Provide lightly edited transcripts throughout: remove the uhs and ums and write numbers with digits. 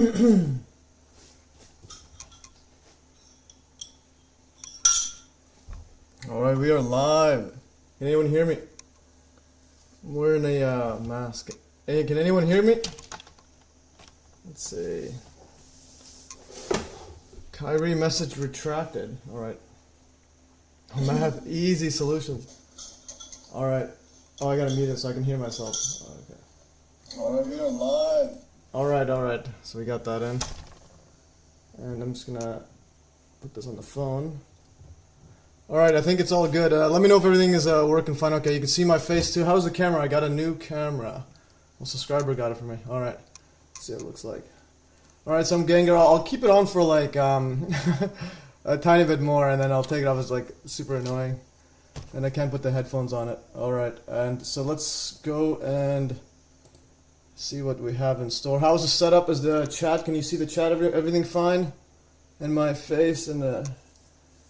Alright, we are live. Can anyone hear me? I'm wearing a mask. Hey, can anyone hear me? Let's see. Kyrie message retracted. Alright. Math, easy solutions. Alright. Oh, I gotta mute it so I can hear myself. Okay. Alright, we are live. Alright. So we got that in. And I'm just gonna put this on the phone. Alright, I think it's all good. Let me know if everything is working fine. Okay, you can see my face too. How's the camera? I got a new camera. Well, subscriber got it for me. Alright, let's see what it looks like. Alright, so I'm Gengar. I'll keep it on for like a tiny bit more and then I'll take it off. It's like super annoying. And I can't put the headphones on it. Alright, and so let's go and see what we have in store. How's the setup? Is the chat? Can you see the chat? Everything fine? And my face and the...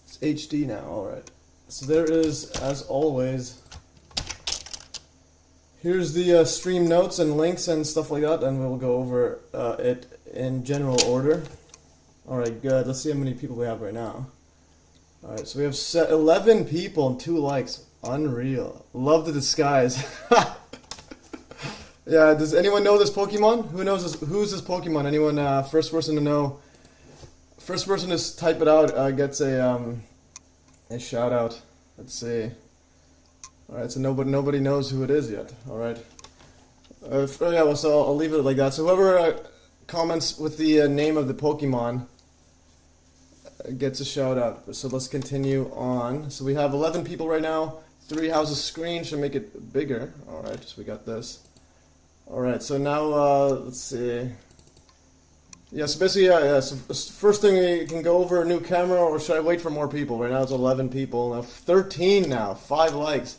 It's HD now, alright. So there is, as always, here's the stream notes and links and stuff like that, and we'll go over it in general order. Alright, good. Let's see how many people we have right now. Alright, so we have 11 people and 2 likes. Unreal. Love the disguise. Yeah, does anyone know this Pokemon? Who knows this? Who's this Pokemon? Anyone, first person to know? First person to type it out gets a shout out. Let's see. Alright, so nobody knows who it is yet. Alright. Yeah, well, so I'll leave it like that. So whoever comments with the name of the Pokemon gets a shout out. So let's continue on. So we have 11 people right now. 3 houses screen should make it bigger. Alright, so we got this. Alright, so now let's see. Yeah, so basically, so first thing we can go over a new camera, or should I wait for more people? Right now it's 11 people, now 13 now, 5 likes.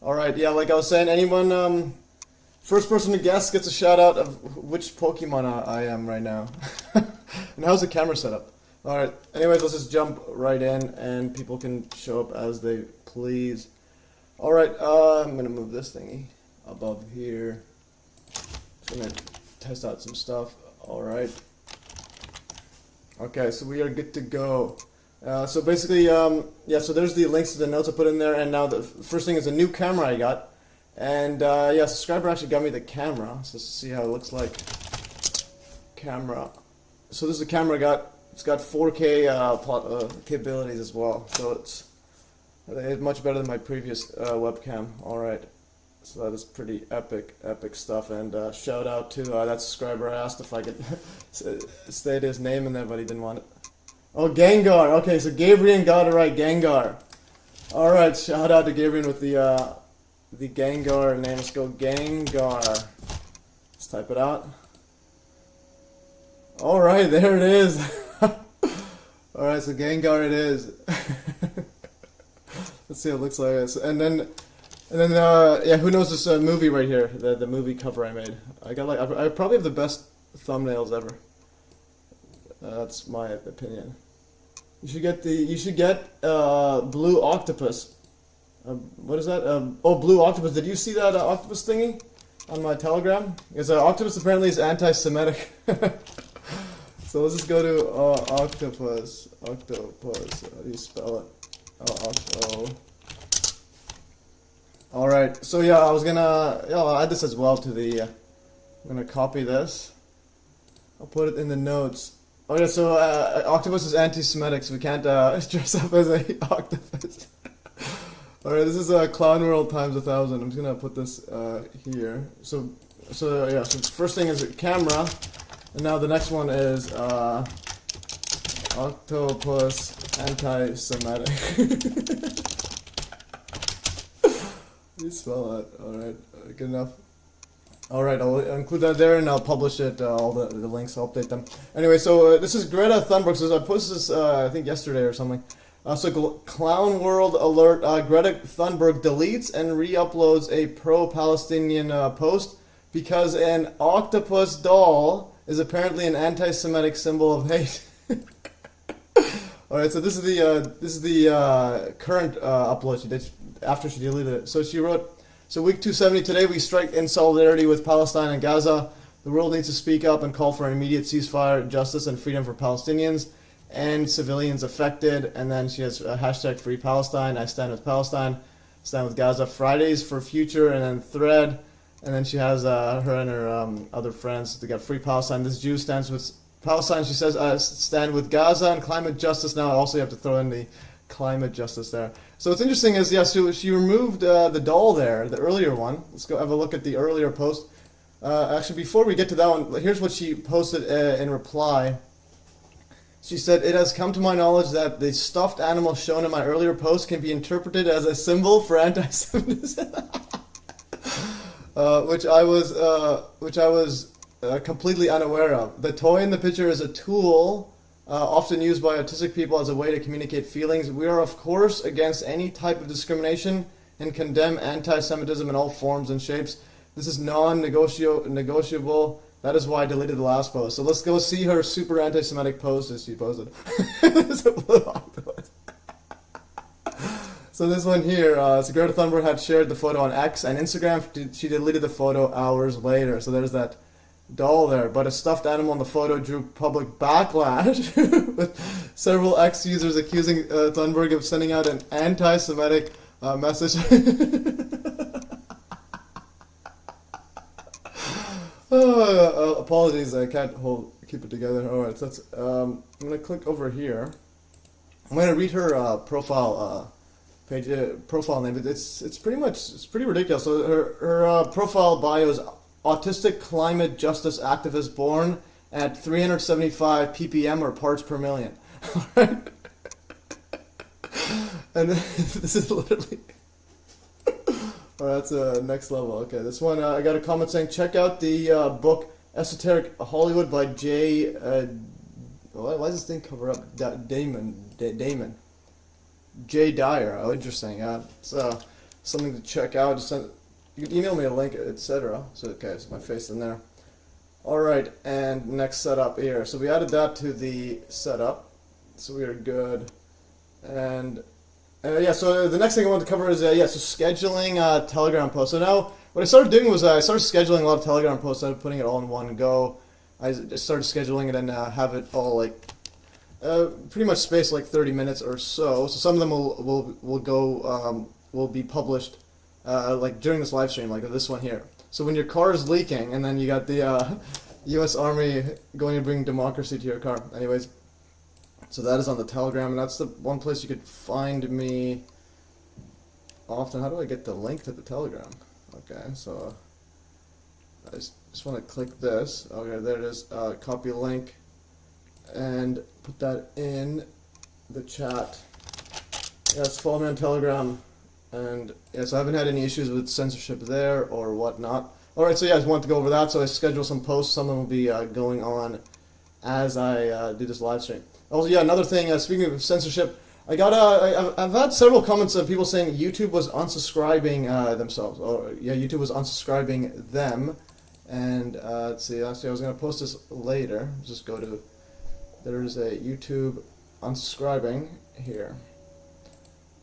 Alright, yeah, like I was saying, anyone, first person to guess gets a shout out of which Pokemon I am right now. And how's the camera set up? Alright, anyways, let's just jump right in, and people can show up as they please. Alright, I'm gonna move this thingy above here. Just gonna test out some stuff. Alright. Okay, so we are good to go. So basically, yeah, so there's the links to the notes I put in there, and now the first thing is a new camera I got. And yeah, subscriber actually got me the camera, so let's see how it looks like. Camera. So this is the camera I got. It's got 4K capabilities as well, so it's much better than my previous webcam. Alright. So that is pretty epic stuff, and shout out to that subscriber. I asked if I could state his name in there, but he didn't want it. Oh, Gengar. Okay, so Gabriel got it right. Gengar. All right, shout out to Gabriel with the Gengar name. Let's go Gengar. Let's type it out. All right, there it is. All right, so Gengar it is. Let's see how it looks like this, and then. Yeah, who knows this movie right here? The movie cover I made. I got like I probably have the best thumbnails ever. That's my opinion. You should get Blue Octopus. What is that? Oh, Blue Octopus. Did you see that octopus thingy on my Telegram? Because octopus apparently is anti-Semitic. So let's just go to octopus. Octopus. How do you spell it? Oh, octo. Alright, so yeah, I was gonna, yeah, I'll add this as well to the, I'm gonna copy this. I'll put it in the notes. Oh yeah, so octopus is anti-Semitic, so we can't dress up as a octopus. Alright, this is Clown World times 1,000. I'm just gonna put this here. So yeah, so first thing is a camera, and now the next one is octopus anti-Semitic. You spell that. Alright, good enough. Alright, I'll include that there and I'll publish it, all the links, I'll update them. Anyway, so this is Greta Thunberg. So I posted this, I think yesterday or something. So Clown World alert, Greta Thunberg deletes and re-uploads a pro-Palestinian post because an octopus doll is apparently an anti-Semitic symbol of hate. Alright, so this is the current upload she did after she deleted it. So she wrote, so week 270 today we strike in solidarity with Palestine and Gaza. The world needs to speak up and call for an immediate ceasefire, justice, and freedom for Palestinians and civilians affected. And then she has a hashtag Free Palestine. I stand with Palestine. Stand with Gaza. Fridays for Future, and then Thread. And then she has her and her other friends. They got Free Palestine. This Jew stands with Palestine. She says, stand with Gaza and climate justice. Now also you have to throw in the climate justice there. So what's interesting is, so she removed the doll there, the earlier one. Let's go have a look at the earlier post. Actually, before we get to that one, here's what she posted in reply. She said, "It has come to my knowledge that the stuffed animal shown in my earlier post can be interpreted as a symbol for anti-Semitism," which I was completely unaware of. The toy in the picture is a tool often used by autistic people as a way to communicate feelings. We are, of course, against any type of discrimination and condemn anti-Semitism in all forms and shapes. This is non-negotiable. That is why I deleted the last post. So let's go see her super anti-Semitic post that she posted. So this one here, so Greta Thunberg had shared the photo on X and Instagram. She deleted the photo hours later. So there's that doll there. But a stuffed animal in the photo drew public backlash, with several X users accusing Thunberg of sending out an anti-Semitic message. Apologies, I can't keep it together. Alright, so that's, I'm going to click over here. I'm going to read her profile page, profile name. It's pretty ridiculous. So her profile bio is autistic climate justice activist born at 375 ppm or parts per million. Alright? And this is literally... Alright, that's next level. Okay, this one, I got a comment saying, check out the book Esoteric Hollywood by Jay... why does this thing cover up? Damon. Jay Dyer. Oh, interesting. It's something to check out. You can email me a link, etc. So, okay, so my face in there. Alright, and next setup here. So we added that to the setup. So we are good. And... so the next thing I want to cover is, so scheduling Telegram posts. So now, what I started doing was I started scheduling a lot of Telegram posts instead of putting it all in one go. I just started scheduling it and have it all, like, pretty much spaced like 30 minutes or so. So some of them will be published, like, during this live stream, like this one here. So when your car is leaking, and then you got the U.S. Army going to bring democracy to your car. Anyways. So that is on the Telegram, and that's the one place you could find me often. How do I get the link to the Telegram? Okay, so I just want to click this. Okay, there it is. Copy link and put that in the chat. Yes, follow me on Telegram, and yes, I haven't had any issues with censorship there or whatnot. All right, so yeah, I just want to go over that. So I scheduled some posts. Some of them will be going on as I do this live stream. Also, yeah, another thing, speaking of censorship, I've had several comments of people saying YouTube was unsubscribing themselves. Or, yeah, YouTube was unsubscribing them. And, let's see, actually I was going to post this later. Just go to, there's a YouTube unsubscribing here.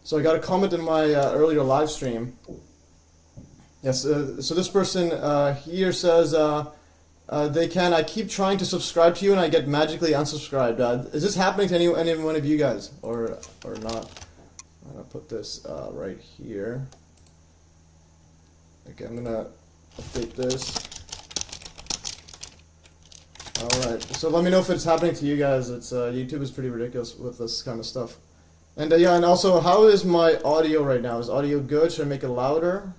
So I got a comment in my earlier live stream. Yes, so this person here says... I keep trying to subscribe to you and I get magically unsubscribed. Is this happening to any one of you guys or not? I'm gonna put this right here. Okay, I'm gonna update this. Alright, so let me know if it's happening to you guys. It's YouTube is pretty ridiculous with this kind of stuff. And yeah, and also, how is my audio right now? Is audio good? Should I make it louder?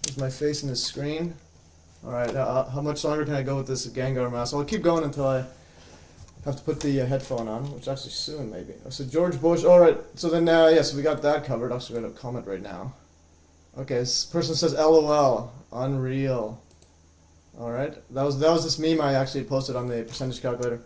Is my face in the screen? Alright, how much longer can I go with this Gengar mask? I'll keep going until I have to put the headphone on, which actually soon, maybe. So George Bush, alright, so then, so we got that covered. Actually, I'm going to comment right now. Okay, this person says LOL, unreal. Alright, that was this meme I actually posted on the percentage calculator.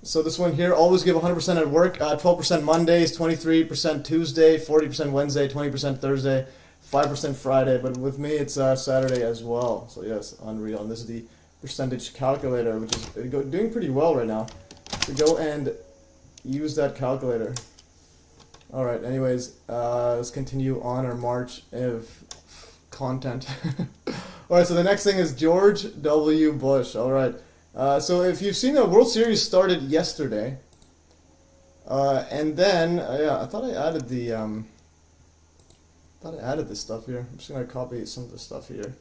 So this one here, always give 100% at work, 12% Mondays, 23% Tuesday, 40% Wednesday, 20% Thursday, 5% Friday, but with me it's Saturday as well. So yes, unreal. And this is the percentage calculator, which is doing pretty well right now. So go and use that calculator. Alright, anyways, let's continue on our march of content. All right, so the next thing is George W. Bush. All right. So if you've seen the World Series started yesterday, and then yeah, I thought I added this stuff here. I'm just gonna copy some of the stuff here.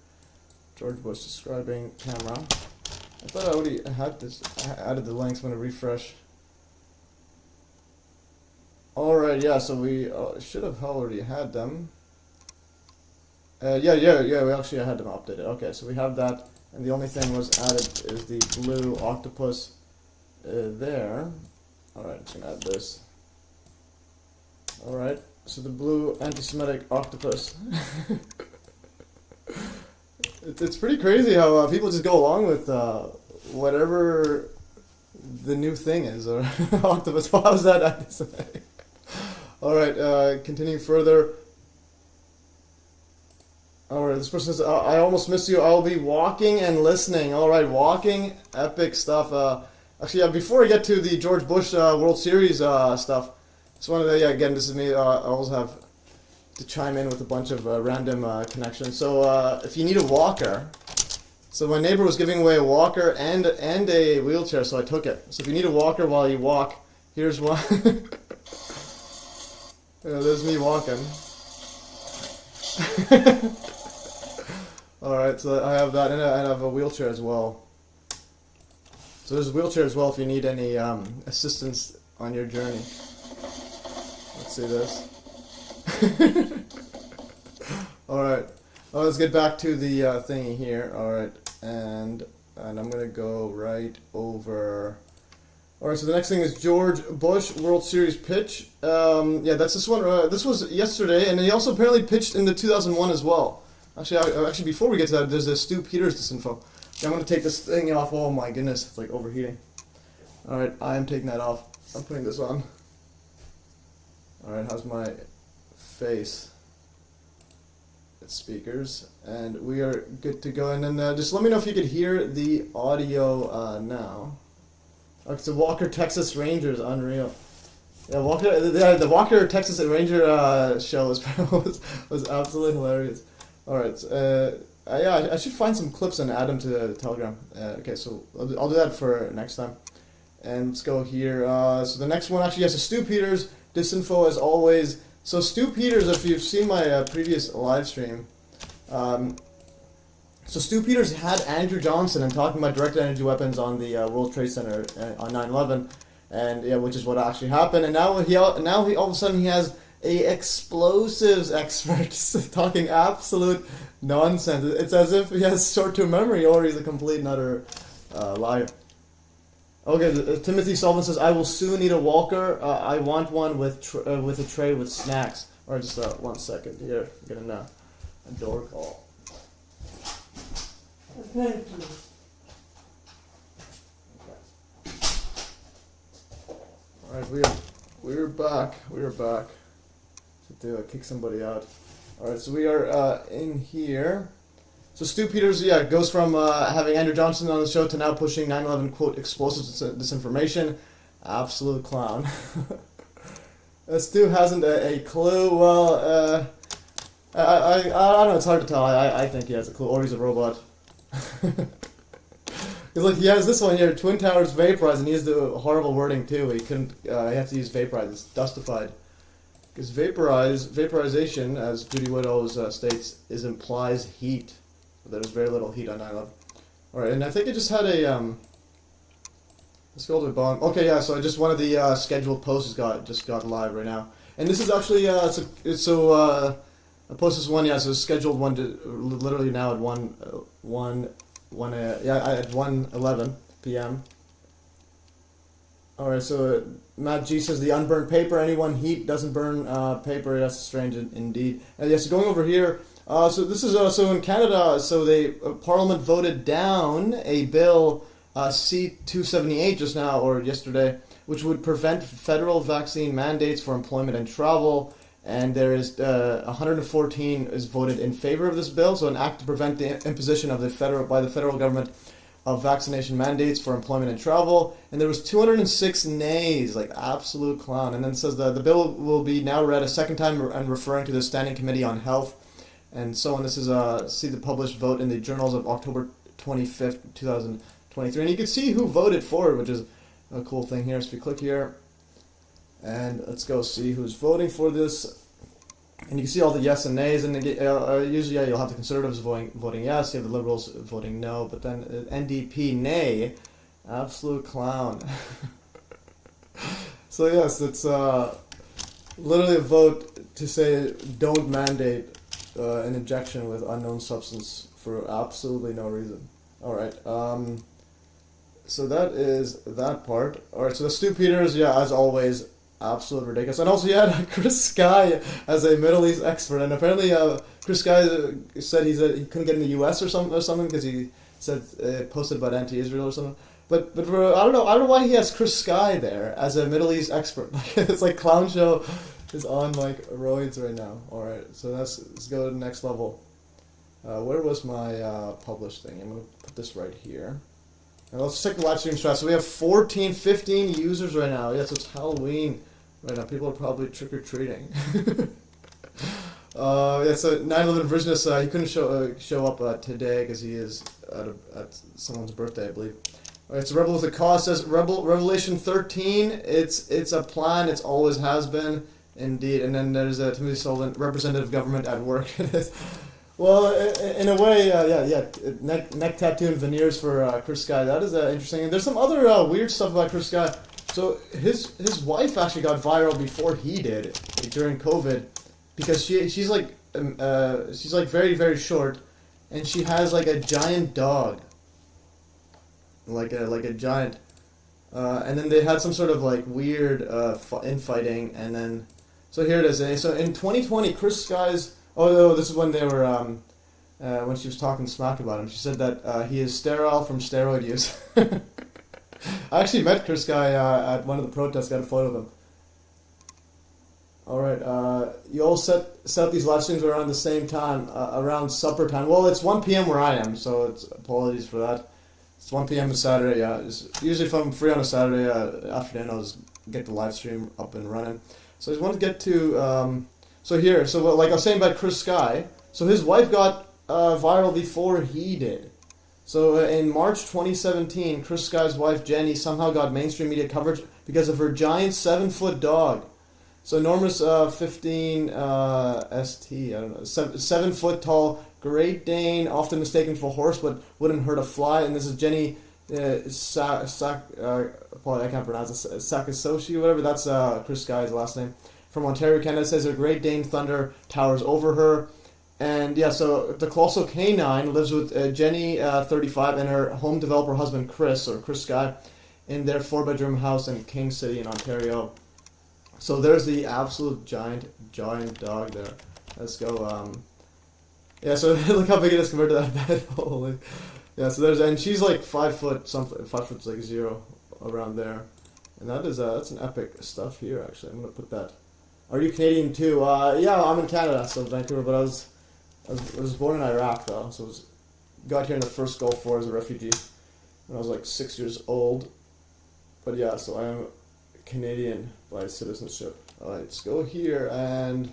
George Bush describing camera. I thought I already had this. I added the links. I'm gonna refresh. All right, yeah. So we should have already had them. Yeah. We actually had them updated. Okay, so we have that, and the only thing was added is the blue octopus there. All right, I'm just gonna add this. All right, so the blue anti-Semitic octopus. It's pretty crazy how people just go along with whatever the new thing is, or octopus. How's that anti-Semitic? All right, continuing further. Alright, this person says, I almost missed you. I'll be walking and listening. Alright, walking, epic stuff. Actually, before I get to the George Bush World Series stuff, just wanted to, again, this is me. I always have to chime in with a bunch of random connections. So, if you need a walker, so my neighbor was giving away a walker and a wheelchair, so I took it. So if you need a walker while you walk, here's one. There's me walking. Alright, so I have that, and I have a wheelchair as well. So there's a wheelchair as well if you need any assistance on your journey. Let's see this. Alright, let's get back to the thingy here. Alright, and I'm going to go right over... Alright, so the next thing is George Bush World Series pitch. Yeah, that's this one. This was yesterday, and he also apparently pitched in the 2001 as well. Actually, before we get to that, there's a Stu Peters disinfo. Okay, I'm going to take this thing off. Oh my goodness, it's like overheating. Alright, I am taking that off. I'm putting this on. Alright, how's my face? It's speakers, and we are good to go. And then just let me know if you could hear the audio now. Okay, so Walker Texas Rangers, unreal. Yeah, the Walker Texas Ranger show was absolutely hilarious. All right, yeah, I should find some clips and add them to the Telegram. Okay, so I'll do that for next time. And let's go here. So the next one actually has a Stu Peters disinfo as always. So Stu Peters, if you've seen my previous live stream, so Stu Peters had Andrew Johnson and talking about directed energy weapons on the World Trade Center on 9/11, and yeah, which is what actually happened. And now he all of a sudden he has a explosives expert talking absolute nonsense. It's as if he has short-term memory or he's a complete and utter liar. Okay, Timothy Sullivan says, I will soon need a walker. I want one with a tray with snacks. Or just 1 second here. I'm getting a door call. Thank you. Alright, we're back. We're back. To kick somebody out. Alright, so we are in here. So Stu Peters, yeah, goes from having Andrew Johnson on the show to now pushing 9/11 quote explosives disinformation. Absolute clown. Stu hasn't a clue. Well, I don't know. It's hard to tell. I think he has a clue, or he's a robot. Because like he has this one here, Twin Towers vaporized, and he has the horrible wording too. He couldn't. He has to use vaporize. It's dustified. Because vaporization, as Judy Wood always states, implies heat. There's very little heat on 9/11. Alright, and I think I just had a, let's go to the bottom. Okay, yeah, so just one of the scheduled posts just got live right now. And this is actually, I posted this one, yeah, so it's scheduled one to, literally now at 1:11 p.m. Alright, so Matt G says the unburned paper, anyone heat doesn't burn paper, that's strange indeed. And yes, going over here, so this is so in Canada. So they Parliament voted down a bill C-278 just now or yesterday, which would prevent federal vaccine mandates for employment and travel. And there is 114 is voted in favor of this bill. So an act to prevent the imposition of the federal government of vaccination mandates for employment and travel. And there was 206 nays, like absolute clown. And then it says the bill will be now read a second time and referring to the Standing Committee on Health and so on. This is see the published vote in the journals of October 25th, 2023, and you can see who voted for it, which is a cool thing here. So if you click here, and let's go see who's voting for this. And you can see all the yes and nays, and usually you'll have the Conservatives voting yes, you have the Liberals voting no, but then NDP nay, absolute clown. So yes, it's literally a vote to say don't mandate an injection with unknown substance for absolutely no reason. Alright, so that is that part. Alright, so the Stu Peters, yeah, as always, absolutely ridiculous. And also you had Chris Sky as a Middle East expert, and apparently Chris Sky said he couldn't get in the US or something because he said posted about anti-Israel or something. But I don't know why he has Chris Sky there as a Middle East expert. It's like Clown Show is on like roids right now. Alright, so let's go to the next level. Where was my published thing? I'm gonna put this right here. And let's check the live stream stats. So we have 14, 15 users right now. Yes, it's Halloween right now. People are probably trick-or-treating. Yeah, so 9/11 Versionist, he couldn't show up today because he is at someone's birthday, I believe. Alright, so Rebel with a Cause says, Revelation 13, it's a plan, it's always has been, indeed. And then there's Timothy Sullivan, representative government at work. Well, in a way, neck tattoo and veneers for Chris Sky. That is interesting. And there's some other weird stuff about Chris Sky. So his wife actually got viral before he did during COVID, because she's like very, very short, and she has like a giant dog, like a giant. And then they had some sort of like weird infighting, and then so here it is. So in 2020, Chris Sky's. Oh, this is when they were, when she was talking smack about him. She said that he is sterile from steroid use. I actually met Chris Guy at one of the protests, got a photo of him. Alright, you all set up these live streams around the same time, around supper time. Well, it's 1 p.m. where I am, so it's apologies for that. It's 1 p.m. on Saturday, yeah. Usually if I'm free on a Saturday afternoon, I'll just get the live stream up and running. So I just want to get to... So like I was saying about Chris Sky, so his wife got viral before he did. So in March 2017, Chris Sky's wife Jenny somehow got mainstream media coverage because of her giant 7-foot dog. So enormous 15 ST, I don't know, 7-foot tall Great Dane, often mistaken for a horse, but wouldn't hurt a fly. And this is Jenny I can't pronounce it, Sakasoshi or whatever. That's Chris Sky's last name. From Ontario, Canada, says a Great Dane Thunder towers over her. And yeah, so the Colossal Canine lives with Jenny, 35, and her home developer husband Chris Sky, in their 4-bedroom house in King City in Ontario. So there's the absolute giant dog there. Let's go. Yeah, so look how big it is compared to that bed. Holy. Yeah, so and she's like 5 foot something, 5 foot like 0 around there. And that's an epic stuff here, actually. I'm gonna put that. Are you Canadian too? Yeah, I'm in Canada, so Vancouver, but I was born in Iraq though, so got here in the first Gulf War as a refugee when I was like 6 years old. But yeah, so I am Canadian by citizenship. Alright, let's go here and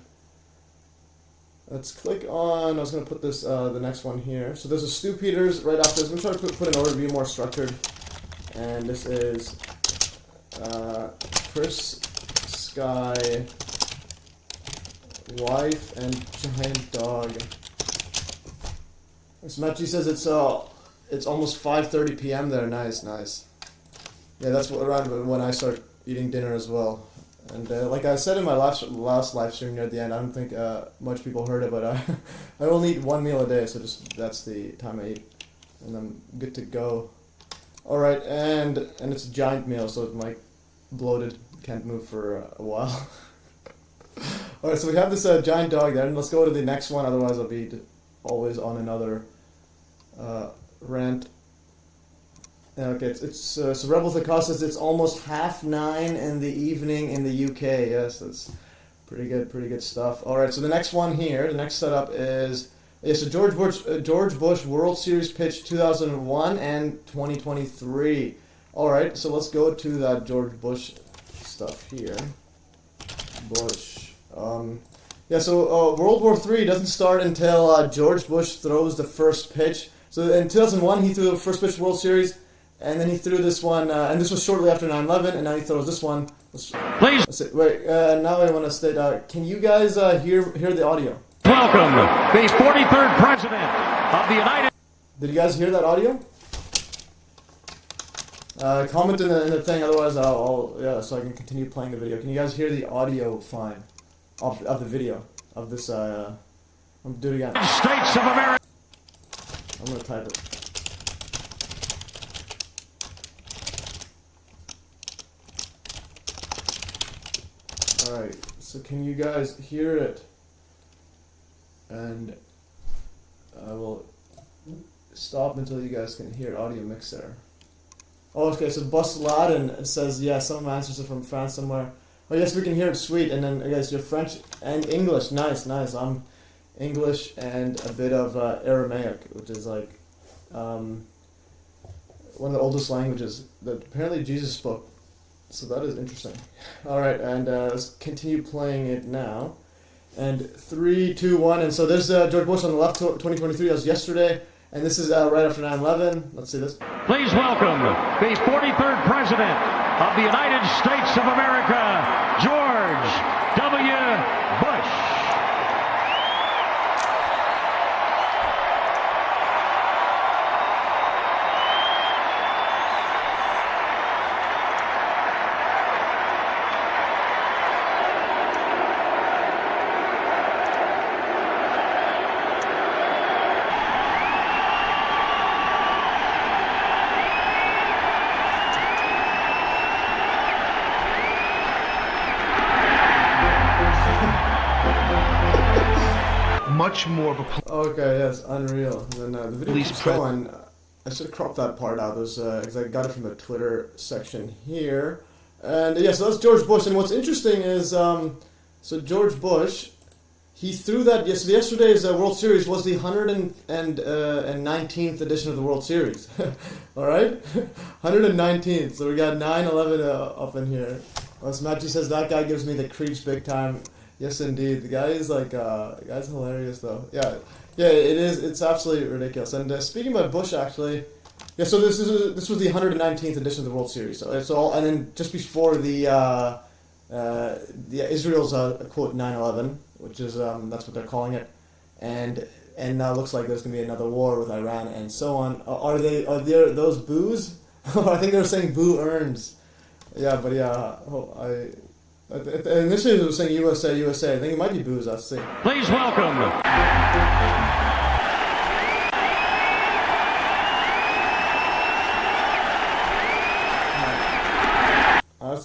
let's click on, I was going to put this, the next one here. So there's a Stu Peters right after this. I'm going to try to put an order to be more structured. And this is Chris Sky, wife and giant dog. So Matthew says it's almost 5:30 p.m. there. Nice. Yeah, that's around when I start eating dinner as well. And like I said in my last live stream near the end, I don't think much people heard it, but I only eat one meal a day, so that's the time I eat, and I'm good to go. All right, and it's a giant meal, so I'm like bloated, can't move for a while. All right, so we have this giant dog there, and let's go to the next one. Otherwise, I'll be always on another rant. Okay, so Rebels that cost us, it's almost 9:30 in the evening in the UK. Yes, that's pretty good stuff. All right, so the next one here, the next setup is so George Bush World Series pitch 2001 and 2023. All right, so let's go to that George Bush stuff here. Bush. Yeah, so World War III doesn't start until George Bush throws the first pitch. So in 2001, he threw the first pitch World Series, and then he threw this one, and this was shortly after 9/11, and now he throws this one. Please. Wait, now I want to state, can you guys hear the audio? Welcome, the 43rd President of the United States. Did you guys hear that audio? Comment in the thing, otherwise I'll so I can continue playing the video. Can you guys hear the audio fine of the video of this? I'm gonna do it again. States of America. I'm gonna type it. All right. So can you guys hear it? And I will stop until you guys can hear audio mixer. Oh, okay, so Bus Laden says, yeah, some of my answers are from France somewhere. Oh, yes, we can hear it, sweet. And then, I guess, you're French and English. Nice. I'm English and a bit of Aramaic, which is like one of the oldest languages that apparently Jesus spoke. So that is interesting. All right, and let's continue playing it now. And 3, 2, 1. And so there's George Bush on the left, 2023, that was yesterday. And this is right after 9/11. Let's see this. Please welcome the 43rd President of the United States of America, George W. Bush. Much more of a Okay, yes, unreal. And then the video keeps going. I should have cropped that part out. There's because I got it from the Twitter section here. And yeah, so that's George Bush. And what's interesting is, so George Bush, he threw that. Yes, so yesterday's World Series was the 119th edition of the World Series. All right, 119th. So we got 9/11 up in here. Well, Matthew says that guy gives me the creeps big time. Yes, indeed. The guy is like, the guy's hilarious though. Yeah, it is. It's absolutely ridiculous. And speaking about Bush, actually, yeah. So this was the 119th edition of the World Series. So it's all, and then just before the Israel's quote 9/11, which is that's what they're calling it, and now it looks like there's gonna be another war with Iran and so on. Are there those boos? I think they were saying boo earns. Yeah, but yeah, initially it was saying USA, USA. I think it might be boos. Let's see. Please welcome.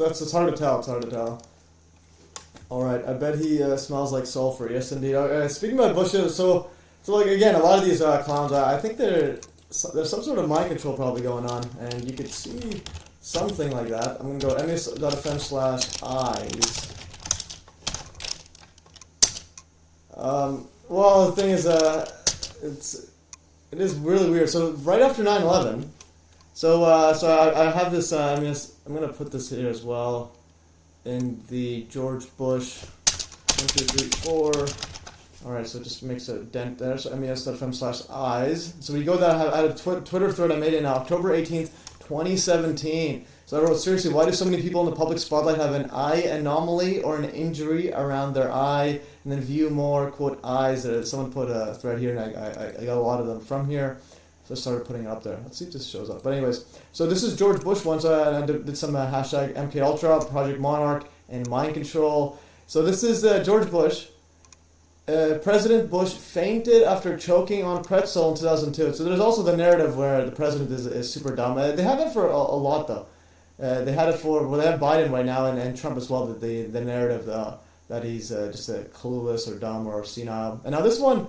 It's hard to tell. It's hard to tell. All right, I bet he smells like sulfur. Yes, indeed. Speaking about Bush, so like again, a lot of these clowns, I think there's some sort of mind control probably going on, and you could see something like that. I'm gonna go mes.fm/eyes. Well, the thing is, it is really weird. So right after 9/11, so I have this. I'm gonna put this here as well in the George Bush 1, 2, 3, 4. All right, so it just makes a dent there. So mes.fm/eyes. So we go there. I had a Twitter thread I made in October 18th. 2017. So I wrote, seriously, why do so many people in the public spotlight have an eye anomaly or an injury around their eye? And then view more, quote, eyes. Someone put a thread here, and I got a lot of them from here. So I started putting it up there. Let's see if this shows up. But anyways, so this is George Bush one. So I did some hashtag MKUltra, Project Monarch, and Mind Control. So this is George Bush. President Bush fainted after choking on pretzel in 2002. So there's also the narrative where the president is super dumb. They have it for a lot though. They had it for, well, they have Biden right now and Trump as well. The narrative that he's just clueless or dumb or senile. And now this one,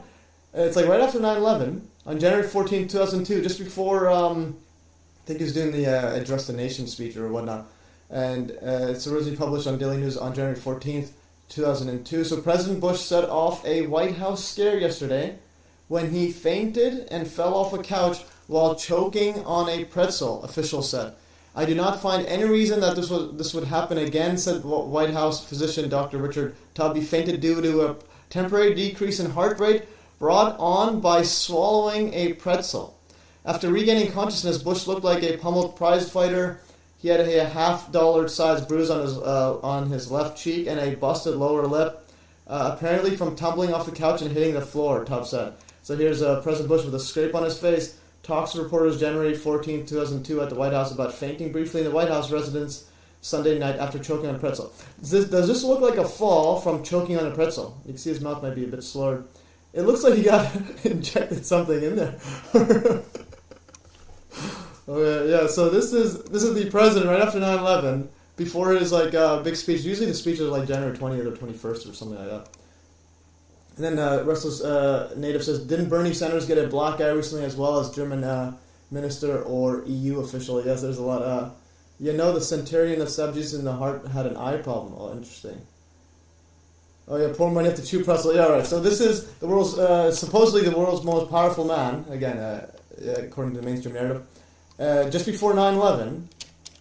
it's like right after 9/11 on January 14, 2002, just before I think he was doing the Address the Nation speech or whatnot. And it's originally published on Daily News on January 14th. 2002. So President Bush set off a White House scare yesterday when he fainted and fell off a couch while choking on a pretzel, officials said. I do not find any reason that this would happen again, said White House physician Dr. Richard Tubby. Fainted due to Temporary decrease in heart rate brought on by swallowing a pretzel. After regaining consciousness, Bush looked like a pummeled prize fighter. He had a $half sized bruise on his left cheek and a busted lower lip, apparently from tumbling off the couch and hitting the floor, Tubb said. So here's President Bush with a scrape on his face. Talks to reporters January 14, 2002 at the White House about fainting briefly in the White House residence Sunday night after choking on a pretzel. Does this look like a fall from choking on a pretzel? You can see his mouth might be a bit slurred. It looks like he got injected something in there. Okay, yeah, so this is the president right after 9/11, before his big speech. Usually the speeches are like January 20th or 21st or something like that. And then Restless Native says, didn't Bernie Sanders get a black eye recently as well as German minister or EU official? Yes, there's a lot. The centurion of subjects in the heart had an eye problem. Oh, interesting. Oh yeah, pour money after chew pretzel. Yeah, right. So this is the world's supposedly the world's most powerful man. Again, according to the mainstream narrative. Just before 9/11,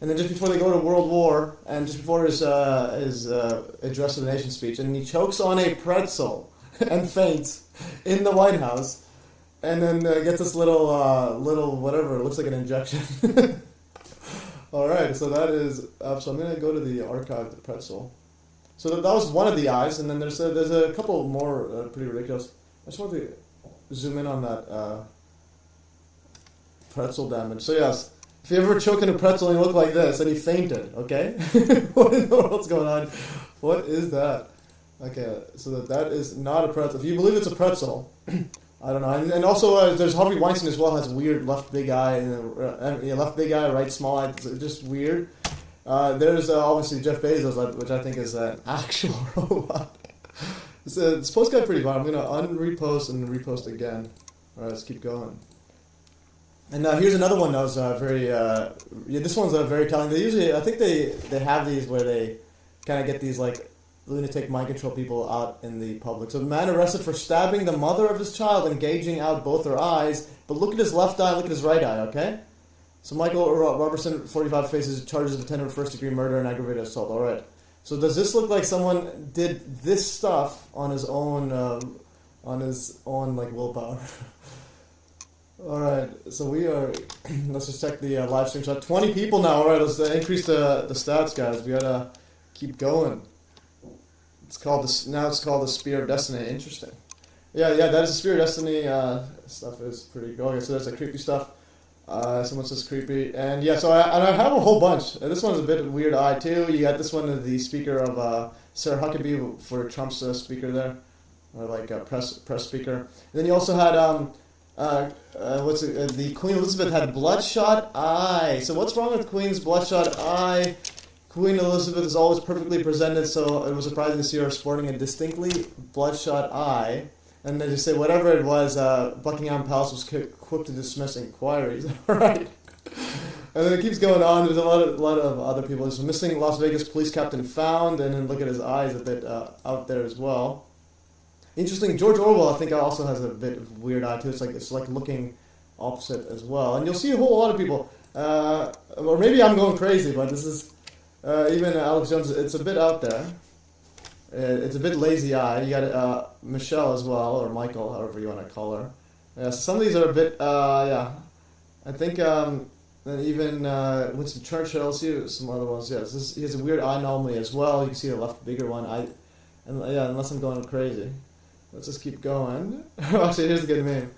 and then just before they go to World War, and just before his address to the nation speech, and he chokes on a pretzel and faints in the White House, and then gets this little whatever, it looks like an injection. Alright, so that is, so I'm going to go to the archived pretzel. So that was one of the eyes, and then there's a couple more pretty ridiculous. I just want to zoom in on that pretzel damage. So yes, if you ever choke on a pretzel and you look like this, and he fainted, okay? What in the world's going on? What is that? Okay, so that is not a pretzel. If you believe it's a pretzel, I don't know. And also, there's Harvey Weinstein as well, has a weird left big eye, and left big eye, right small eye. It's just weird. There's obviously Jeff Bezos, which I think is an actual robot. This post got pretty viral. I'm going to unrepost and repost again. Alright, let's keep going. And here's another one that was very, this one's very telling. They usually, I think they have these where they kind of get these lunatic mind control people out in the public. So the man arrested for stabbing the mother of his child and gouging out both her eyes. But look at his left eye, look at his right eye, okay? So Michael Robertson, 45, faces charges of attempted first-degree murder and aggravated assault. All right. So does this look like someone did this stuff on his own willpower? All right. So we are. Let's just check the live stream shot. 20 people now. All right. Let's increase the stats, guys. We gotta keep going. It's called the Spear of Destiny. Interesting. Yeah. That is the Spear of Destiny stuff. Is pretty cool. Okay, so there's the creepy stuff. Someone says creepy, and yeah. So I have a whole bunch. This one's a bit weird eye too. You got this one, the speaker of Sarah Huckabee for Trump's speaker there, or press speaker. And then you also had the Queen Elizabeth had bloodshot eye. So what's wrong with Queen's bloodshot eye? Queen Elizabeth is always perfectly presented, so it was surprising to see her sporting a distinctly bloodshot eye. And they just say whatever it was, Buckingham Palace was quick to dismiss inquiries. All right. And then it keeps going on. There's a lot of other people. There's a missing Las Vegas police captain found, and then look at his eyes a bit out there as well. Interesting. George Orwell, I think, also has a bit of weird eye too. It's like looking opposite as well. And you'll see a whole lot of people. Or maybe I'm going crazy, but this is even Alex Jones. It's a bit out there. It's a bit lazy eye. You got Michelle as well, or Michael, however you want to call her. Yeah, so some of these are a bit, I think even Winston Churchill, see some other ones. Yeah, he has a weird eye anomaly as well. You can see the left bigger one. Unless I'm going crazy. Let's just keep going. Actually, here's a good meme.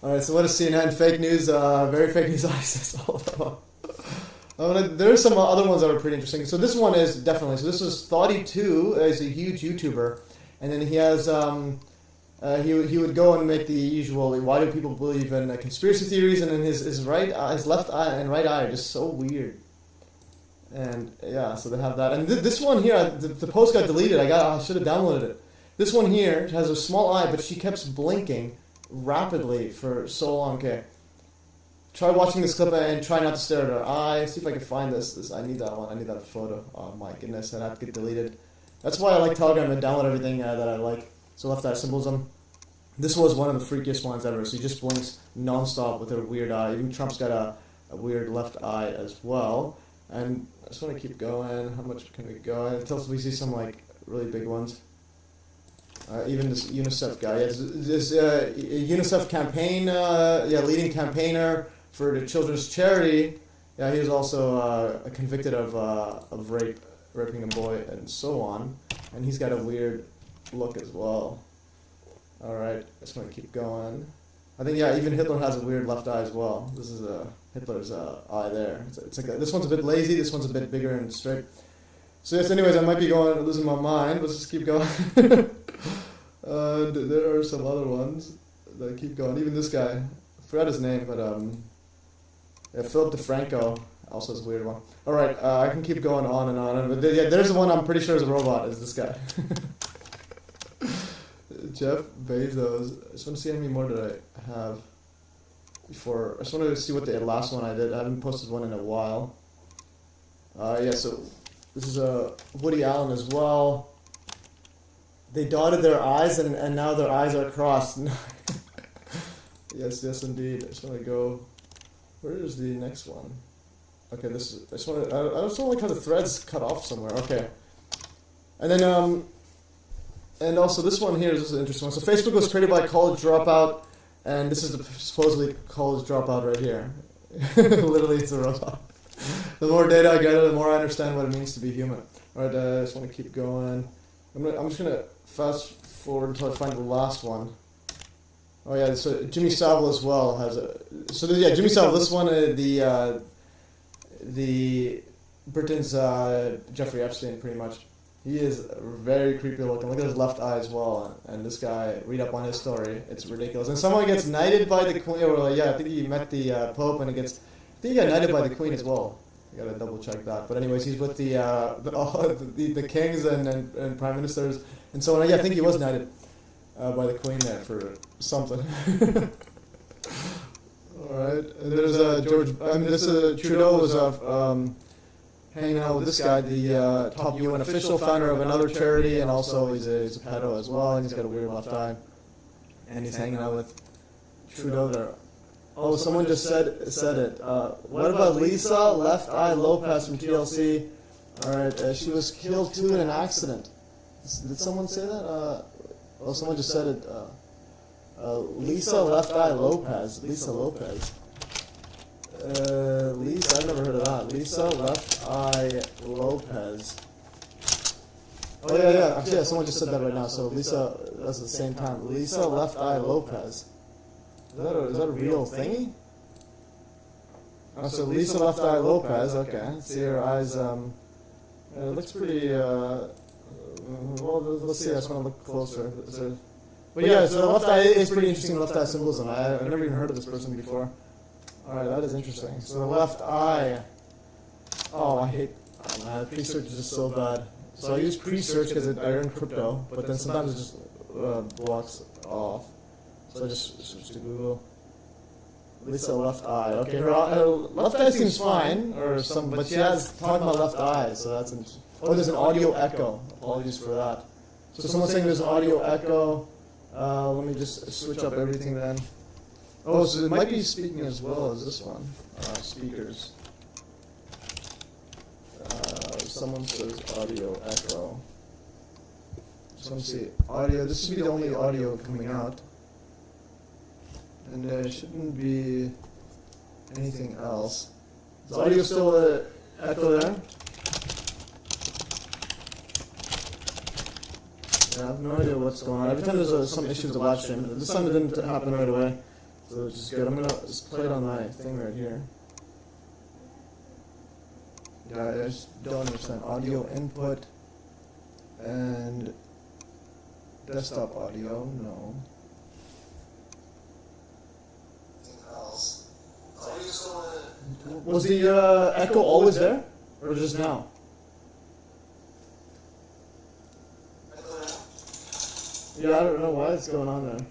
All right, so what is CNN? Fake news, very fake news ISIS. There's some other ones that are pretty interesting. So this one is definitely. So this is Thoughty2. He's a huge YouTuber, and then he has he would go and make the usual. Why do people believe in conspiracy theories? And then his left eye and right eye are just so weird. And yeah, so they have that. And this one here, the post got deleted. I should have downloaded it. This one here has a small eye, but she keeps blinking rapidly for so long. Okay. Try watching this clip and try not to stare at her eye. See if I can find this. I need that one. I need that photo. Oh my goodness, and I have to get deleted. That's why I like Telegram and download everything that I like. So left eye symbolism. This was one of the freakiest ones ever. So he just blinks nonstop with her weird eye. Even Trump's got a weird left eye as well. And I just want to keep going. How much can we go until we see some really big ones? Even this UNICEF guy. Yeah, this UNICEF campaign, leading campaigner for the children's charity. Yeah, he was also convicted of raping a boy, and so on. And he's got a weird look as well. All right, just gonna keep going. I think even Hitler has a weird left eye as well. This is Hitler's eye there. It's like this one's a bit lazy. This one's a bit bigger and straight. So yes, anyways, I might be losing my mind. Let's just keep going. There are some other ones that keep going. Even this guy, I forgot his name, but Philip DeFranco also is a weird one. All right, I can keep going on and on. But there's the one I'm pretty sure is a robot. Is this guy? Jeff Bezos. I just want to see how many more did I have before. I just wanted to see what the last one I did. I haven't posted one in a while. So this is Woody Allen as well. They dotted their eyes and now their eyes are crossed. Yes, indeed. I just want to go. Where is the next one? Okay, this is. I just don't like how the thread's cut off somewhere. Okay, and then and also this one here is an interesting one. So Facebook was created by a college dropout, and this is the supposedly college dropout right here. Literally, it's a robot. The more data I gather, the more I understand what it means to be human. All right, I just want to keep going. I'm just gonna fast forward until I find the last one. Oh yeah, so Jimmy Savile as well has a. So Jimmy Savile. This one, the Britain's Jeffrey Epstein, pretty much. He is very creepy looking. Look at his left eye as well. And this guy, read up on his story. It's ridiculous. And someone gets knighted by the Queen. I think he met the Pope, and I think he got knighted by the Queen as well. You gotta double check that. But anyways, he's with the kings and prime ministers and so on. Yeah, I think he was knighted by the Queen there for something. All right, and there's Trudeau was hanging out with this guy, the top UN official, founder of another charity, and also he's a pedo as well, and he's got a weird left eye, and he's hanging out with Trudeau there. Oh, someone just said it. What about Lisa Left Eye Lopez from TLC? All right, she was killed too in an accident. Did someone say that? Someone just said it. Lisa Left Eye Lopez. Lisa Lopez. Lisa, I've never heard of that. Lisa Left Eye Lopez. Oh yeah. Actually, someone just said that right now. So Lisa, that's at the same time. Lisa Left Eye Lopez. Is that a real thingy? Oh, so Lisa Left Eye Lopez. Okay, see her eyes. It looks pretty. Well, let's see. I just want to look closer. But yeah, so the left eye is pretty interesting. Left eye symbolism. I've never even heard of this person before. All right, that is interesting. So the left eye. Oh, I hate. Oh man, pre-search is just so bad. So I use pre-search because I earn crypto, but then sometimes it just blocks off. So I just switch to Google. Lisa Left Eye. Okay, her left eye seems fine, but she has talking about left eye, so that's interesting. Oh, there's an audio echo. Apologies for that. So someone's saying there's an audio echo. Let me just switch up everything then. Oh, so it might be speaking as well as this one. Speakers. Someone says audio echo. Just want to see audio. This should be the only audio coming out. And there shouldn't be anything else. Is the audio still echo there? Yeah, I have no idea what's going on. Every time there's some issues with the live stream. This time it didn't happen right away. So it's just good. I'm going to just play it on my thing right here. Yeah, I just don't understand. Audio input and desktop audio, no. Was the echo always there, or just now? Yeah, I don't know why it's going on there.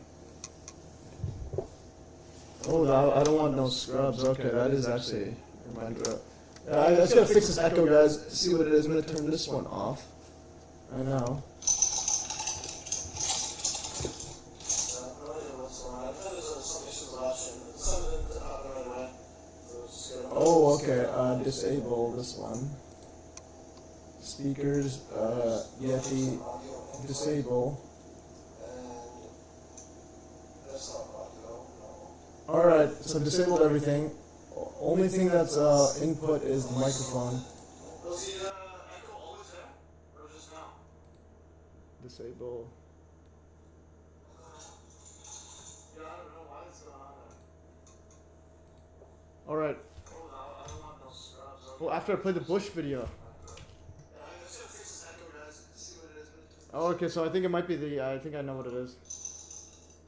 Oh, I don't want no scrubs. Okay, that is actually a reminder. I just gotta fix this echo, guys. See what it is. I'm gonna turn this one off. I know. Oh, okay. Disable this one. Speakers, Yeti, disable. Alright, so I've disabled everything. Only thing that's input is the microphone. Was the echo always there? Or just now? Disable. Yeah, I don't know why it's on there. Alright. Oh, I don't want no scrubs. Well, after I played the Bush video. Yeah, I'm just gonna fix this echo, guys. See what it is. Oh, okay, so I think it might be the, I think I know what it is.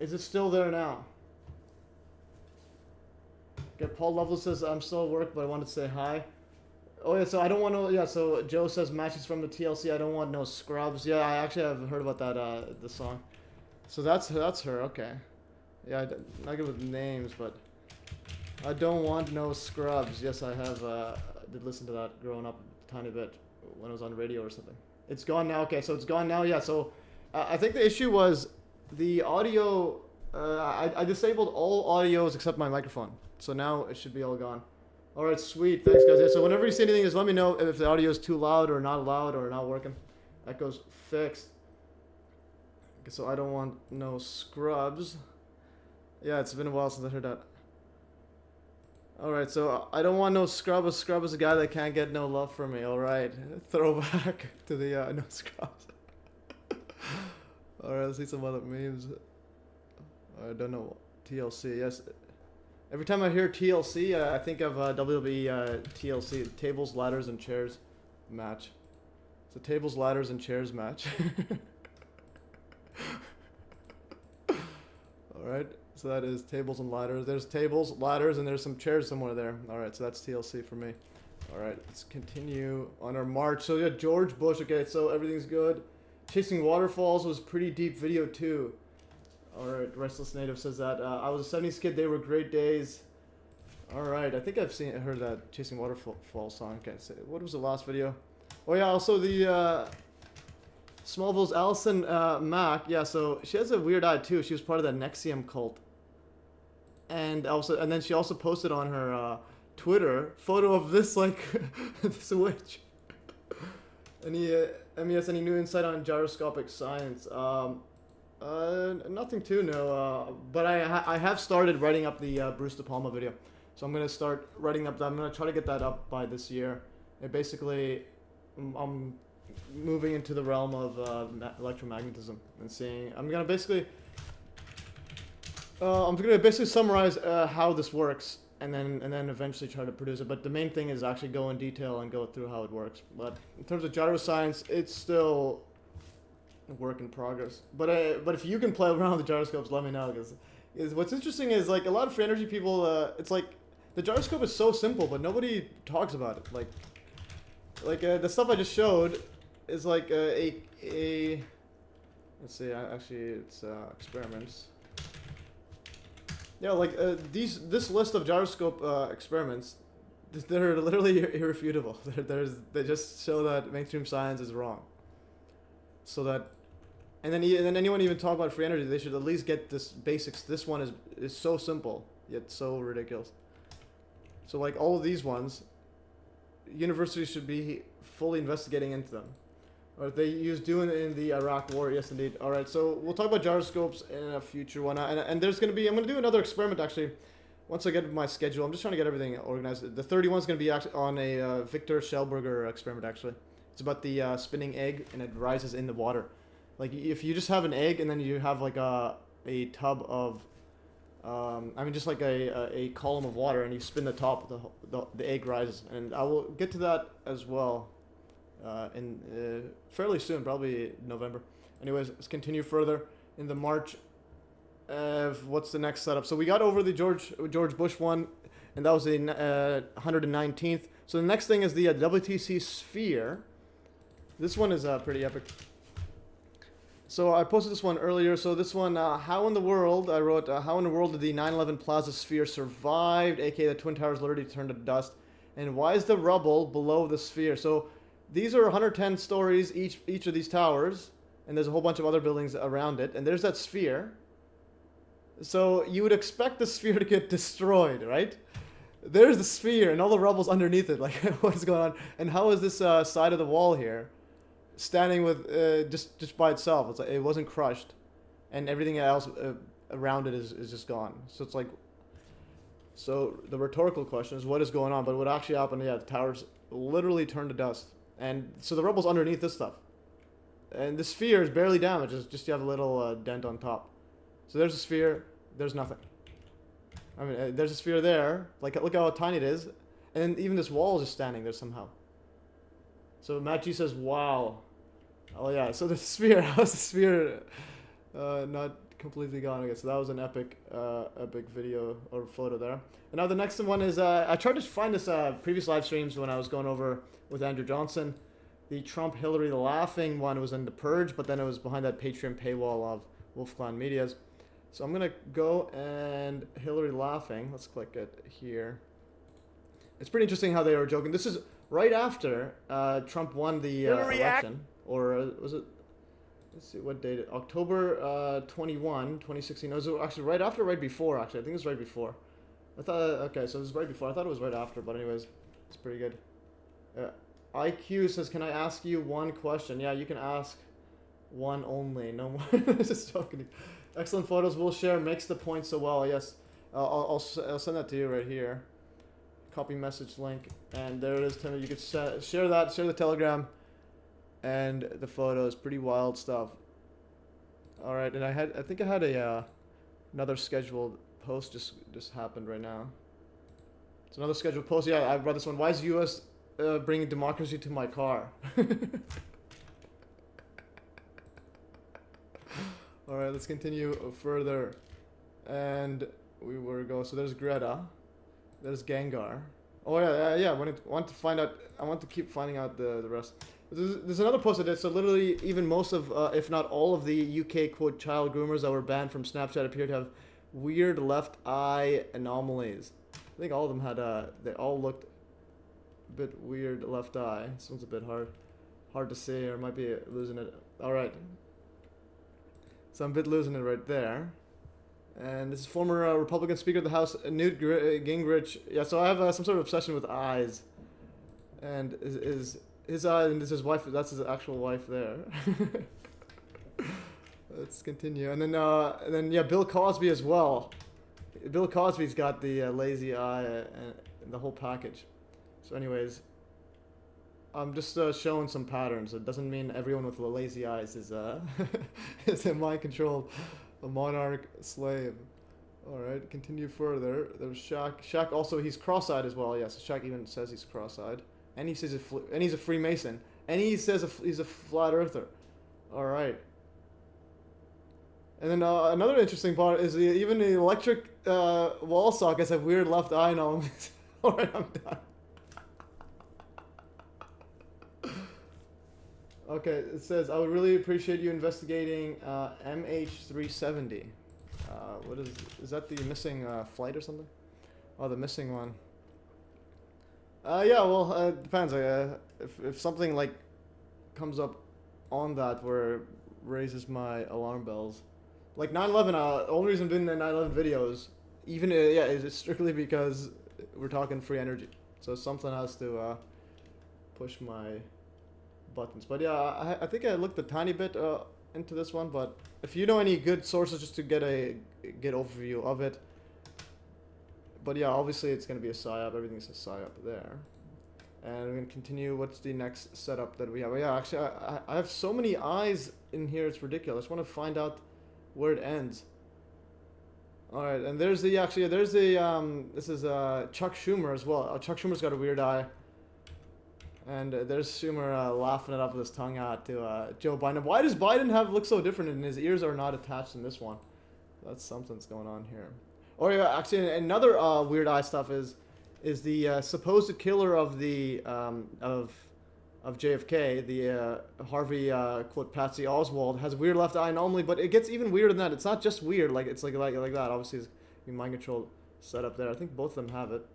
Is it still there now? Okay, Paul Lovelace says, I'm still at work, but I wanted to say hi. Oh, yeah, so I don't want no, yeah, so Joe says, matches from the TLC, I don't want no scrubs. Yeah, I actually have heard about that, the song. So that's her, okay. Yeah, I'm not good with names, but I don't want no scrubs. Yes, I have, did listen to that growing up a tiny bit when I was on radio or something. It's gone now, okay, so it's gone now, yeah, so I think the issue was the audio, I disabled all audios except my microphone. So now it should be all gone. Alright, sweet. Thanks, guys. Yeah, so whenever you see anything, just let me know if the audio is too loud or not loud or not working. Echo's fixed. Okay, so I don't want no scrubs. Yeah, it's been a while since I heard that. Alright, so I don't want no scrub. A scrub is a guy that can't get no love from me. Alright, throwback to the no scrubs. Alright, let's see some other memes. I don't know. TLC, yes. Every time I hear TLC, I think of WWE TLC, Tables, Ladders, and Chairs match. It's a Tables, Ladders, and Chairs match. Alright, so that is Tables and Ladders. There's tables, ladders, and there's some chairs somewhere there. Alright, so that's TLC for me. Alright, let's continue on our march. So yeah, George Bush, okay, so everything's good. Chasing Waterfalls was pretty deep video too. Alright, Restless Native says that. I was a 70s kid, they were great days. Alright, I think I've heard that Chasing Waterfall song. Okay, so what was the last video? Oh yeah, also the Smallville's Allison Mack. Yeah, so she has a weird eye too. She was part of the Nexium cult. And then she also posted on her Twitter photo of this like this witch. MES, any new insight on gyroscopic science? Nothing too new, but I have started writing up the Bruce De Palma video, so I'm gonna start writing up that. I'm gonna try to get that up by this year. It basically, I'm moving into the realm of electromagnetism and seeing. I'm gonna basically summarize how this works, and then eventually try to produce it. But the main thing is actually go in detail and go through how it works. But in terms of gyroscience, it's still a work in progress. But if you can play around with the gyroscopes, let me know, because what's interesting is like a lot of free energy people. It's like the gyroscope is so simple, but nobody talks about it. Like the stuff I just showed is like let's see. Actually, it's experiments. Yeah, like this list of gyroscope experiments, they're literally irrefutable. They just show that mainstream science is wrong. So that, and then anyone even talk about free energy, they should at least get this basics. This one is so simple yet so ridiculous. So like all of these ones, universities should be fully investigating into them. Or they doing it in the Iraq War, yes indeed. All right, so we'll talk about gyroscopes in a future one, and there's gonna be, I'm gonna do another experiment actually. Once I get my schedule, I'm just trying to get everything organized. The 31 is gonna be actually on a Victor Schellberger experiment actually. It's about the spinning egg, and it rises in the water. Like if you just have an egg and then you have like a tub of, just like a column of water, and you spin the top, the egg rises. And I will get to that as well in fairly soon, probably November. Anyways, let's continue further in the March of what's the next setup. So we got over the George Bush one, and that was the 119th. So the next thing is the WTC Sphere. This one is pretty epic. So I posted this one earlier. So this one, how in the world, I wrote, how in the world did the 9/11 Plaza Sphere survive, aka the Twin Towers literally turned to dust, and why is the rubble below the sphere? So these are 110 stories, each of these towers, and there's a whole bunch of other buildings around it, and there's that sphere. So you would expect the sphere to get destroyed, right? There's the sphere, and all the rubble's underneath it. Like, what is going on? And how is this side of the wall here standing with just by itself? It's like it wasn't crushed, and everything else around it is just gone. So it's like, So the rhetorical question is what is going on? But what actually happened? Yeah, the towers literally turned to dust, and so the rebels underneath this stuff, and the sphere is barely damaged. It's just you have a little dent on top. So there's a sphere. There's nothing. I mean, there's a sphere there. Like, look how tiny it is, and even this wall is just standing there somehow. So Matt G says, "Wow." Oh yeah. So the sphere. How's the sphere not completely gone? Okay, so that was an epic video or photo there. And now the next one is I tried to find this previous live streams when I was going over with Andrew Johnson. The Trump Hillary laughing one was in the Purge, but then it was behind that Patreon paywall of Wolf Clan Media's. So I'm gonna go and Hillary laughing. Let's click it here. It's pretty interesting how they were joking. This is right after Trump won the election, or was it? Let's see what date. October 21, 2016. No, it was actually right after, or right before. Actually, I think it was right before. I thought okay, so it was right before. I thought it was right after, but anyways, it's pretty good. IQ says, "Can I ask you one question?" Yeah, you can ask one only. No more. Just joking. Excellent photos. We'll share. Makes the point so well. Yes, I'll send that to you right here. Copy message link, and there it is. Timmy, you could share that. Share the Telegram, and the photos. Pretty wild stuff. All right, and I think I had a another scheduled post just happened right now. It's another scheduled post. Yeah, I brought this one. Why is U.S. Bringing democracy to my car? All right, let's continue further, and we were go. So there's Greta, there's Gengar. Oh yeah. I want to find out. I want to keep finding out the rest. There's another post I did. So literally, even most of, if not all of the UK quote child groomers that were banned from Snapchat appear to have weird left eye anomalies. I think all of them had. They all looked a bit weird left eye. This one's a bit hard to see, or might be losing it. All right. So I'm a bit losing it right there. And this is former Republican Speaker of the House, Newt Gingrich. Yeah, so I have some sort of obsession with eyes. And his eye, and this is his wife. That's his actual wife there. Let's continue. And then yeah, Bill Cosby as well. Bill Cosby's got the lazy eye and the whole package. So anyways, I'm just showing some patterns. It doesn't mean everyone with the lazy eyes is is a mind-controlled, a monarch slave. All right, continue further. There's Shaq. Shaq also, he's cross-eyed as well. Yes, Shaq even says he's cross-eyed, and he says and he's a Freemason, and he says he's a flat earther. All right. And then another interesting part is even the electric wall sockets have weird left eye anomalies. All right, I'm done. Okay, it says, I would really appreciate you investigating MH370. What is that the missing flight or something? Oh, the missing one. Yeah, well, it depends. If something like comes up on that where it raises my alarm bells. Like 9/11, the only reason I'm doing the 9/11 videos, even, yeah, is strictly because we're talking free energy. So something has to push my buttons. But yeah, I think I looked a tiny bit into this one, but if you know any good sources just to get a good overview of it. But yeah, obviously it's going to be a psyop. Everything's a psyop there. And we're going to continue. What's the next setup that we have? Yeah, actually, I have so many eyes in here, it's ridiculous. I just want to find out where it ends. Alright, and there's the, actually, there's the, this is Chuck Schumer as well. Chuck Schumer's got a weird eye. And there's Schumer laughing it up with his tongue out to Joe Biden. Why does Biden look so different and his ears are not attached in this one? That's something's going on here. Oh yeah, actually another weird eye stuff is the supposed killer of the of JFK, the Harvey quote Patsy Oswald has a weird left eye anomaly, but it gets even weirder than that. It's not just weird, like it's like that. Obviously, it's a mind controlled setup there. I think both of them have it.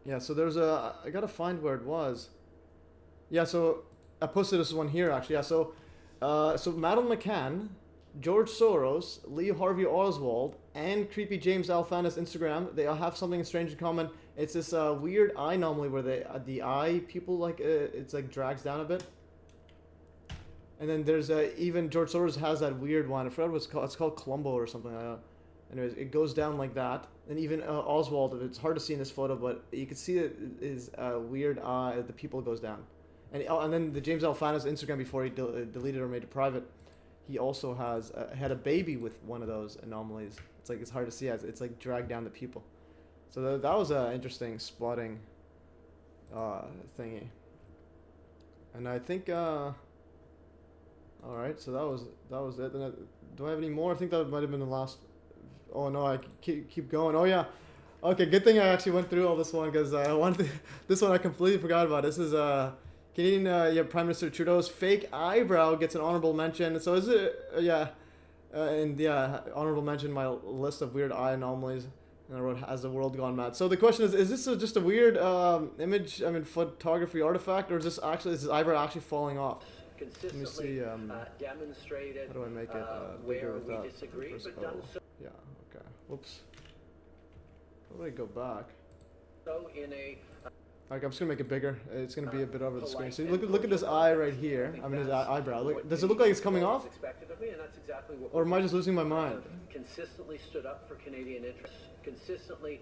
Yeah, so there's I gotta find where it was. Yeah, so I posted this one here actually. Yeah, so Madeleine McCann, George Soros, Lee Harvey Oswald, and Creepy James Alfana's Instagram, they all have something strange in common. It's this weird eye anomaly where the eye pupil like it's like drags down a bit. And then there's even George Soros has that weird one. I forgot what it's called. It's called Columbo or something like that. Anyways, it goes down like that, and even Oswald, it's hard to see in this photo, but you can see that his weird eye, the pupil goes down. And then the James Alfano's Instagram, before he deleted or made it private, he also has had a baby with one of those anomalies. It's like, it's hard to see as it's like dragged down the pupil. So that was an interesting spotting thingy. And I think all right, so that was it. Do I have any more? I think that might have been the last. Oh no, I keep going. Oh yeah. Okay, good thing I actually went through all this one, because I wanted this one I completely forgot about. This is Canadian Prime Minister Trudeau's fake eyebrow gets an honorable mention. So is it honorable mention my list of weird eye anomalies. And I wrote, has the world gone mad? So the question is this just a weird image, photography artifact, or is his eyebrow actually falling off? Let me see, demonstrated how do I make it bigger with that? Disagree, but done so. Yeah, okay. Whoops. How do I go back? So in a Okay, I'm just gonna make it bigger. It's gonna be a bit over the screen. So look at this eye right here. His eyebrow. Does it look like it's coming off? Expected of me, and that's exactly what or am I just losing my mind? Consistently stood up for Canadian interests. Consistently.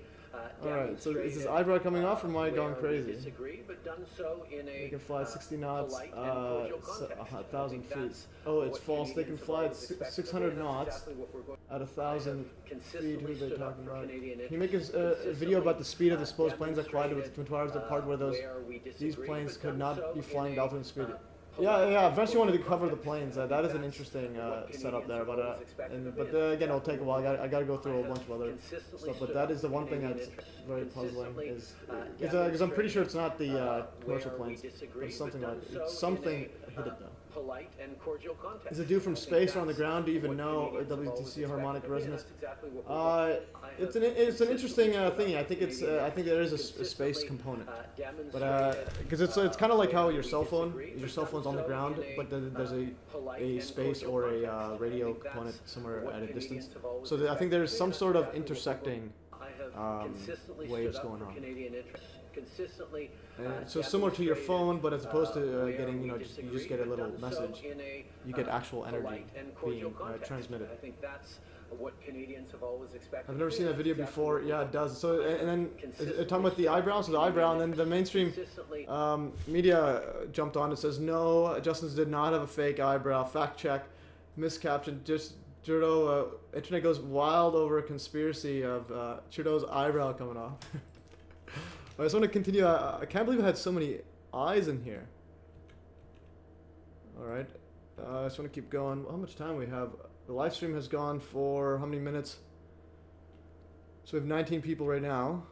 Alright, so is his eyebrow coming off, or am I going crazy? Disagree, but done so in a they can fly 60 knots, 1,000 feet. Oh, it's false. They can fly at 600 knots at 1,000 feet. Who are they talking about? Can you make a video about the speed of the supposed planes that collided with the Twin Towers? The part where these planes could not be flying at altitude speed. Yeah. Eventually wanted to cover the planes. That is an interesting setup there, but again, it'll take a while. I gotta go through a bunch of other stuff. But that is the one thing that's very puzzling. Because I'm pretty sure it's not the commercial planes, but it's something like something hit it though. Polite and cordial context. Is it due from space or on the ground? Do you even know WTC harmonic resonance? It's an interesting thing. I think there is a space component, but because it's kind of like how your cell phone's on the ground, but then there's a space or a radio component somewhere at a distance. So I think there's some sort of intersecting waves going on. Consistently, so similar to your phone, but as opposed to getting, you just get a little message, you get actual energy being transmitted. I think that's what Canadians have always expected. I've never seen that video before. Yeah, it does. So and then talking about the eyebrow, so the eyebrow, and then the mainstream media jumped on and says no, Justin's did not have a fake eyebrow. Fact check, miscaption. Just Trudeau, internet goes wild over a conspiracy of Trudeau's eyebrow coming off. I just want to continue. I can't believe I had so many eyes in here. Alright. I just want to keep going. How much time we have? The live stream has gone for how many minutes? So we have 19 people right now.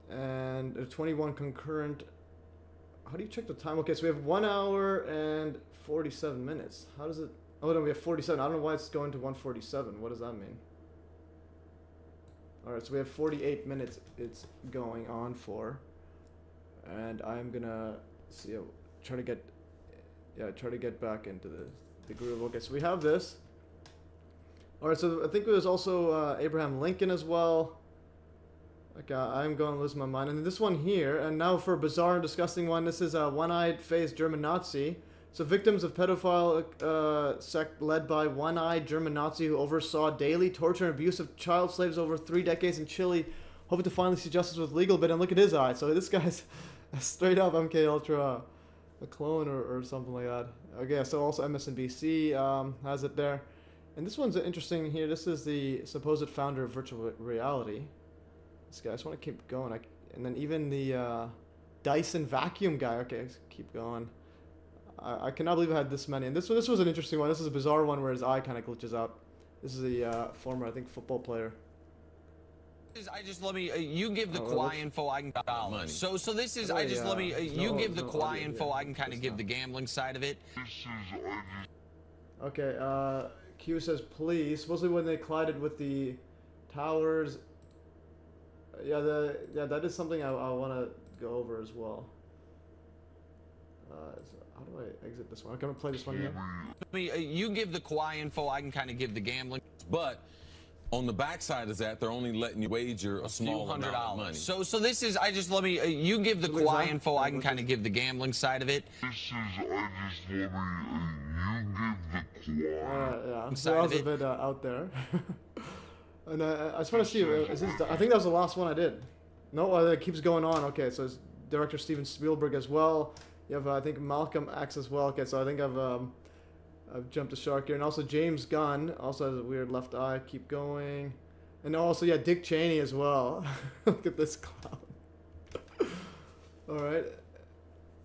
And there's 21 concurrent. How do you check the time? Okay, so we have 1 hour and 47 minutes. How does it... Oh no, we have 47. I don't know why it's going to 147. What does that mean? Alright, so we have 48 minutes it's going on for. And I'm gonna see, try to get back into the groove. Okay, so we have this. Alright, so I think there's also Abraham Lincoln as well. Okay, I'm going to lose my mind. And then this one here, and now for a bizarre and disgusting one, this is a one-eyed faced German Nazi. So victims of pedophile sect led by one-eyed German Nazi who oversaw daily torture and abuse of child slaves over 3 decades in Chile, hoping to finally see justice with legal bit. And look at his eye. So this guy's straight up MK Ultra, a clone or something like that. Okay, so also MSNBC has it there. And this one's interesting here. This is the supposed founder of virtual reality. This guy, I just want to keep going. And then even the Dyson vacuum guy. Okay, let's keep going. I cannot believe I had this many. And this was an interesting one. This is a bizarre one where his eye kind of glitches out. This is a former, I think, football player. You give the Kawhi info, I can dollars. So this is, you give the Kawhi info, I can kind of give the gambling side of it. Okay, Q says, please. Supposedly when they collided with the towers. Yeah, that is something I want to go over as well. So how do I exit this one? I'm going to play this one here. You give the Kawhi info, I can kind of give the gambling. But on the backside of that, they're only letting you wager a small amount of money. So this is, you give the Kawhi info, I can kind of give the gambling side of it. Yeah, so that was a bit out there. And I just want to see. Is this? I think that was the last one I did. No, it keeps going on. Okay, so it's director Steven Spielberg as well. You have I think Malcolm X as well. Okay, so I think I've jumped a shark here, and also James Gunn also has a weird left eye. Keep going, and also yeah, Dick Cheney as well. Look at this clown. All right,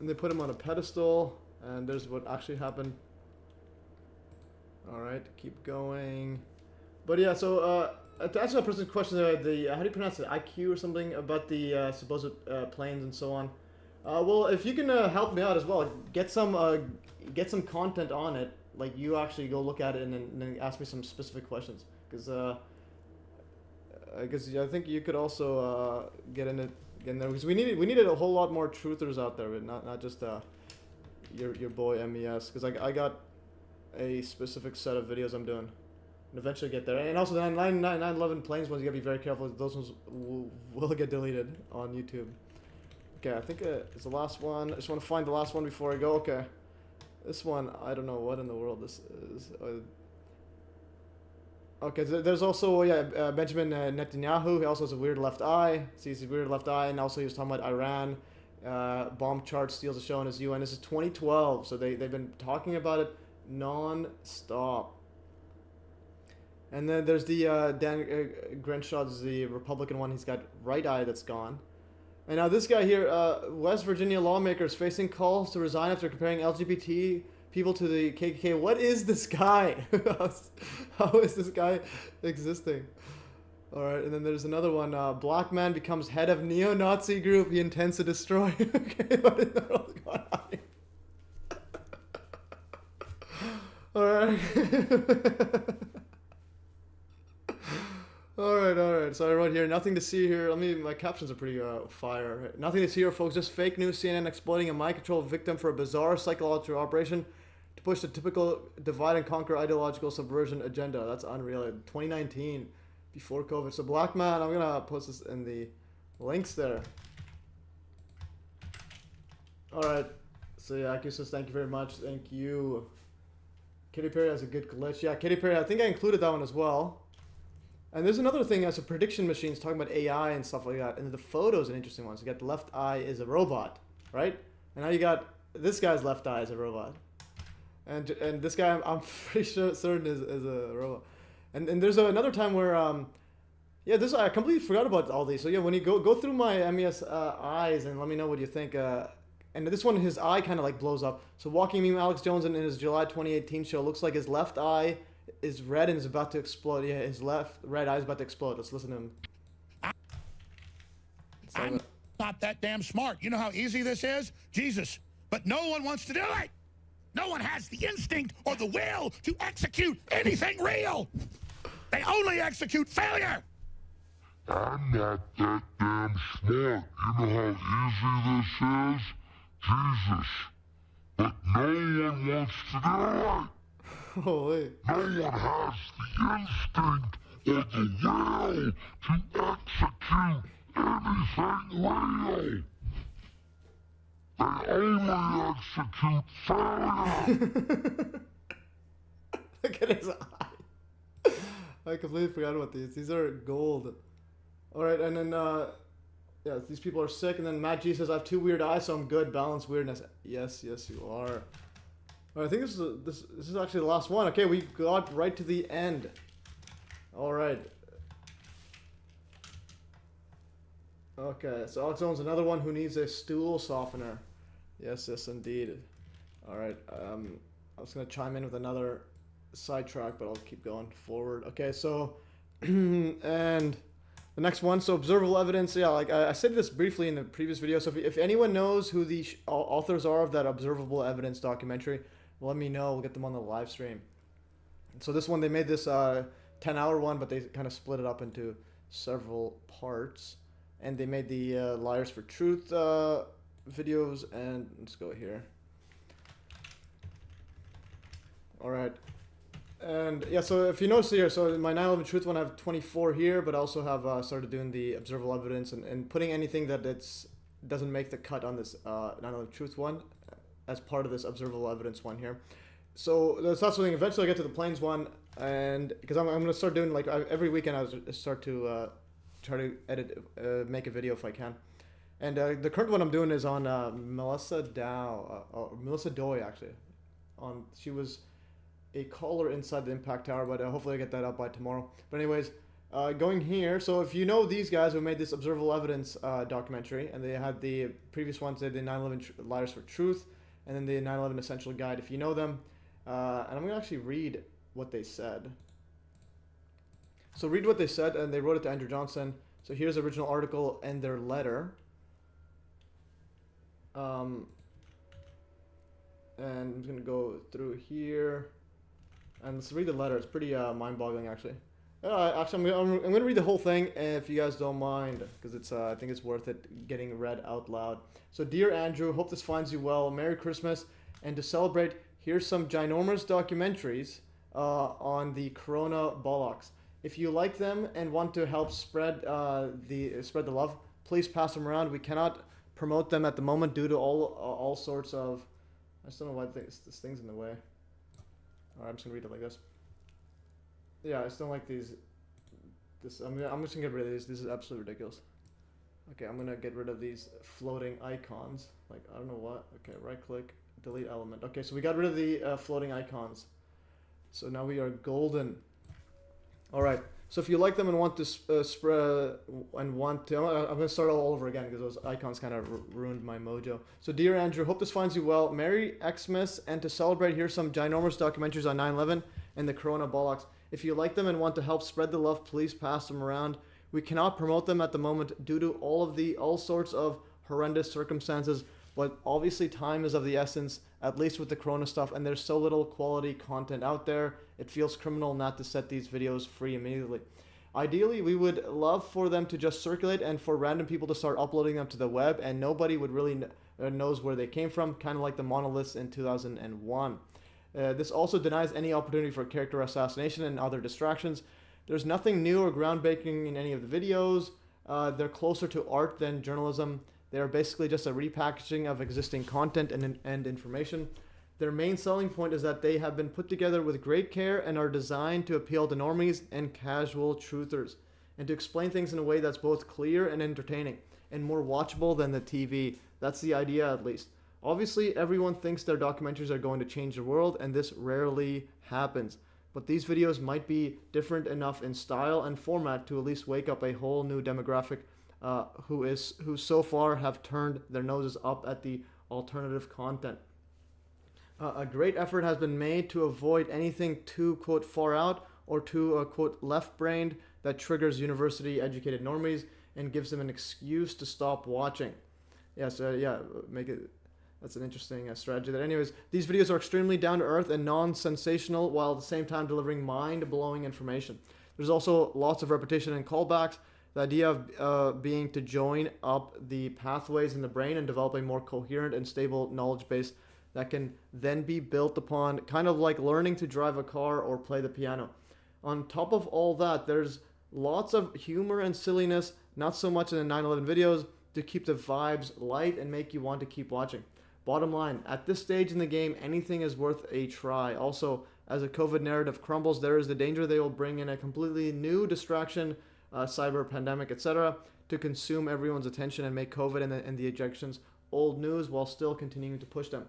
and they put him on a pedestal, and there's what actually happened. All right, keep going. But yeah, so to answer that person's question, the how do you pronounce it? IQ or something about the supposed planes and so on. Well, if you can help me out as well, get some content on it. Like you actually go look at it and then ask me some specific questions, because I think you could also get in there, because we needed a whole lot more truthers out there, not just your boy MES, because I got a specific set of videos I'm doing. And eventually get there. And also the 911 planes ones, you gotta be very careful. Those ones will get deleted on YouTube. Okay, I think it's the last one. I just want to find the last one before I go. Okay. This one, I don't know what in the world this is. Okay, there's also, Benjamin Netanyahu. He also has a weird left eye. See, he's a weird left eye. And also he was talking about Iran. Bomb chart steals a show in his UN. This is 2012, so they've been talking about it non-stop. And then there's the Dan Grenshaw's the Republican one. He's got right eye that's gone. And now this guy here, West Virginia lawmakers facing calls to resign after comparing LGBT people to the KKK. What is this guy? How is this guy existing? All right, and then there's another one. Black man becomes head of neo-Nazi group he intends to destroy. Okay, what is that all going on here? All right. All right. So I wrote here, nothing to see here. My captions are pretty fire. Nothing to see here, folks. Just fake news. CNN exploiting a mind control victim for a bizarre psychological operation to push the typical divide and conquer ideological subversion agenda. That's unreal. 2019, before COVID. So Black Man, I'm gonna post this in the links there. All right. So yeah, Aki says thank you very much. Thank you. Katy Perry has a good glitch. Yeah, Katy Perry. I think I included that one as well. And there's another thing as a prediction machines talking about AI and stuff like that. And the photo's an interesting one. So you got the left eye is a robot, right? And now you got this guy's left eye is a robot. And this guy I'm pretty certain is a robot. And there's another time where I completely forgot about all these. So yeah, when you go through my MES eyes and let me know what you think. And this one, his eye kind of like blows up. So Walking Meme Alex Jones in his July 2018 show looks like his left eye is red and is about to explode. Yeah, his left red eye is about to explode. Let's listen to him. I'm not that damn smart. You know how easy this is? Jesus. But no one wants to do it. No one has the instinct or the will to execute anything real. They only execute failure. I'm not that damn smart. You know how easy this is? Jesus. But no one wants to do it. Holy. No one has the instinct or the will to execute anything real. They only execute failure. Look at his eye. I completely forgot about these. These are gold. All right, and then yeah, these people are sick. And then Matt G says, "I have two weird eyes, so I'm good. Balance weirdness." Yes, you are. All right, I think this is actually the last one. Okay, we got right to the end. All right. Okay, so Alex owns another one who needs a stool softener. Yes, indeed. All right, I was gonna chime in with another sidetrack, but I'll keep going forward. Okay, so and the next one, so observable evidence. Yeah, like I said this briefly in the previous video. So if anyone knows who the authors are of that observable evidence documentary, let me know. We'll get them on the live stream. So this one, they made this 10-hour one, but they kind of split it up into several parts. And they made the Liars for Truth videos. And let's go here. All right. And yeah, so if you notice here, so my 9/11 Truth one, I have 24 here, but I also have started doing the observable evidence and putting anything that doesn't make the cut on this 9/11 Truth one as part of this observable evidence one here. So that's something. Eventually I get to the planes one. and because I'm gonna start doing like every weekend I start to try to edit, make a video if I can. And the current one I'm doing is on Melissa Melissa Doi actually. She was a caller inside the Impact Tower, but hopefully I get that up by tomorrow. But anyways, going here, so if you know these guys who made this observable evidence documentary, and they had the previous ones, they did the 9/11 Liars for Truth, and then the 9/11 Essential Guide, if you know them. And I'm going to actually read what they said. So read what they said, and they wrote it to Andrew Johnson. So here's the original article and their letter. And I'm just going to go through here. And let's read the letter. It's pretty mind-boggling, actually. Actually, I'm going to read the whole thing, if you guys don't mind, because it's I think it's worth it getting read out loud. So, dear Andrew, hope this finds you well. Merry Christmas, and to celebrate, here's some ginormous documentaries on the Corona bollocks. If you like them and want to help spread the love, please pass them around. We cannot promote them at the moment due to all sorts of. I just don't know why this thing's in the way. Alright, I'm just gonna read it like this. Yeah, I just don't like these. I'm just gonna get rid of these. This is absolutely ridiculous. Okay, I'm gonna get rid of these floating icons. Like, I don't know what. Okay, right click, delete element. Okay, so we got rid of the floating icons. So now we are golden. Alright, so if you like them and want to spread and want to, I'm gonna start all over again because those icons kind of ruined my mojo. So, dear Andrew, hope this finds you well. Merry Xmas, and to celebrate, here's some ginormous documentaries on 9/11 and the Corona bollocks. If you like them and want to help spread the love, please pass them around. We cannot promote them at the moment due to all sorts of horrendous circumstances, but obviously time is of the essence, at least with the Corona stuff, and there's so little quality content out there, it feels criminal not to set these videos free immediately. Ideally, we would love for them to just circulate and for random people to start uploading them to the web, and nobody would really knows where they came from, kind of like the monoliths in 2001. This also denies any opportunity for character assassination and other distractions. There's nothing new or groundbreaking in any of the videos. They're closer to art than journalism. They're basically just a repackaging of existing content and information. Their main selling point is that they have been put together with great care and are designed to appeal to normies and casual truthers, and to explain things in a way that's both clear and entertaining, and more watchable than the TV. That's the idea, at least. Obviously, everyone thinks their documentaries are going to change the world, and this rarely happens. But these videos might be different enough in style and format to at least wake up a whole new demographic who so far have turned their noses up at the alternative content. A great effort has been made to avoid anything too, quote, far out or too, quote, left-brained that triggers university-educated normies and gives them an excuse to stop watching. Yes, make it. That's an interesting strategy there. Anyways, these videos are extremely down-to-earth and non-sensational while at the same time delivering mind-blowing information. There's also lots of repetition and callbacks. The idea of being to join up the pathways in the brain and develop a more coherent and stable knowledge base that can then be built upon, kind of like learning to drive a car or play the piano. On top of all that, there's lots of humor and silliness, not so much in the 9/11 videos, to keep the vibes light and make you want to keep watching. Bottom line, at this stage in the game, anything is worth a try. Also, as a COVID narrative crumbles, there is the danger they will bring in a completely new distraction, cyber pandemic, etc., to consume everyone's attention and make COVID and the ejections old news while still continuing to push them.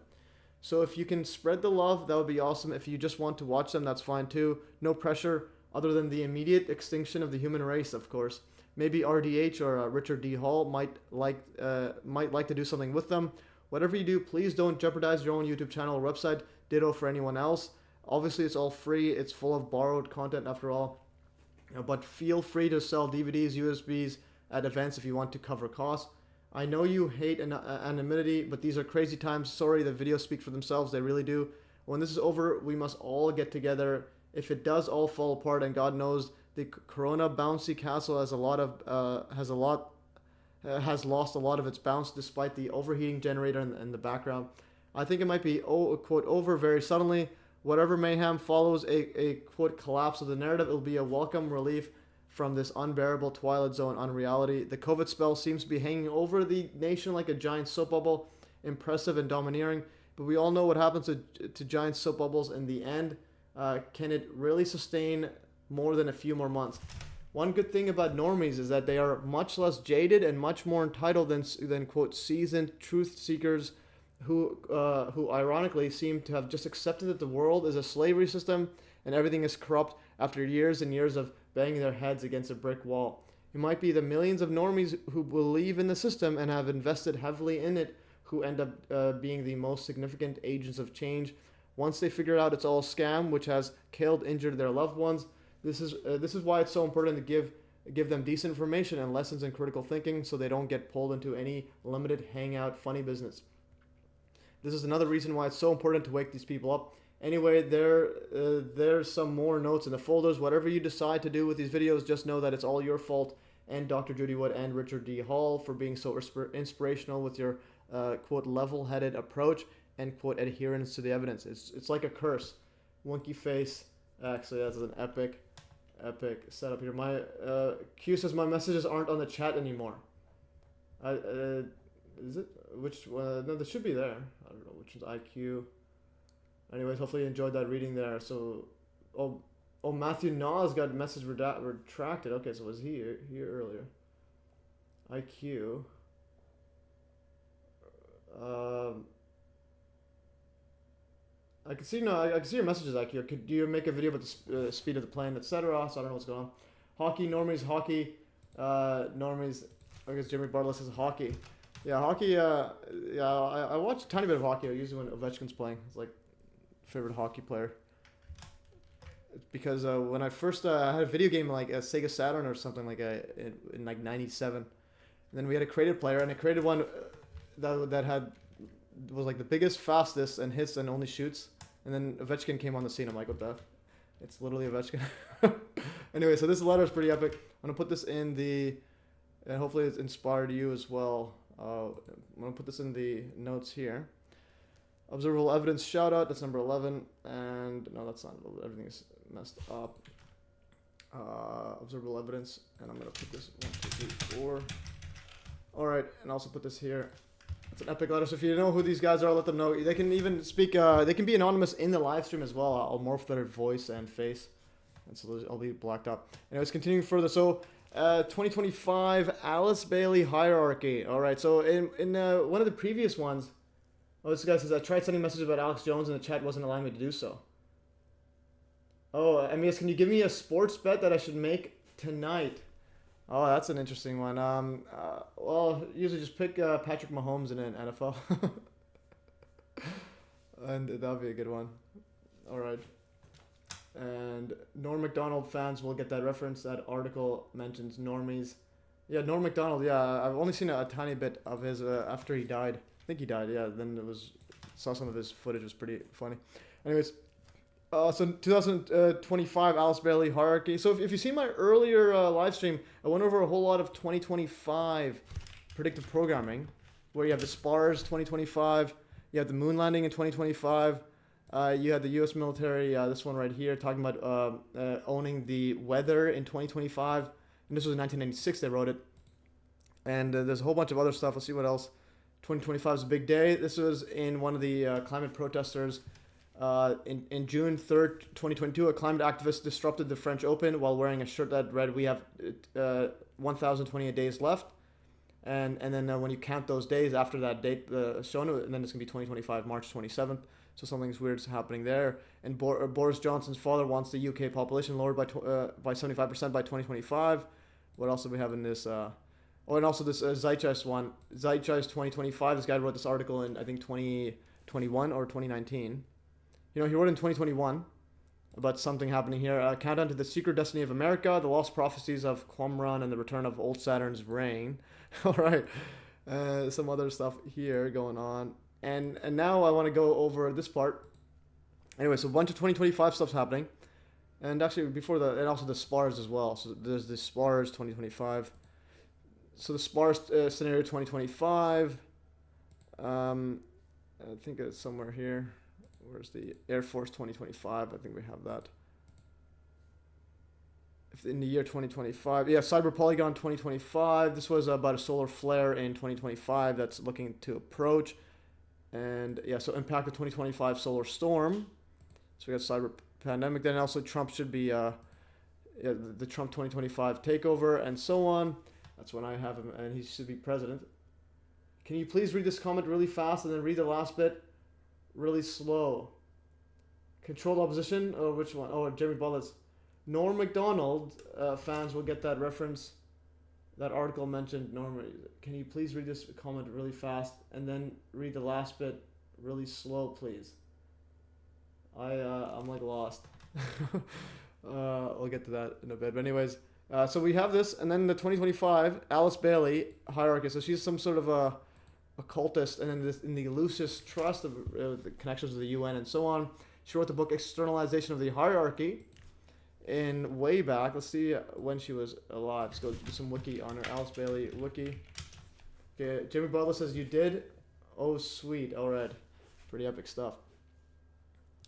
So if you can spread the love, that would be awesome. If you just want to watch them, that's fine too. No pressure other than the immediate extinction of the human race, of course. Maybe RDH or Richard D. Hall might like to do something with them. Whatever you do, please don't jeopardize your own YouTube channel or website. Ditto for anyone else. Obviously, it's all free. It's full of borrowed content after all. But feel free to sell DVDs, USBs at events if you want to cover costs. I know you hate anonymity, but these are crazy times. Sorry, the videos speak for themselves. They really do. When this is over, we must all get together. If it does all fall apart, and God knows the Corona bouncy castle has lost a lot of its bounce despite the overheating generator in the background. I think it might be, quote, over very suddenly. Whatever mayhem follows a quote, collapse of the narrative, it'll be a welcome relief from this unbearable Twilight Zone unreality. The COVID spell seems to be hanging over the nation like a giant soap bubble, impressive and domineering, but we all know what happens to giant soap bubbles in the end. can it really sustain more than a few more months? One good thing about normies is that they are much less jaded and much more entitled than quote seasoned truth seekers who ironically seem to have just accepted that the world is a slavery system and everything is corrupt after years and years of banging their heads against a brick wall. It might be the millions of normies who believe in the system and have invested heavily in it who end up being the most significant agents of change. Once they figure out it's all a scam, which has killed, injured their loved ones, this is why it's so important to give them decent information and lessons in critical thinking so they don't get pulled into any limited hangout funny business. This is another reason why it's so important to wake these people up. Anyway, there's some more notes in the folders. Whatever you decide to do with these videos, just know that it's all your fault, and Dr. Judy Wood and Richard D. Hall for being so inspirational with your quote level-headed approach and quote adherence to the evidence. It's like a curse. Winky face. Actually, that's an epic setup here. My Q says my messages aren't on the chat anymore. Is it? Which one? No, they should be there. I don't know which one's IQ. Anyways, hopefully you enjoyed that reading there. So, oh, Matthew Nas got message retracted. Okay, so was he here earlier? IQ. I can see I can see your messages, IQ. Could you make a video about the speed of the plane, etc.? So I don't know what's going on. Hockey, normies, hockey, normies. I guess Jimmy Bartlett says hockey. Yeah, hockey. Yeah, I watch a tiny bit of hockey. Usually when Ovechkin's playing, it's like favorite hockey player. It's because when I first had a video game like a Sega Saturn or something like in like '97, and then we had a created player, and I created one that was like the biggest, fastest, and hits and only shoots. And then Ovechkin came on the scene. I'm like, what the? It's literally Ovechkin. Anyway, so this letter is pretty epic. I'm gonna put this in the, and hopefully it's inspired you as well. I'm gonna put this in the notes here. Observable evidence shout out. That's number 11. And no, that's not. Everything is messed up. Observable evidence, and I'm gonna put this 1, 2, 3, 4. All right, and also put this here. It's an epic letter. So if you know who these guys are, let them know. They can even speak. They can be anonymous in the live stream as well. I'll morph their voice and face, and so I'll be blacked out. Anyways, continuing further. So, 2025 Alice Bailey hierarchy. All right. So in one of the previous ones, this guy says I tried sending messages about Alex Jones and the chat wasn't allowing me to do so. Oh, MES, can you give me a sports bet that I should make tonight? Oh, that's an interesting one. Well, usually just pick Patrick Mahomes in an NFL. And that'll be a good one. All right. And Norm Macdonald fans will get that reference. That article mentions normies. Yeah, Norm Macdonald. Yeah, I've only seen a tiny bit of his after he died. I think he died. Yeah, then saw some of his footage. It was pretty funny. Anyways. So 2025 Alice Bailey hierarchy. So if you see my earlier live stream, I went over a whole lot of 2025 predictive programming, where you have the SPARS 2025, you have the moon landing in 2025, you had the U.S. military, this one right here, talking about owning the weather in 2025, and this was in 1996 they wrote it. And there's a whole bunch of other stuff. Let's see what else. 2025 is a big day. This was in one of the climate protesters. In June 3rd, 2022, a climate activist disrupted the French Open while wearing a shirt that read, "We have 1,028 days left." And then when you count those days after that date shown, and then it's going to be 2025, March 27th. So something's weird's happening there. And Boris Johnson's father wants the UK population lowered by 75% by 2025. What else do we have in this? Oh, and also this Zeitgeist one. Zeitgeist 2025. This guy wrote this article in, I think, 2021 or 2019. You know, he wrote in 2021 about something happening here. Countdown to the Secret Destiny of America, the Lost Prophecies of Qumran, and the Return of Old Saturn's Reign. All right. Some other stuff here going on. And now I want to go over this part. Anyway, so a bunch of 2025 stuff's happening. And actually, before that, and also the SPARS as well. So there's the SPARS 2025. So the SPARS scenario 2025. I think it's somewhere here. Where's the Air Force 2025? I think we have that. In the year 2025. Yeah, Cyber Polygon 2025. This was about a solar flare in 2025 that's looking to approach. And yeah, so impact of 2025 solar storm. So we got Cyber pandemic. Then also Trump should be the Trump 2025 takeover and so on. That's when I have him, and he should be president. Can you please read this comment really fast and then read the last bit really slow? Controlled opposition? Oh, which one? Oh, Jeremy Bullis. Norm MacDonald fans will get that reference. That article mentioned Norm. Can you please read this comment really fast and then read the last bit really slow, please? I'm like lost. I'll get to that in a bit. But anyways, so we have this, and then the 2025 Alice Bailey hierarchy. So she's some sort of a occultist, and in the loosest trust of the connections with the UN and so on. She wrote the book Externalization of the Hierarchy in way back. Let's see when she was alive. Let's go do some wiki on her. Alice Bailey wiki. Okay, Jimmy Butler says you did. Oh, sweet. All right. Pretty epic stuff.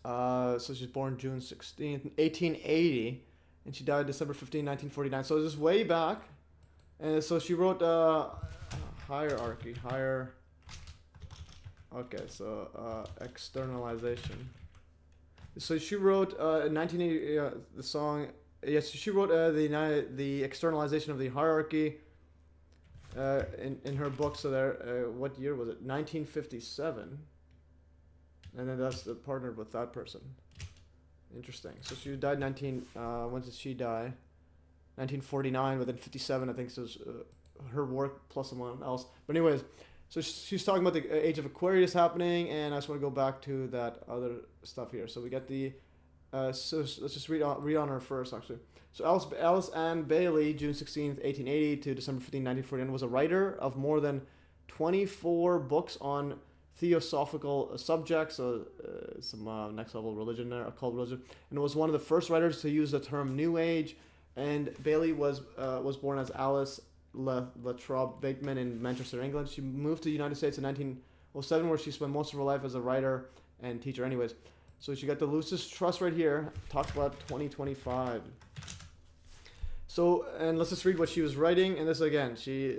So she's born June 16th, 1880, and she died December 15, 1949. So this is way back. And so she wrote hierarchy. Okay, so externalization. So she wrote in 1980 the song. Yes, she wrote the externalization of the hierarchy in her book. So there, what year was it? 1957. And then that's partnered with that person. Interesting. So she died when did she die? 1949. Within 57, I think. So it was, her work plus someone else. But anyways. So she's talking about the age of Aquarius happening, and I just want to go back to that other stuff here. So we get the, so let's just read on her first, actually. So Alice Ann Bailey, June 16th, 1880 to December 15, 1949, was a writer of more than 24 books on theosophical subjects, so some next level religion there, occult religion, and was one of the first writers to use the term New Age. And Bailey was born as Alice Latrobe Bateman in Manchester, England. She moved to the United States in 1907, where she spent most of her life as a writer and teacher. Anyways, so she got the loosest trust right here. Talks about 2025. So, and let's just read what she was writing. And this again, she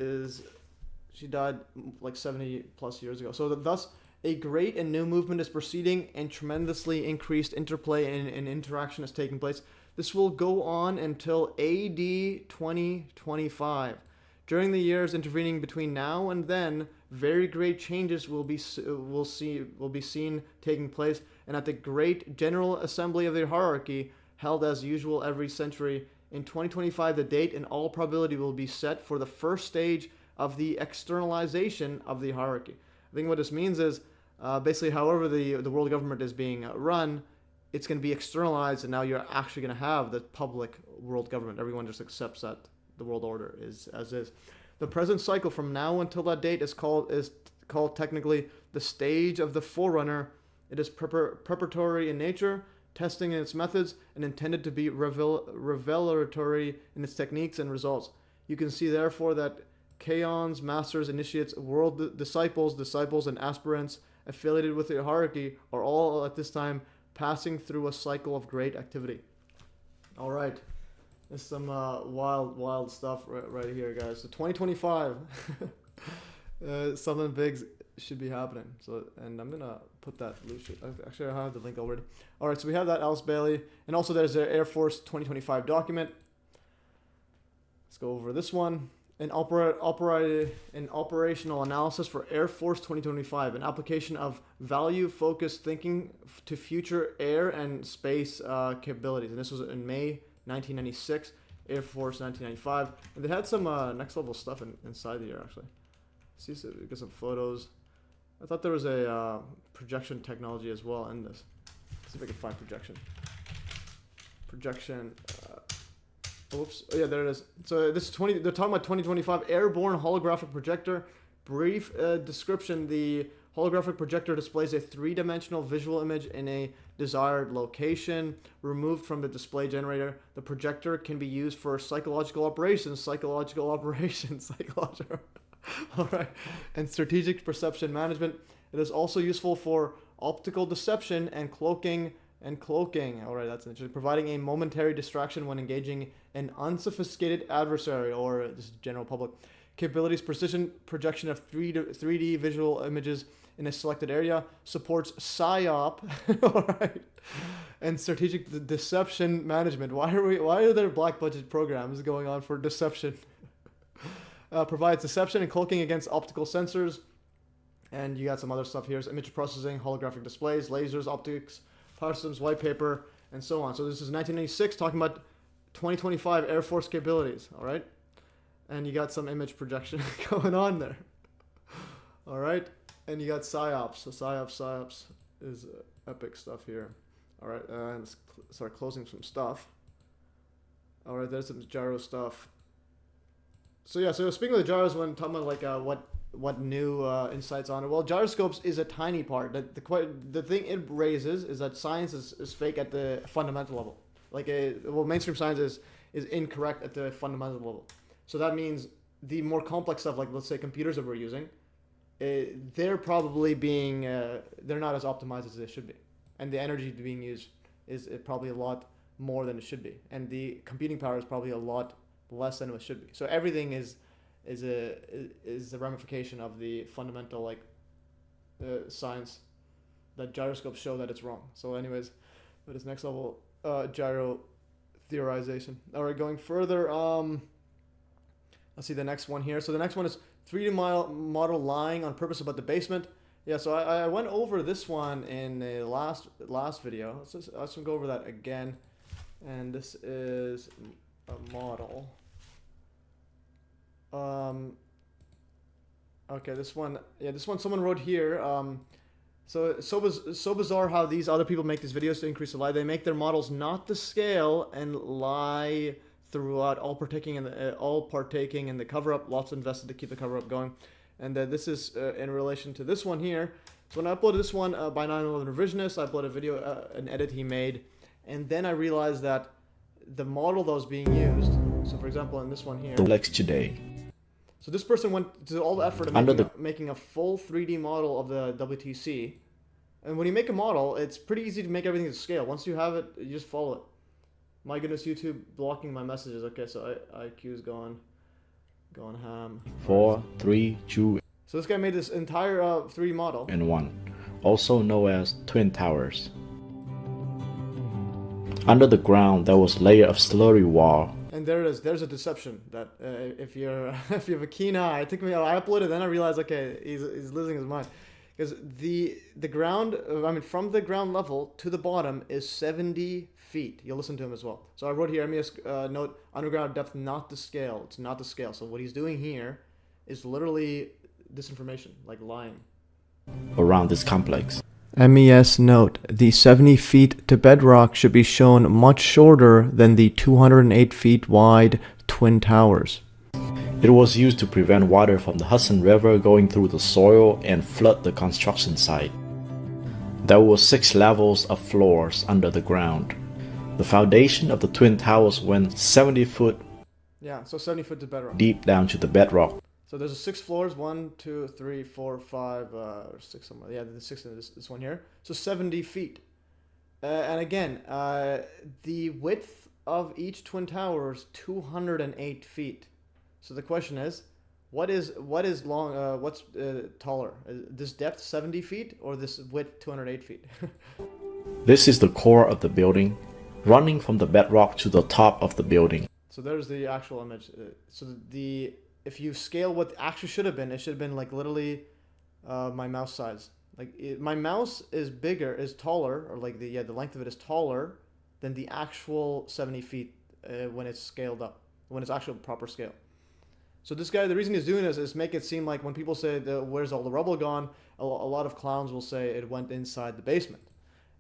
died like 70 plus years ago. So thus, a great and new movement is proceeding, and tremendously increased interplay and interaction is taking place. This will go on until AD 2025. During the years intervening between now and then, very great changes will be seen taking place, and at the great General Assembly of the Hierarchy, held as usual every century, in 2025, the date in all probability will be set for the first stage of the externalization of the hierarchy. I think what this means is basically however the world government is being run, it's going to be externalized, and now you're actually going to have the public world government. Everyone just accepts that the world order is as is. The present cycle from now until that date is called technically the stage of the forerunner. It is preparatory in nature, testing in its methods, and intended to be revelatory in its techniques and results. You can see therefore that Kaons, masters, initiates, world disciples, and aspirants affiliated with the hierarchy are all at this time passing through a cycle of great activity. All right. There's some wild stuff right here, guys. So 2025, something big should be happening. So, and I'm gonna put that actually, I have the link already. All right, so we have that Alice Bailey, and also there's the Air Force 2025 document. Let's go over this one. An operational analysis for Air Force 2025, an application of value-focused thinking to future air and space capabilities. And this was in May 1996, Air Force 1995, and they had some next level stuff inside the air actually. See, so we got some photos. I thought there was a projection technology as well in this. Let's see if I can find projection. Oops. Oh yeah, there it is. So this is they're talking about 2025 airborne holographic projector. Brief description: the holographic projector displays a three-dimensional visual image in a desired location, removed from the display generator. The projector can be used for psychological operations. All right, and strategic perception management. It is also useful for optical deception and cloaking. All right, that's interesting. Providing a momentary distraction when engaging an unsophisticated adversary or just general public. Capabilities: precision projection of 3D visual images in a selected area. Supports PSYOP. All right. and strategic deception management. Why are there black budget programs going on for deception? Provides deception and cloaking against optical sensors. And you got some other stuff here. Image processing, holographic displays, lasers, optics, power systems, white paper, and so on. So this is 1996, talking about 2025 Air Force capabilities, all right? And you got some image projection going on there. All right? And you got PSYOPs. So PSYOPs is epic stuff here. All right, and let's start closing some stuff. All right, there's some gyro stuff. So yeah, so speaking of the gyros, when talking about like what new insights on it, well, gyroscopes is a tiny part. The thing it raises is that science is fake at the fundamental level. Mainstream science is incorrect at the fundamental level. So that means the more complex stuff, like let's say computers that we're using, they're probably being they're not as optimized as they should be, and the energy being used is probably a lot more than it should be, and the computing power is probably a lot less than it should be. So everything is a ramification of the fundamental science that gyroscopes show that it's wrong. So anyways, but it's next level gyro theorization. All right, going further. Let's see the next one here. So the next one is 3D model lying on purpose about the basement. Yeah, so I went over this one in the last video. Let's go over that again. And this is a model. Okay, this one someone wrote here. So bizarre how these other people make these videos to increase the lie. They make their models not to scale and lie throughout, all partaking in the cover-up. Lots invested to keep the cover-up going. And this is in relation to this one here. So when I uploaded this one by 9/11 Revisionist, I uploaded a video, an edit he made, and then I realized that the model that was being used. So for example, in this one here. Today. So this person went to all the effort of making a full 3D model of the WTC. And when you make a model, it's pretty easy to make everything to scale. Once you have it, you just follow it. My goodness, YouTube blocking my messages. Okay, so IQ's going ham. 4, 3, 2, So this guy made this entire 3D model. and 1, also known as Twin Towers. Under the ground, there was a layer of slurry wall. And there it is. There's a deception that if you have a keen eye, it took me. I uploaded, then I realized, okay, he's losing his mind, because the ground, from the ground level to the bottom is 70 feet. You'll listen to him as well. So I wrote here, MES note, underground depth not to scale. It's not to scale. So what he's doing here is literally disinformation, like lying. Around this complex. MES note, the 70 feet to bedrock should be shown much shorter than the 208 feet wide Twin Towers. It was used to prevent water from the Hudson River going through the soil and flood the construction site. There were 6 levels of floors under the ground. The foundation of the Twin Towers went 70 foot Yeah, so 70 foot to bedrock. deep down to the bedrock. So there's 6 floors, 1, 2, 3, 4, 5, or 6 somewhere. Yeah, there's 6 in this one here. So 70 feet. And again, the width of each Twin Tower is 208 feet. So the question is, what is long? What's taller? This depth 70 feet or this width 208 feet? This is the core of the building, running from the bedrock to the top of the building. So there's the actual image. If you scale what actually should have been, it should have been like literally my mouse size. My mouse is taller, or like the length of it is taller than the actual 70 feet when it's scaled up, when it's actual proper scale. So this guy, the reason he's doing this is make it seem like when people say, where's all the rubble gone, a lot of clowns will say it went inside the basement.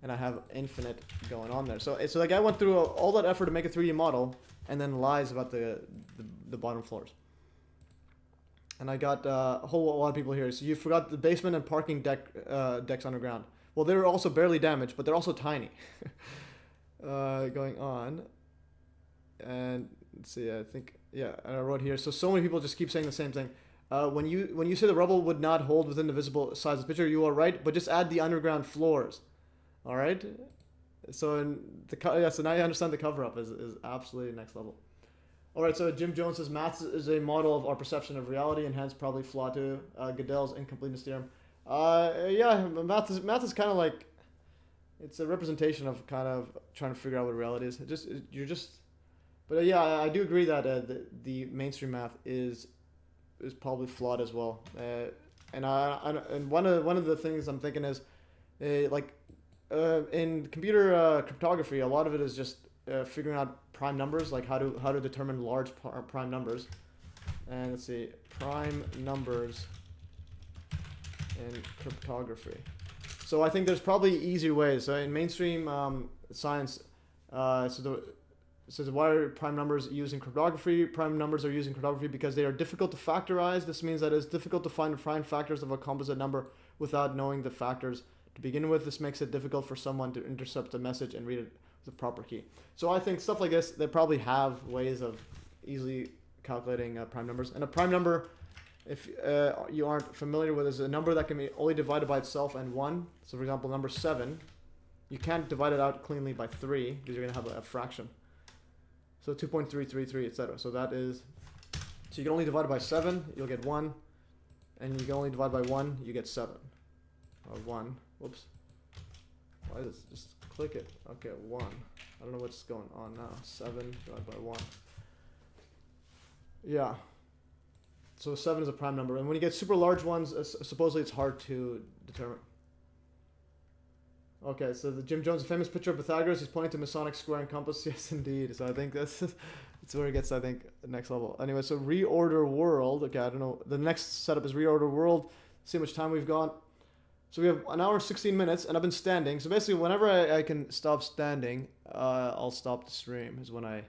And I have infinite going on there. So the guy went through all that effort to make a 3D model and then lies about the bottom floors. And I got a whole lot of people here. So you forgot the basement and parking decks underground. Well, they're also barely damaged, but they're also tiny. Going on. And let's see, I think, yeah, and I wrote here. So many people just keep saying the same thing. When you say the rubble would not hold within the visible size of the picture, you are right, but just add the underground floors. All right. So so now you understand the cover-up is absolutely next level. All right, so Jim Jones says math is a model of our perception of reality and hence probably flawed to Gödel's incompleteness theorem. Yeah, math is kind of like, it's a representation of kind of trying to figure out what reality is. But yeah, I do agree that the mainstream math is probably flawed as well. And one of the things I'm thinking is, in computer cryptography, a lot of it is just figuring out prime numbers, like how to determine large prime numbers. And let's see, prime numbers in cryptography. So I think there's probably easier ways. So in mainstream science, so why are prime numbers used in cryptography? Prime numbers are used in cryptography because they are difficult to factorize. This means that it's difficult to find prime factors of a composite number without knowing the factors to begin with. This makes it difficult for someone to intercept a message and read it with the proper key. So I think stuff like this, they probably have ways of easily calculating prime numbers. And a prime number, if you aren't familiar with, is a number that can be only divided by itself and 1. So for example, number 7, you can't divide it out cleanly by 3 because you're going to have a fraction. So 2.333, etc. So that is, so you can only divide it by 7, you'll get 1. And you can only divide by 1, you get 7. Or 1. Whoops. Why does it just click it? Okay, 1. I don't know what's going on now. 7 divided by 1. Yeah. So 7 is a prime number. And when you get super large ones, supposedly it's hard to determine. Okay, so the Jim Jones, a famous picture of Pythagoras, he's pointing to Masonic square and compass. Yes, indeed. So I think that's where it gets, I think, the next level. Anyway, so reorder world. Okay, I don't know. The next setup is reorder world. See how much time we've got. So we have 1 hour, 16 minutes, and I've been standing. So basically, whenever I can stop standing, I'll stop the stream, is when I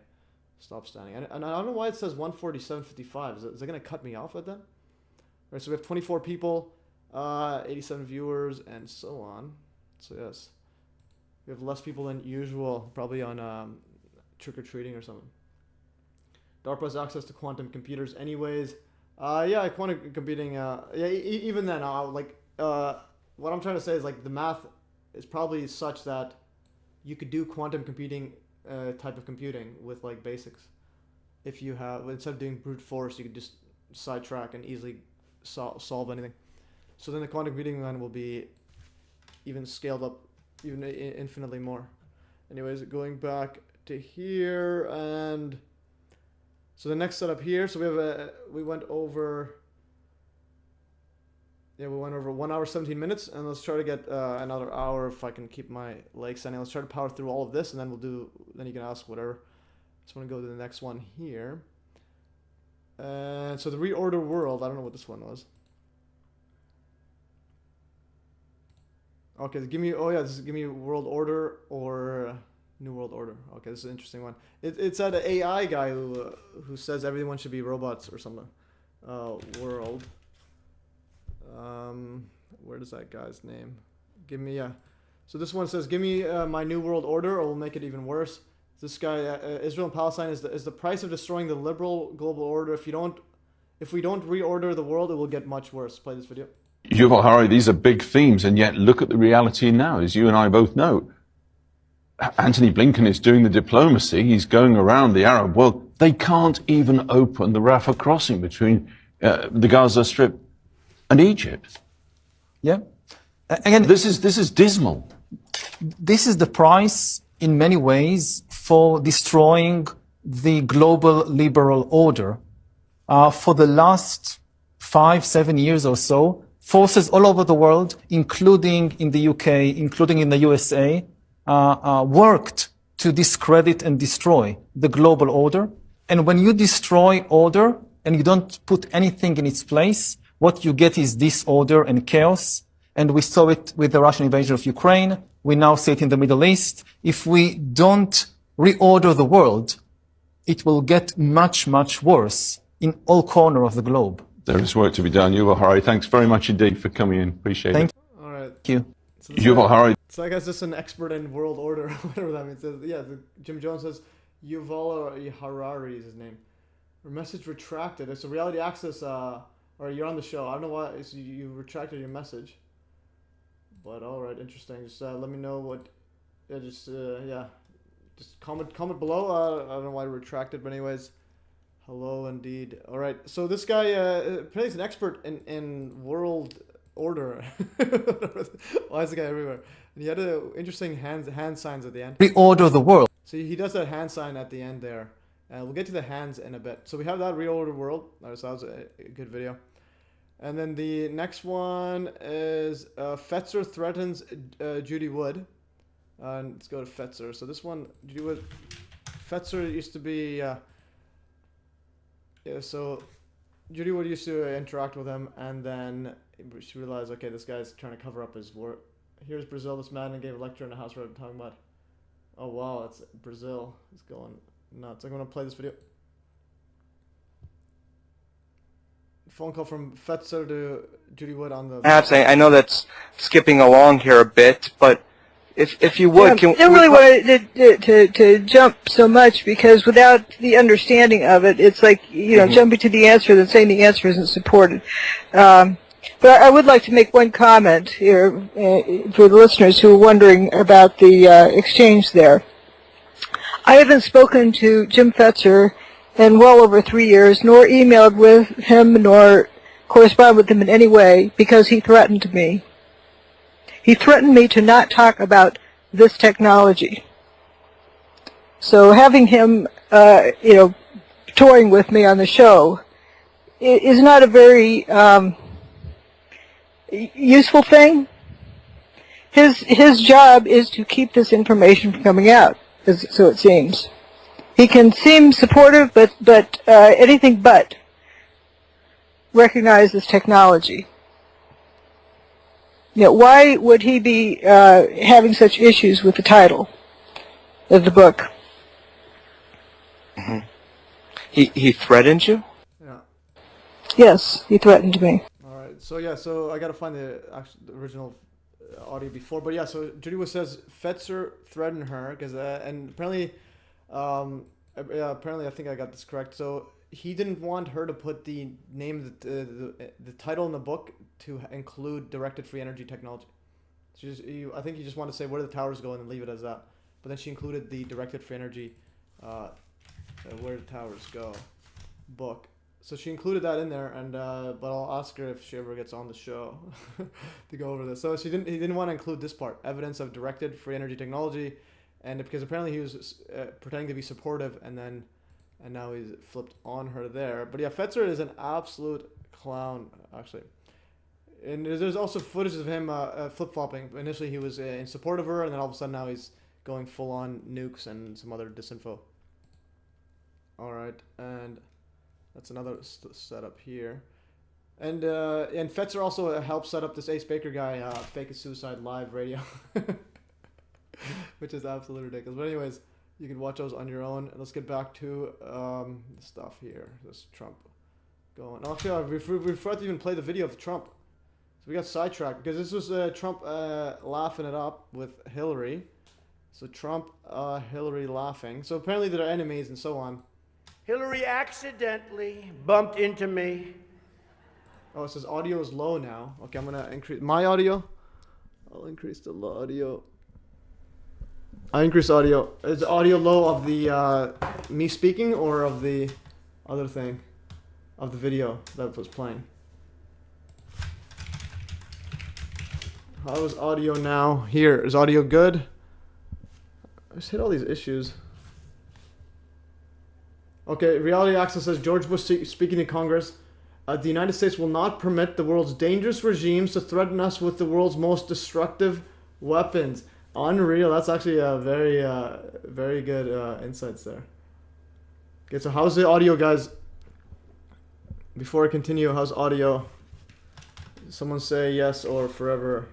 stop standing. And I don't know why it says 147.55. Is it going to cut me off at that? All right, so we have 24 people, 87 viewers, and so on. So yes, we have less people than usual, probably on trick-or-treating or something. DARPA has access to quantum computers anyways. Yeah, quantum computing, yeah, even then, what I'm trying to say is, like, the math is probably such that you could do quantum computing type of computing with, like, basics. If you have, instead of doing brute force, you could just sidetrack and easily solve anything. So then the quantum computing one will be even scaled up even infinitely more. Anyways, going back to here, and so the next setup here, so we went over 1 hour 17 minutes, and let's try to get another hour if I can keep my legs standing. Let's try to power through all of this, and then then you can ask whatever. Just want to go to the next one here. And so the reorder world, I don't know what this one was. Okay, give me, give me world order or new world order. Okay, this is an interesting one. It's that AI guy who says everyone should be robots or something. World. Where does that guy's name? Give me, so this one says, give me my new world order or we'll make it even worse. This guy, Israel and Palestine is the price of destroying the liberal global order. If we don't reorder the world, it will get much worse. Play this video. Yuval Harari, these are big themes, and yet look at the reality now, as you and I both know. Antony Blinken is doing the diplomacy. He's going around the Arab world. They can't even open the Rafah crossing between the Gaza Strip and Egypt. Yeah. Again, this is dismal. This is the price, in many ways, for destroying the global liberal order. For the last 5-7 years or so, forces all over the world, including in the UK, including in the USA, worked to discredit and destroy the global order. And when you destroy order and you don't put anything in its place, what you get is disorder and chaos. And we saw it with the Russian invasion of Ukraine. We now see it in the Middle East. If we don't reorder the world, it will get much, much worse in all corners of the globe. There is work to be done. Yuval Harari, thanks very much indeed for coming in. Appreciate it. All right. Thank you. So Yuval Harari. So I guess just an expert in world order, whatever that means. Yeah, Jim Jones says Yuval Harari is his name. Your message retracted. It's a reality access, or you're on the show. I don't know why you retracted your message. But all right, interesting. Just let me know what. Yeah, just comment below. I don't know why I retracted, but anyways. Hello, indeed. All right, so this guy apparently is an expert in world order. Why is the guy everywhere? And he had interesting hand signs at the end. reorder the world. So he does that hand sign at the end there. We'll get to the hands in a bit. So we have that reorder the world. So that was a good video. And then the next one is Fetzer threatens Judy Wood. Let's go to Fetzer. So this one, Judy Wood. Fetzer used to be... yeah, so Judy Wood used to interact with him, and then she realized, okay, this guy's trying to cover up his work. Here's Brazil. This man gave a lecture in the house where I'm talking about. Oh wow, it's Brazil. It's going nuts. I'm gonna play this video. Phone call from Fetzer to Judy Wood on the. Perhaps I know that's skipping along here a bit, but if you would, I don't really want to jump so much, because without the understanding of it, it's like, you know, jumping to the answer and saying the answer isn't supported. But I would like to make one comment here for the listeners who are wondering about the exchange there. I haven't spoken to Jim Fetzer in well over 3 years, nor emailed with him, nor corresponded with him in any way, because he threatened me. He threatened me to not talk about this technology. So having him, you know, touring with me on the show is not a very useful thing. His job is to keep this information from coming out, so it seems. He can seem supportive, but anything but recognize this technology. You know, why would he be having such issues with the title of the book? Mm-hmm. He threatened you? Yeah. Yes, he threatened me. All right. So yeah. So I gotta find the original audio before, but yeah. So Judy Wood says Fetzer threatened her because and apparently, apparently I think I got this correct. So he didn't want her to put the name, the title in the book to include directed free energy technology. I think he just wanted to say where the towers go and leave it as that. But then she included the directed free energy, where the towers go, book. So she included that in there, and but I'll ask her if she ever gets on the show to go over this. So he didn't want to include this part, evidence of directed free energy technology, and because apparently he was pretending to be supportive, and now he's flipped on her there. But yeah, Fetzer is an absolute clown, actually. And there's also footage of him flip-flopping. Initially he was in support of her, and then all of a sudden now he's going full-on nukes and some other disinfo. Alright, and that's another setup here. And Fetzer also helped set up this Ace Baker guy, Fake a Suicide Live radio. Which is absolutely ridiculous. But anyways, you can watch those on your own. Let's get back to the stuff here. This Trump going. Actually, we forgot to even play the video of Trump. So we got sidetracked because this was Trump laughing it up with Hillary. So Trump, Hillary laughing. So apparently they're enemies and so on. Hillary accidentally bumped into me. Oh, it says audio is low now. Okay, I'm going to increase my audio. I'll increase the audio. I increase audio. Is audio low of the me speaking or of the other thing? Of the video that was playing? How is audio now? Here. Is audio good? I just hit all these issues. Okay, Reality Access says George Bush speaking to Congress. The United States will not permit the world's dangerous regimes to threaten us with the world's most destructive weapons. Unreal. That's actually a very good insights there. Okay, so how's the audio, guys? Before I continue, how's audio? Someone say yes or forever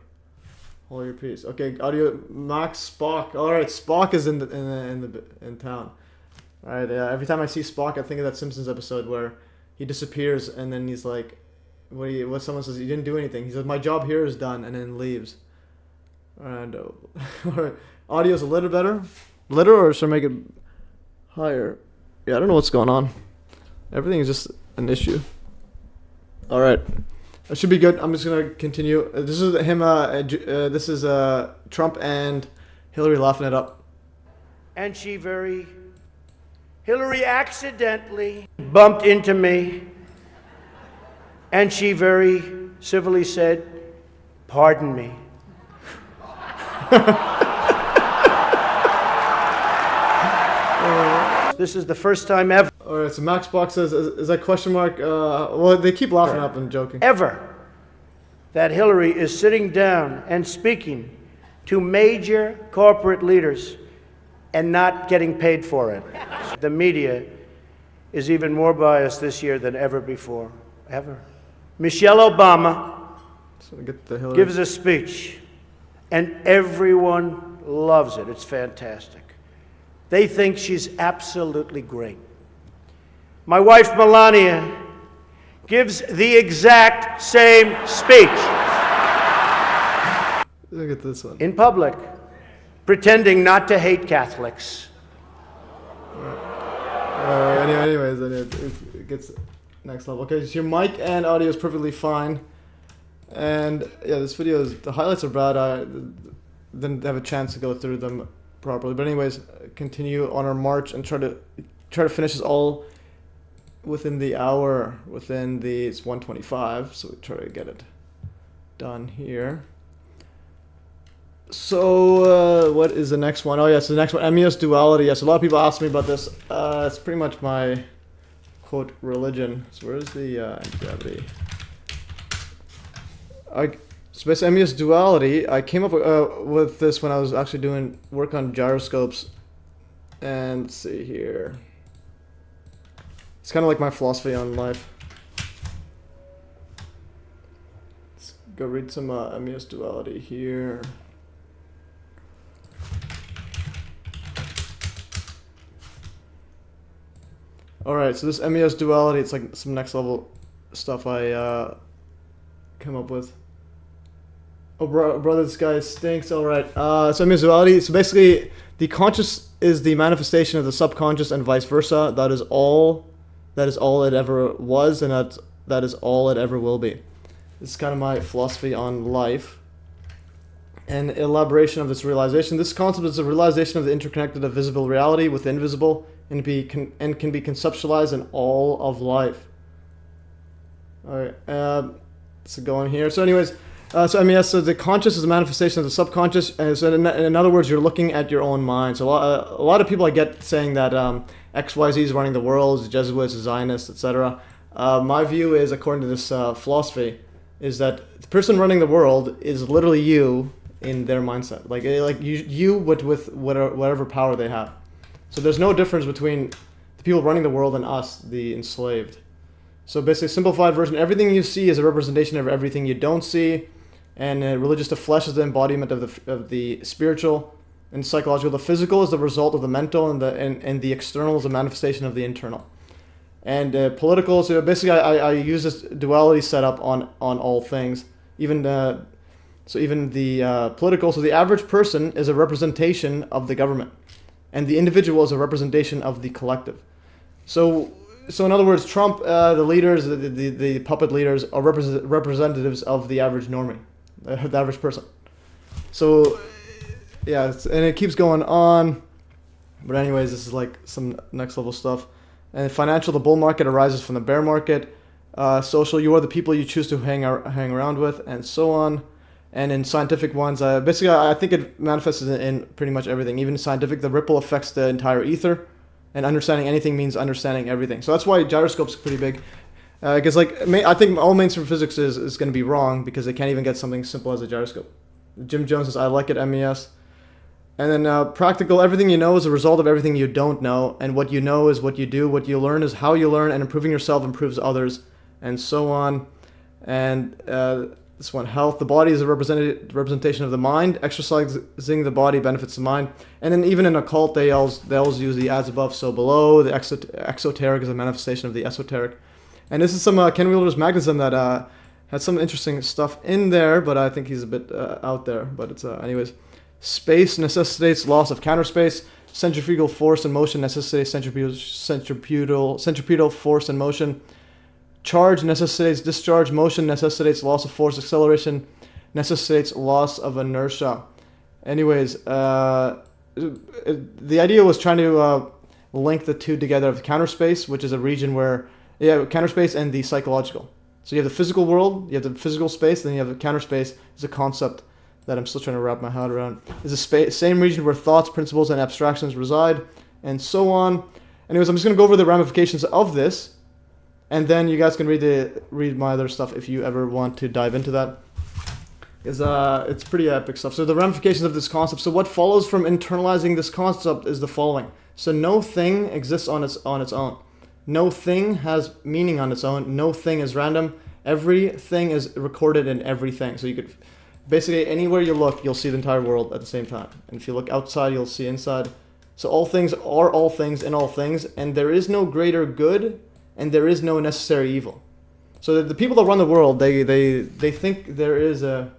hold your peace. Okay, audio. Max Spock. All right, Spock is in town. All right. Every time I see Spock, I think of that Simpsons episode where he disappears and then he's like, what someone says, you didn't do anything. He says, my job here is done, and then leaves. And audio's a little better. Little, or should I make it higher? Yeah, I don't know what's going on. Everything is just an issue. All right, that should be good. I'm just gonna continue. This is him. This is Trump and Hillary laughing it up. And Hillary accidentally bumped into me, and she very civilly said, "Pardon me." This is the first time ever. All right, so Maxbox says, is that question mark? Well, they keep laughing up and joking. Ever that Hillary is sitting down and speaking to major corporate leaders and not getting paid for it. The media is even more biased this year than ever before. Ever. Michelle Obama gives a speech, and everyone loves it. It's fantastic. They think she's absolutely great. My wife, Melania, gives the exact same speech. Look at this one. In public, pretending not to hate Catholics. Anyways, it gets next level. Okay, so your mic and audio is perfectly fine. And yeah, this video is, the highlights are bad. I didn't have a chance to go through them properly. But anyways, continue on our march and try to finish this all within the hour. It's 1:25, so we try to get it done here. So what is the next one? Oh yes, the next one, MES duality. Yes, a lot of people ask me about this. It's pretty much my quote religion. So where's the anti-gravity? So basically, MES duality. I came up with this when I was actually doing work on gyroscopes. And let's see here. It's kind of like my philosophy on life. Let's go read some MES duality here. Alright, so this MES duality, it's like some next level stuff I come up with. Oh, brother, this guy stinks. Alright, so MES duality, so basically the conscious is the manifestation of the subconscious and vice versa. That is all it ever was, and that is all it ever will be. This is kind of my philosophy on life. And elaboration of this realization. This concept is a realization of the interconnected of visible reality with invisible, and can be conceptualized in all of life. Alright, so go on here. So anyways, so MES, so the conscious is a manifestation of the subconscious. So in other words, you're looking at your own mind. So a lot of people I get saying that XYZ is running the world, the Jesuits, the Zionists, etc. My view is, according to this philosophy, is that the person running the world is literally you in their mindset. Like you with whatever power they have. So there's no difference between the people running the world and us, the enslaved. So basically, simplified version, everything you see is a representation of everything you don't see. And religious, the flesh is the embodiment of the spiritual, and psychological, the physical is the result of the mental, and the external is a manifestation of the internal. And political, so basically I use this duality setup on all things, even the political. So the average person is a representation of the government, and the individual is a representation of the collective. So in other words, Trump, the leaders, the puppet leaders are representatives of the average normie, the average person. So yeah, and it keeps going on. But anyways, this is like some next level stuff. And financial, the bull market arises from the bear market. Social, you are the people you choose to hang around with, and so on. And in scientific ones, basically I think it manifests in pretty much everything. Even scientific, the ripple affects the entire ether. And understanding anything means understanding everything. So that's why gyroscopes are pretty big. Because I think all mainstream physics is going to be wrong because they can't even get something simple as a gyroscope. Jim Jones says, I like it, MES. And then practical, everything you know is a result of everything you don't know. And what you know is what you do. What you learn is how you learn. And improving yourself improves others. And so on. And this one, health. The body is a representation of the mind. Exercising the body benefits the mind. And then even in occult, they always use the as above, so below. The exoteric is a manifestation of the esoteric. And this is some Ken Wheeler's magnetism that had some interesting stuff in there, but I think he's a bit out there. But it's anyways. Space necessitates loss of counter space. Centrifugal force and motion necessitates centripetal force and motion. Charge necessitates discharge. Motion necessitates loss of force. Acceleration necessitates loss of inertia. Anyways, the idea was trying to link the two together of counter space, which is a region where, counter space and the psychological. So you have the physical world, you have the physical space, then you have the counter space as a concept that I'm still trying to wrap my head around. Is the same region where thoughts, principles, and abstractions reside, and so on. Anyways, I'm just gonna go over the ramifications of this, and then you guys can read my other stuff if you ever want to dive into that. It's pretty epic stuff. So the ramifications of this concept. So what follows from internalizing this concept is the following. So no thing exists on its own. No thing has meaning on its own. No thing is random. Everything is recorded in everything. So you could basically anywhere you look, you'll see the entire world at the same time. And if you look outside, you'll see inside. So all things are all things in all things, and there is no greater good, and there is no necessary evil. So the people that run the world, they think there is a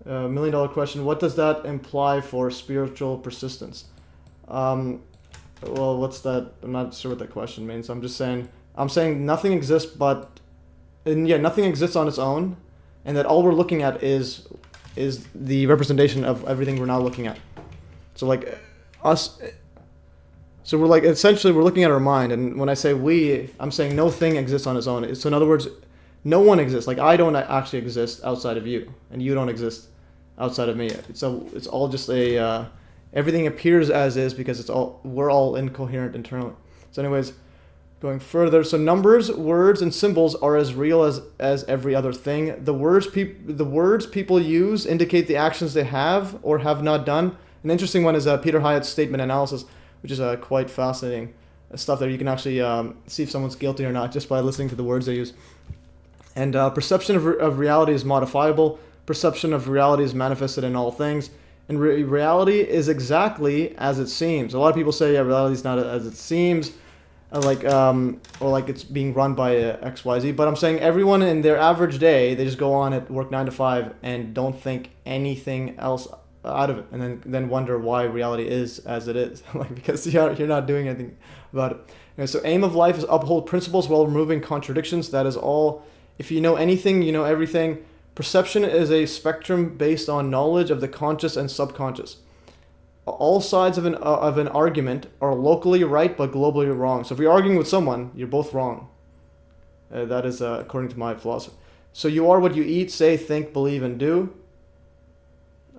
$1 million question. What does that imply for spiritual persistence? Well, what's that? I'm not sure what that question means. I'm saying nothing exists nothing exists on its own, and that all we're looking at is the representation of everything we're now looking at. So like us, so we're like essentially we're looking at our mind, and when I say we, I'm saying no thing exists on its own. So in other words, no one exists. Like I don't actually exist outside of you, and you don't exist outside of me. So it's all just everything appears as is because we're all incoherent internally. So anyways, going further, so numbers, words, and symbols are as real as every other thing. The words people use indicate the actions they have or have not done. An interesting one is Peter Hyatt's statement analysis, which is quite fascinating stuff that you can actually see if someone's guilty or not just by listening to the words they use. And perception of reality is modifiable. Perception of reality is manifested in all things. And reality is exactly as it seems. A lot of people say, yeah, reality is not as it seems, or like it's being run by XYZ. But I'm saying everyone in their average day, they just go on at work 9 to 5 and don't think anything else out of it, and then wonder why reality is as it is, like because you're not doing anything about it. Anyway, so aim of life is uphold principles while removing contradictions. That is all. If you know anything, you know everything. Perception is a spectrum based on knowledge of the conscious and subconscious. All sides of an argument are locally right but globally wrong. So if you're arguing with someone, you're both wrong. That is according to my philosophy. So you are what you eat, say, think, believe, and do.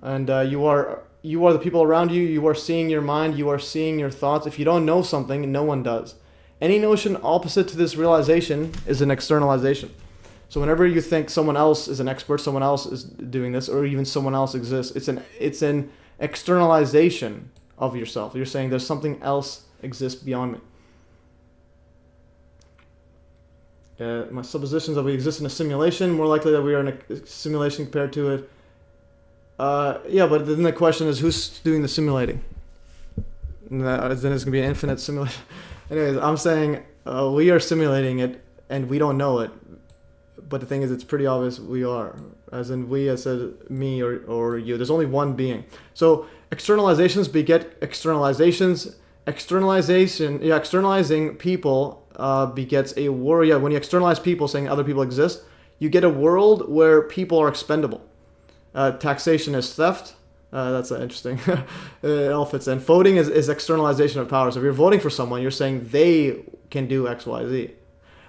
And you are the people around you. You are seeing your mind. You are seeing your thoughts. If you don't know something, no one does. Any notion opposite to this realization is an externalization. So whenever you think someone else is an expert, someone else is doing this, or even someone else exists, it's an externalization of yourself. You're saying there's something else exists beyond me. My suppositions that we exist in a simulation, more likely that we are in a simulation compared to it. Yeah, but then the question is, who's doing the simulating? And then it's going to be an infinite simulation. Anyways, I'm saying we are simulating it, and we don't know it. But the thing is, it's pretty obvious we are. As in we, as in me or you. There's only one being. So externalizations beget externalizations. Externalizing people begets a world. Yeah, when you externalize people, saying other people exist, you get a world where people are expendable. Taxation is theft. That's interesting. It all fits in. Voting is externalization of power. So if you're voting for someone, you're saying they can do X, Y, Z.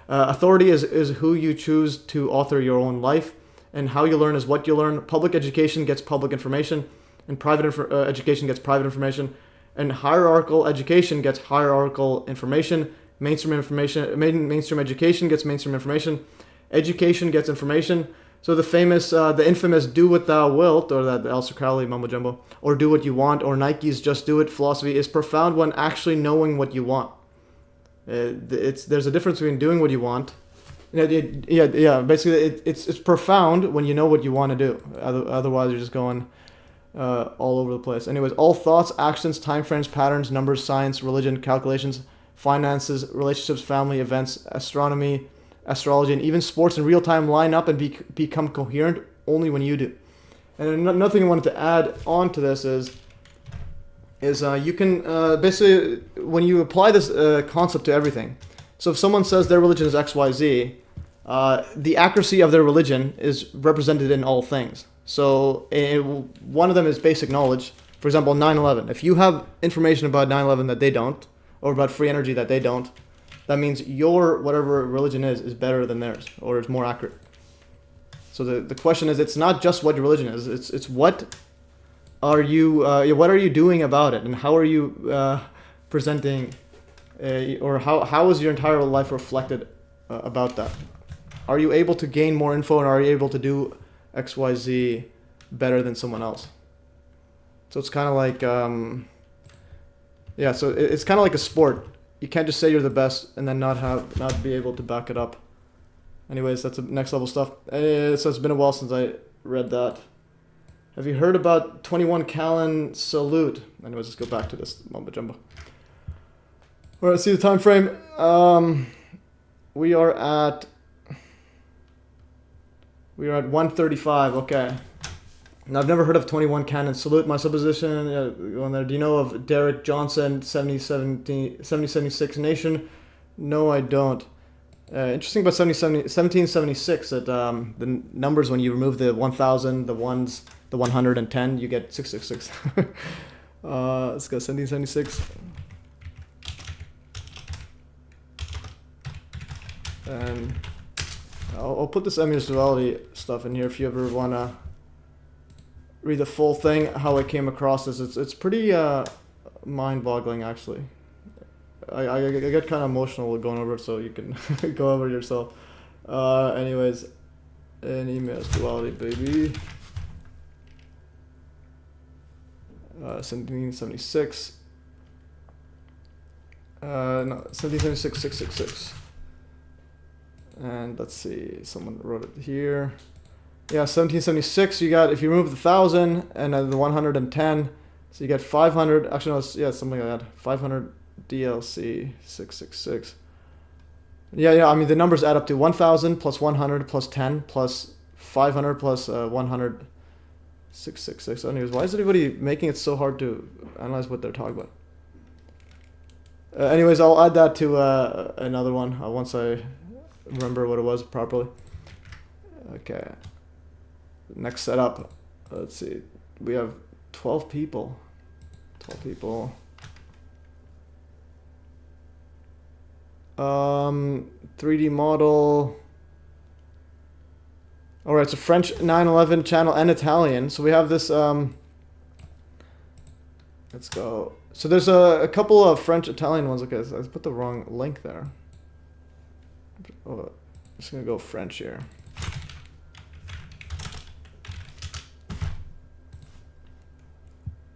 Authority is who you choose to author your own life, and how you learn is what you learn. Public education gets public information, and private education gets private information, and hierarchical education gets hierarchical information. Mainstream education gets mainstream information. Education gets information. So the infamous "do what thou wilt," or that Aleister Crowley mumbo jumbo, or "do what you want," or Nike's "just do it" philosophy is profound when actually knowing what you want. There's a difference between doing what you want. Basically, it's profound when you know what you want to do. Otherwise, you're just going all over the place. Anyways, all thoughts, actions, timeframes, patterns, numbers, science, religion, calculations, finances, relationships, family, events, astronomy, astrology, and even sports in real time line up and become coherent only when you do. And another thing I wanted to add on to this is you can basically, when you apply this concept to everything, so if someone says their religion is XYZ, the accuracy of their religion is represented in all things. So one of them is basic knowledge. For example, 9/11. If you have information about 9/11 that they don't, or about free energy that they don't, that means your whatever religion is better than theirs, or it's more accurate. So the question is, it's not just what your religion is. It's what are you doing about it, and how are you presenting, or how is your entire life reflected about that? Are you able to gain more info, and are you able to do X, Y, Z better than someone else? So it's kind of like, yeah. So it's kind of like a sport. You can't just say you're the best and then not be able to back it up. Anyways, that's the next level stuff. So it's been a while since I read that. Have you heard about 21 Callan salute? Anyways, let's go back to this mumbo jumbo. All right, see the time frame. We are at 1:35. Okay. Now, I've never heard of 21 Cannon salute. My supposition, going there. Do you know of Derek Johnson, 7076 Nation? No, I don't. Interesting about 1776 that the numbers, when you remove the 1000, the ones, the 110, you get 666. Let's go 1776. And I'll put this MES duality stuff in here if you ever want to read the full thing, how I came across this. It's pretty mind-boggling, actually. I get kind of emotional going over it, so you can go over it yourself. Anyways, an MES duality, baby. 1776. No, 1776, 666. And let's see, someone wrote it here. Yeah, 1776, you got, if you remove the 1000 and the 110, so you get 500, actually no, yeah, something like that, 500 DLC 666. Yeah, I mean the numbers add up to 1000 plus 100 plus 10 plus 500 plus 100, 666. Anyways, why is everybody making it so hard to analyze what they're talking about? Anyways, I'll add that to another one once I remember what it was properly. Okay. Next setup. Let's see. We have 12 people. 12 people. 3D model. Alright, so French 911 channel and Italian. So we have this, let's go. So there's a couple of French Italian ones. Okay, so I put the wrong link there. Oh, I'm just gonna go French here.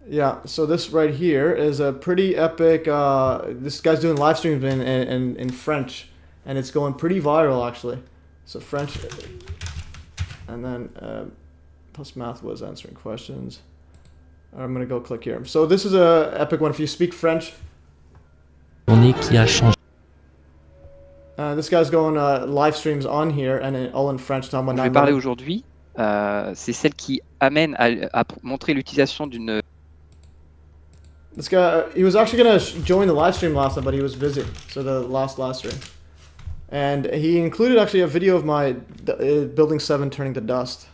Yeah, so this right here is a pretty epic, this guy's doing live streams in French, and it's going pretty viral, actually. So French, and then plus math was answering questions. I'm going to go click here. So this is a epic one. If you speak French, this guy's going live streams on here, and all in French. Je vais parler aujourd'hui, c'est celle qui amène à montrer l'utilisation d'une... This guy, he was actually going to join the live stream last night, but he was busy. So the last stream. And he included actually a video of my Building 7 turning to dust.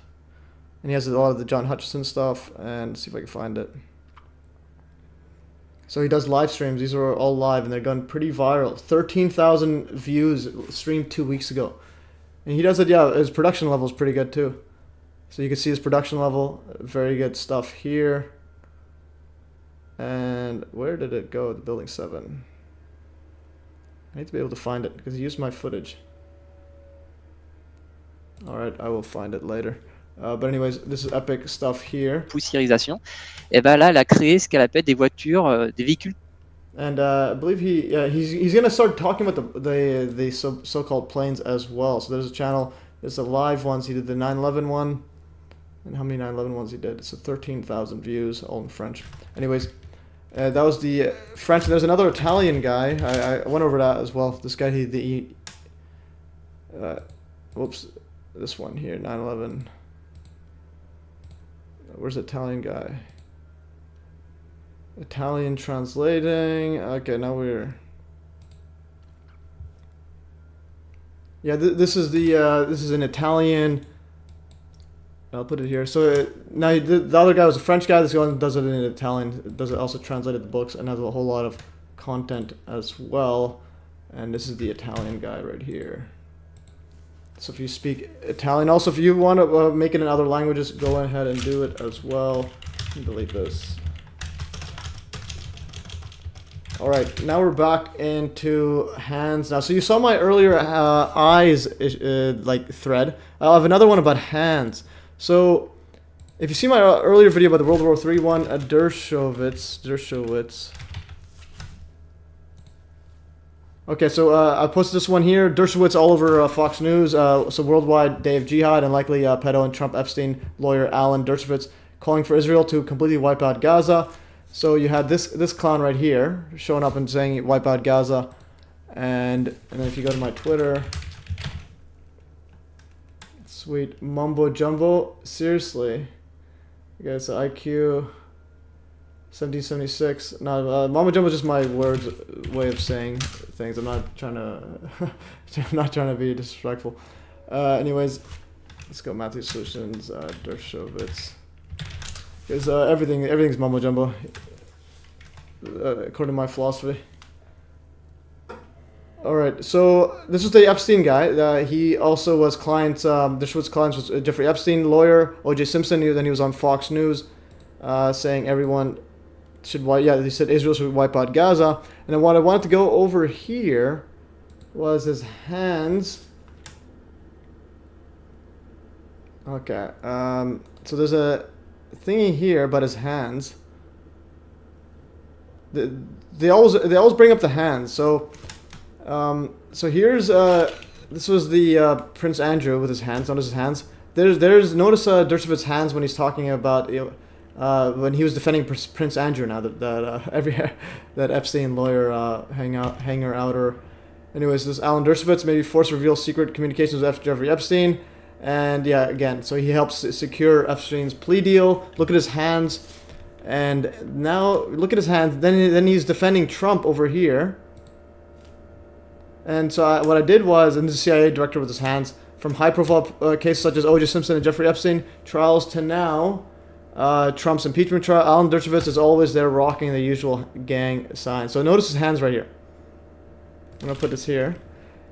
And he has a lot of the John Hutchison stuff. And see if I can find it. So he does live streams. These are all live, and they're going pretty viral. 13,000 views streamed 2 weeks ago. And he does it, yeah, his production level is pretty good too. So you can see his production level. Very good stuff here. And where did it go? The Building 7. I need to be able to find it because he used my footage. Alright, I will find it later. But anyways, this is epic stuff here. Poussiérisation. Et ben là, elle a créé ce qu'elle appelle des voitures, des véhicules. And I believe he's gonna start talking about the so-called planes as well. So there's a channel. There's the live ones. He did the 911 one. And how many 911 ones he did? So 13,000 views, all in French. Anyways. That was the French. There's another Italian guy. I went over that as well. This guy, whoops, this one here, 911. Where's the Italian guy? Italian translating. Okay, now we're. Yeah, this is an Italian. I'll put it here. So now the other guy was a French guy. This one does it in Italian. Does it also translated the books and has a whole lot of content as well. And this is the Italian guy right here. So if you speak Italian, also if you want to make it in other languages, go ahead and do it as well. Delete this. All right, now we're back into hands now. So you saw my earlier eyes like thread. I'll have another one about hands. So if you see my earlier video about the World War III one, Dershowitz. Okay, so I posted this one here. Dershowitz all over Fox News. So worldwide day of jihad and likely pedo and Trump Epstein lawyer Alan Dershowitz calling for Israel to completely wipe out Gaza. So you had this clown right here showing up and saying wipe out Gaza, and then if you go to my Twitter, sweet mumbo jumbo. Seriously, you guys, IQ 1776. No, mumbo jumbo is just my way of saying things. I'm not trying to be disrespectful. Anyways, let's go Matthew Solutions, Dershowitz. Because everything's mumbo jumbo, according to my philosophy. All right, so this is the Epstein guy. He also was Dershowitz clients was Jeffrey Epstein, lawyer, O.J. Simpson. Then he was on Fox News, saying everyone should wipe. Yeah, he said Israel should wipe out Gaza. And then what I wanted to go over here was his hands. Okay, so there's a thingy here about his hands. They always bring up the hands. So here's this was the Prince Andrew with his hands. Notice his hands. Notice Dershowitz's hands when he's talking about when he was defending Prince Andrew. Now that Epstein lawyer hanger outer. Anyways, this Alan Dershowitz maybe forced to reveal secret communications with Jeffrey Epstein. And yeah, again, so he helps secure Epstein's plea deal. Look at his hands. And now, look at his hands. Then he's defending Trump over here. And so what I did was, and the CIA director with his hands, from high-profile cases such as O.J. Simpson and Jeffrey Epstein trials to now, Trump's impeachment trial, Alan Dershowitz is always there rocking the usual gang sign. So notice his hands right here. I'm going to put this here.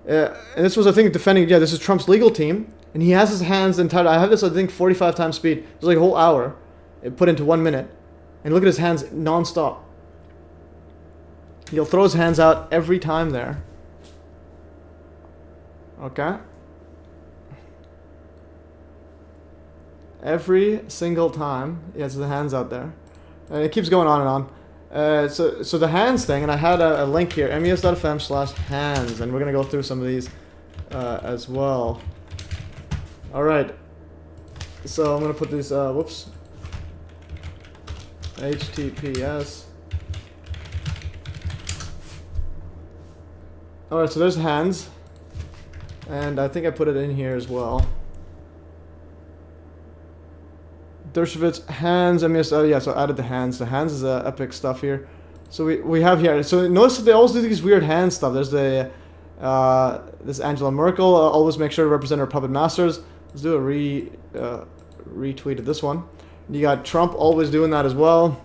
And this was, I think, defending, yeah, this is Trump's legal team. And he has his hands entitled. I have this, I think, 45 times speed. It's like a whole hour. It put into 1 minute. And look at his hands non-stop. He'll throw his hands out every time there. Okay. Every single time he has the hands out there. And it keeps going on and on. So the hands thing, and I had a link here, mes.fm/hands, and we're going to go through some of these as well. Alright, so I'm going to put these, HTTPS. Alright, so there's hands, and I think I put it in here as well. Dershowitz, hands, MES, yeah, so I added the hands. The hands is epic stuff here. So we have here, so notice that they always do these weird hand stuff. There's the, this Angela Merkel, always make sure to represent her puppet masters. Let's do a retweet of this one. You got Trump always doing that as well.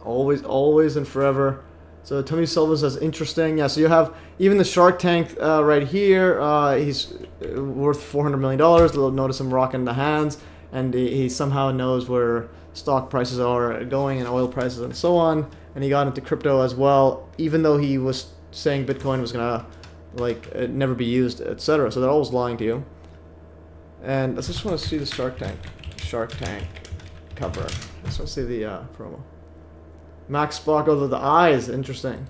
Always and forever. So Tommy Silva says interesting. Yeah, so you have even the Shark Tank right here. He's worth $400 million. You'll notice him rocking the hands. And he somehow knows where stock prices are going and oil prices and so on. And he got into crypto as well, even though he was saying Bitcoin was going to never be used, etc. So they're always lying to you. And I just want to see the Shark Tank cover. I just want to see the promo. Max Spock, although the eyes, interesting.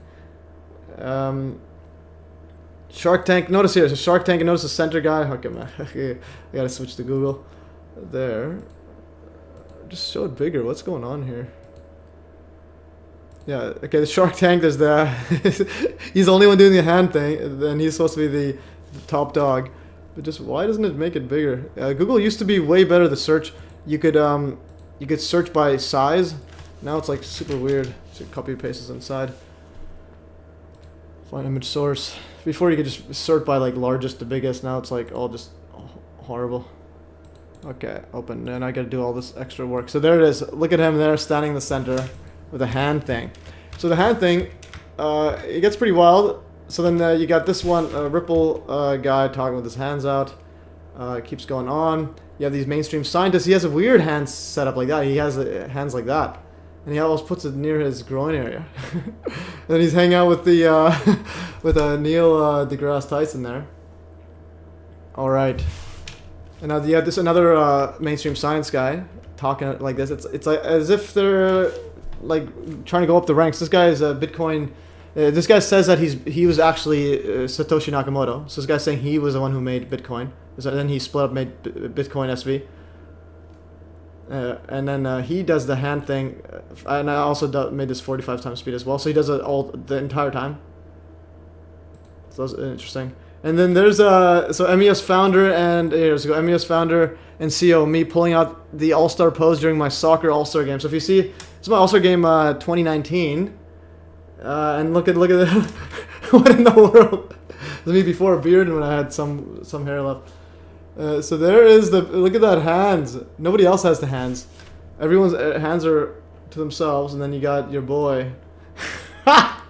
Shark Tank, notice here, so Shark Tank, and notice the center guy. Okay, man, I gotta switch to Google. There. Just show it bigger. What's going on here? Yeah, okay, the Shark Tank, there's the... he's the only one doing the hand thing, and he's supposed to be the top dog. But just, why doesn't it make it bigger? Google used to be way better, the search. You could search by size. Now it's like super weird. So copy and paste this inside. Find image source. Before you could just sort by like largest to biggest. Now it's like all just horrible. Okay, open. And I gotta do all this extra work. So there it is. Look at him there standing in the center with a hand thing. So the hand thing, it gets pretty wild. So then you got this one, Ripple guy talking with his hands out. It keeps going on. You have these mainstream scientists. He has a weird hand setup like that. He has hands like that. And he always puts it near his groin area. Then he's hanging out with the with Neil deGrasse Tyson there. All right. And now you have this another mainstream science guy talking like this. It's like as if they're like trying to go up the ranks. This guy is a Bitcoin. This guy says that he was actually Satoshi Nakamoto. So this guy's saying he was the one who made Bitcoin. So then he split up, made Bitcoin SV. And then he does the hand thing, and I also made this 45 times speed as well. So he does it all the entire time. So that's interesting. And then there's so MES founder and here's go MES founder and CEO, me pulling out the All-Star pose during my soccer All-Star game. So if you see, it's my All-Star game 2019, and look at that. What in the world? It was me before a beard and when I had some hair left. So there is look at that hands. Nobody else has the hands. Everyone's hands are to themselves, and then you got your boy. All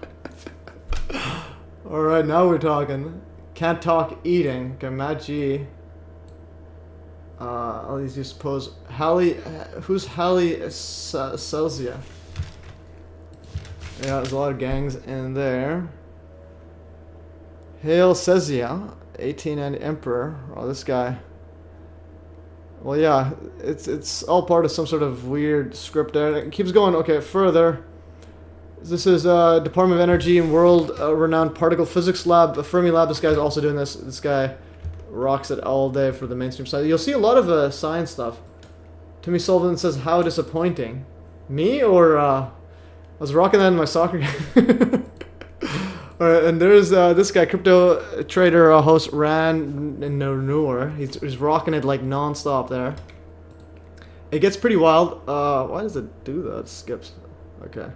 right, now we're talking. Can't talk eating. Okay, Matt G. All these you suppose. Hallie, who's Hallie Celsia? Yeah, there's a lot of gangs in there. Hail Cezia, 18 and Emperor. Oh, this guy. Well, yeah, it's all part of some sort of weird script there. It keeps going. Okay, further. This is Department of Energy and world-renowned particle physics lab, the Fermi lab. This guy's also doing this. This guy rocks it all day for the mainstream side. You'll see a lot of science stuff. Timmy Sullivan says, "How disappointing." Me or I was rocking that in my soccer game. All right, and there's this guy, crypto trader host Ran Noor. He's rocking it like non-stop there. It gets pretty wild. Why does it do that? It skips. Okay.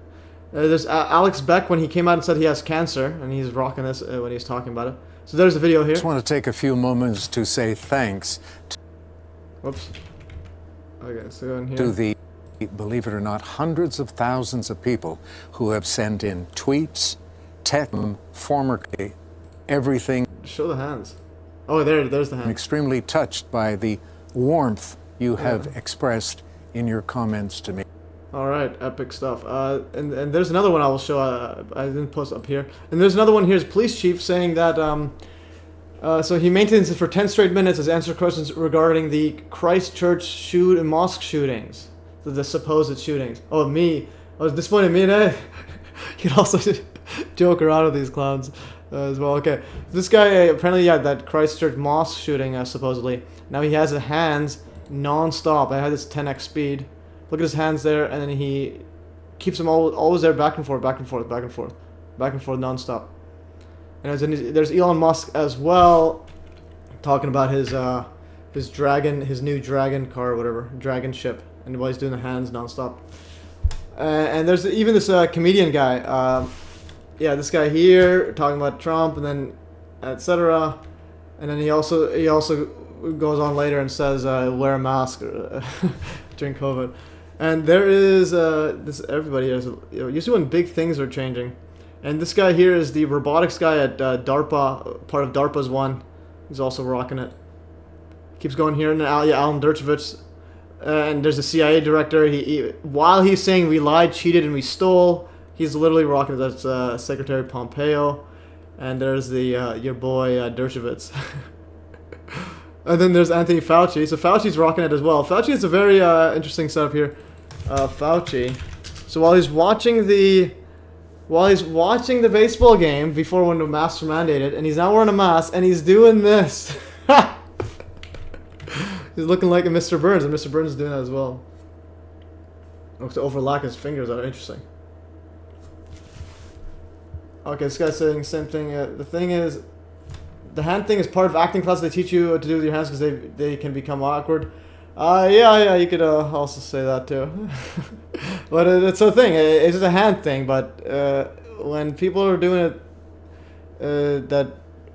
There's Alex Beck when he came out and said he has cancer, and he's rocking this when he's talking about it. So there's the video here. I just want to take a few moments to say thanks. Whoops. Okay, so go in here. To the, believe it or not, hundreds of thousands of people who have sent in tweets, text, former, everything. Show the hands. Oh, there's the hand. I'm extremely touched by the warmth you have expressed in your comments to me. All right, epic stuff. And there's another one I will show. I didn't post up here. And there's another one. Here's police chief saying that. So he maintains it for 10 straight minutes as answer questions regarding the Christchurch mosque shootings, the supposed shootings. Oh, me. I was disappointed. Me and I. You can also joke around with these clowns as well. Okay, this guy apparently that Christchurch mosque shooting supposedly. Now he has his hands non-stop. I had this 10x speed. Look at his hands there, and then he keeps them always there, back and forth, back and forth, back and forth, back and forth, non-stop. And there's Elon Musk as well, talking about his new dragon car, or whatever, dragon ship, and while he's doing the hands non-stop. And there's even this comedian guy, yeah, this guy here talking about Trump, and then etc. And then he also goes on later and says wear a mask during COVID. And there is this everybody is usually when big things are changing, and this guy here is the robotics guy at DARPA, part of DARPA's one. He's also rocking it. Keeps going here, and Alan Dershowitz, and there's the CIA director. He while he's saying we lied, cheated, and we stole, he's literally rocking it. That's Secretary Pompeo, and there's the your boy Dershowitz. And then there's Anthony Fauci. So Fauci's rocking it as well. Fauci is a very interesting setup here. Fauci. So while he's watching the baseball game before when the masks were mandated, and he's not wearing a mask, and he's doing this. He's looking like a Mr. Burns, and Mr. Burns is doing that as well. Looks to overlap his fingers. That are interesting. Okay, this guy's saying the same thing. The thing is, the hand thing is part of acting class. They teach you what to do with your hands because they can become awkward. Yeah, you could also say that too. But it's the thing. It's a hand thing. But when people are doing it, that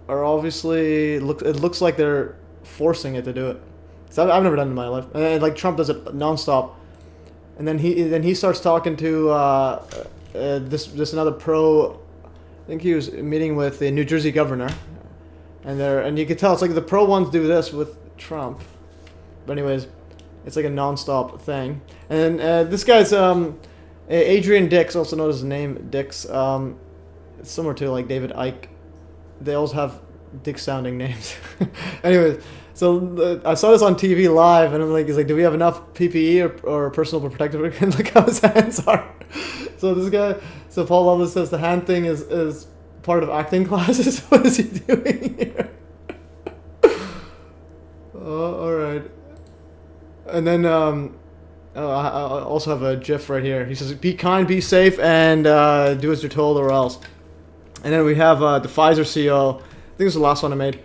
are obviously it looks like they're forcing it to do it. So I've never done it in my life. And like Trump does it nonstop. And then he starts talking to this another pro. I think he was meeting with the New Jersey governor. And you can tell it's like the pro ones do this with Trump. But anyways, it's like a non-stop thing. And this guy's Adrian Dix, also known as his name Dix. It's similar to like David Icke. They also have Dix-sounding names. Anyways, so I saw this on TV live, and I'm like, he's like, do we have enough PPE or personal protective? And look how his hands are. So this guy, so Paul Lovelace says the hand thing is part of acting classes. What is he doing here? All right. And then I also have a GIF right here. He says, "Be kind, be safe, and do as you're told, or else." And then we have the Pfizer CEO. I think this is the last one I made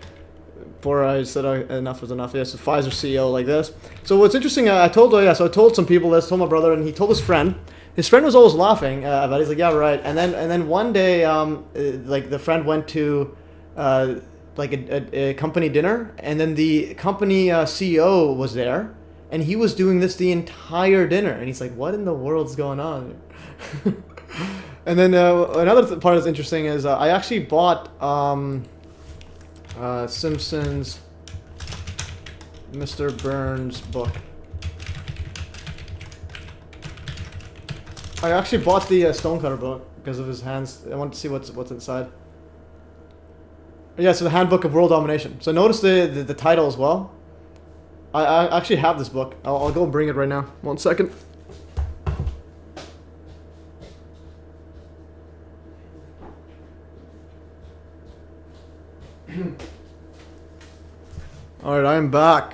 before I said enough was enough. Yes, the Pfizer CEO like this. So what's interesting, I told some people this, told my brother, and he told his friend. His friend was always laughing about it. He's like, yeah, right. And then one day, like the friend went to like a company dinner, and then the company CEO was there, and he was doing this the entire dinner, and he's like, what in the world's going on? And then another part that's interesting is I actually bought Simpsons Mr. Burns book. I actually bought the Stonecutter book because of his hands. I wanted to see what's inside. Yeah, so the Handbook of World Domination. So notice the title as well. I actually have this book. I'll go and bring it right now. 1 second. Alright, I am back.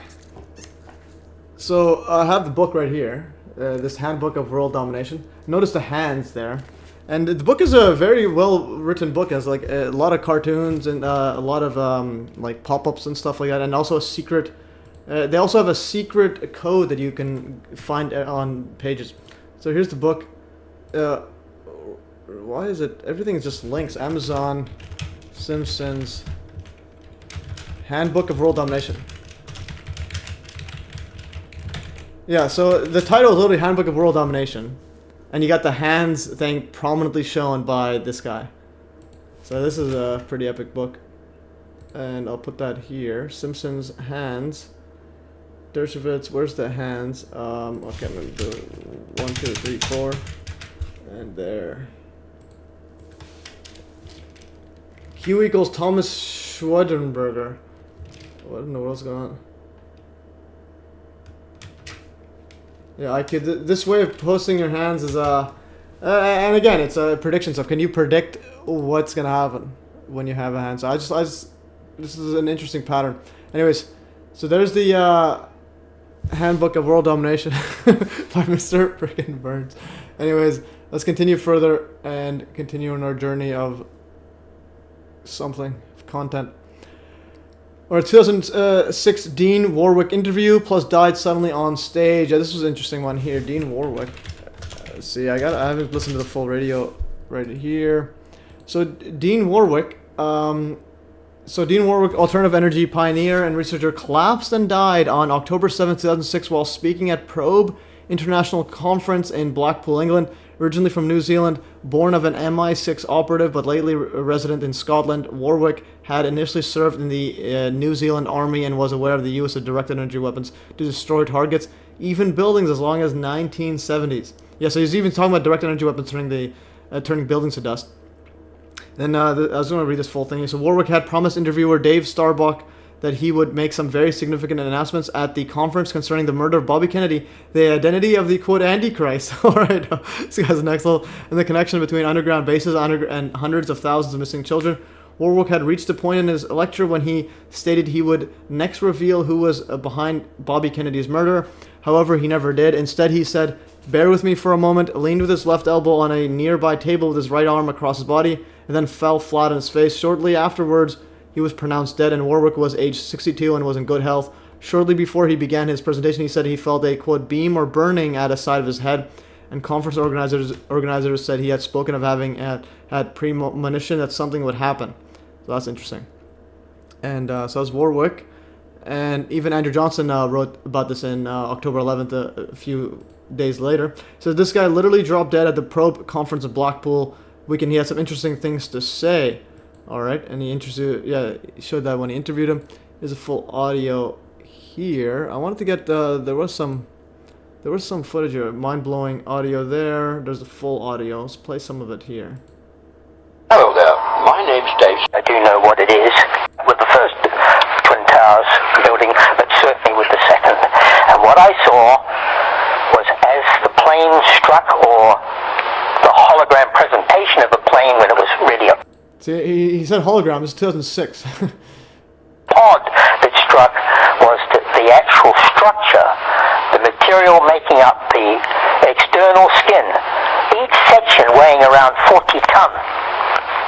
So I have the book right here. This Handbook of World Domination. Notice the hands there. And the book is a very well written book. It has like a lot of cartoons and a lot of like pop-ups and stuff like that, and also a secret. They also have a secret code that you can find on pages. So here's the book. Why is it? Everything is just links. Amazon, Simpsons, Handbook of World Domination. Yeah, so the title is literally Handbook of World Domination. And you got the hands thing prominently shown by this guy. So this is a pretty epic book. And I'll put that here. Simpsons hands. Dershowitz, where's the hands? Okay, I'm going to do 1, 2, 3, 4. And there. Q equals Thomas Schwedenberger. What in the world's going on? Yeah, I could. This way of posting your hands is and again, it's a prediction stuff. Can you predict what's gonna happen when you have a hand? So I just, this is an interesting pattern. Anyways, so there's the Handbook of World Domination by Mr. Frickin' Burns. Anyways, let's continue further and continue on our journey of something, of content. Or 2006 Dean Warwick interview plus died suddenly on stage. Yeah, this was an interesting one here. Dean Warwick. Let's see, I haven't listened to the full radio right here. So Dean Warwick, alternative energy pioneer and researcher, collapsed and died on October 7, 2006 while speaking at Probe International Conference in Blackpool, England. Originally from New Zealand, born of an MI6 operative but lately resident in Scotland, Warwick had initially served in the New Zealand Army and was aware of the use of directed energy weapons to destroy targets, even buildings, as long as 1970s. Yeah, so he's even talking about directed energy weapons turning buildings to dust. Then I was going to read this full thing. So Warwick had promised interviewer Dave Starbuck that he would make some very significant announcements at the conference concerning the murder of Bobby Kennedy, the identity of the, quote, Antichrist. All right, this guy's next level, and the connection between underground bases and hundreds of thousands of missing children. Warwick had reached a point in his lecture when he stated he would next reveal who was behind Bobby Kennedy's murder. However, he never did. Instead, he said, "Bear with me for a moment," leaned with his left elbow on a nearby table with his right arm across his body, and then fell flat on his face. Shortly afterwards, he was pronounced dead, and Warwick was aged 62 and was in good health. Shortly before he began his presentation, he said he felt a, quote, beam or burning at the side of his head, and conference organizers said he had spoken of having had premonition that something would happen. So that's interesting. And so that's Warwick. And even Andrew Johnson wrote about this in October 11th, a few days later. So this guy literally dropped dead at the Probe conference in Blackpool weekend. He had some interesting things to say. All right, and he showed that when he interviewed him. Here's a full audio here. I wanted to get there was some footage here, mind-blowing audio there. There's the full audio. Let's play some of it here. Hello there, my name's Dave. I do know what it is with the first Twin Towers building, but certainly with the second. And what I saw was as the plane struck, or the hologram presentation of the plane when it was really a See, he said hologram. This is 2006. pod that struck, was that the actual structure, the material making up the external skin, each section weighing around 40 tons.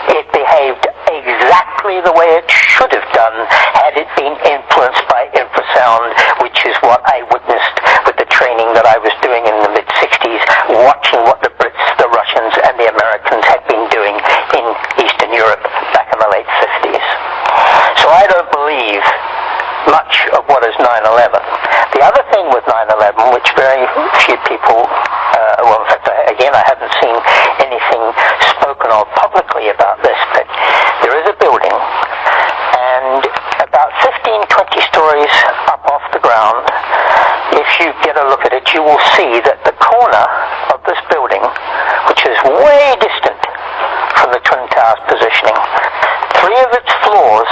It behaved exactly the way it should have done had it been influenced by infrasound, which is what I witnessed with the training that I was doing in the mid-60s, watching what the Brits, the Russians, and the Americans had been doing in Eastern Europe back in the late 50s. So I don't believe much of what is 9/11. The other thing with 9/11, which very few people, well, in fact, again, I haven't seen anything spoken of publicly about this, but there is a building, and about 15, 20 stories up off the ground, if you get a look at it, you will see that the corner of this building, which is way distant from the Twin Towers positioning, 3 of its floors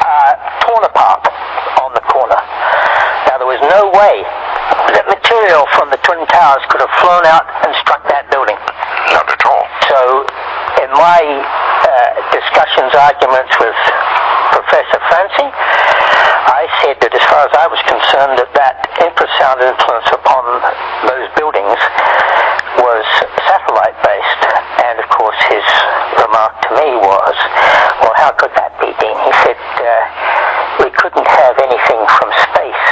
are torn apart on the corner. Now, there was no way that material from the Twin Towers could have flown out and struck that building. Not at all. So, in my discussions, arguments with Professor Francie, I said that as far as I was concerned, that infrasound influence upon those buildings was satellite-based. And of course, his remark to me was, well, how could that be, Dean? He said, we couldn't have anything from space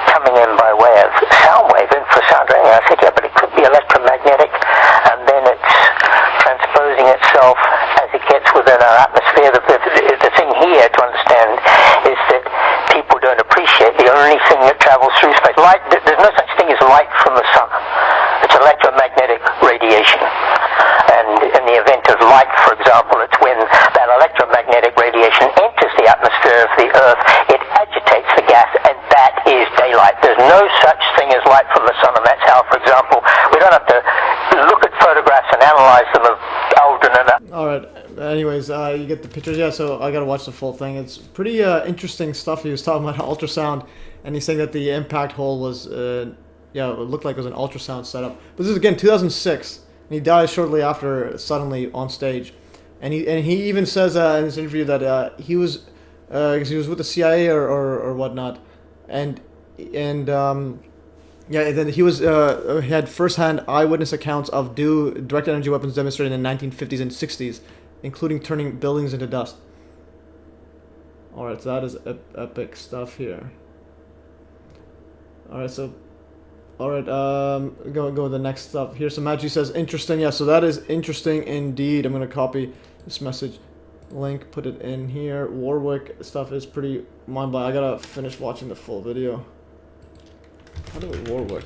coming in by way of sound wave, infrasound, or anything. I said, yeah, but it could be electromagnetic, and then it's transposing itself as it gets within our atmosphere. The thing here to understand is that people don't appreciate the only thing that travels through space. Light, there's no such thing as light from the sun. It's electromagnetic radiation. And in the event of light, for example, it's when that electromagnetic radiation enters the atmosphere of the Earth, it agitates the gas, and that is daylight. There's no such thing as light from the sun, and that's how, for example, we don't have to look at photographs and analyze them of Aldrin and Alright, anyways, you get the pictures. Yeah, so I gotta watch the full thing. It's pretty interesting stuff. He was talking about ultrasound, and he's saying that the impact hole was, yeah, it looked like it was an ultrasound setup. But this is, again, 2006, and he dies shortly after, suddenly, on stage. And he even says in this interview that he was with the CIA or whatnot, and yeah, then he had first-hand eyewitness accounts of direct energy weapons demonstrated in the 1950s and 60s, including turning buildings into dust. Alright, so that is epic stuff here. Alright, so alright, go with the next stuff. Here, so Maggie says, interesting. Yeah, so that is interesting indeed. I'm going to copy this message link, put it in here. Warwick stuff is pretty mind-blowing. I gotta finish watching the full video. How do we Warwick?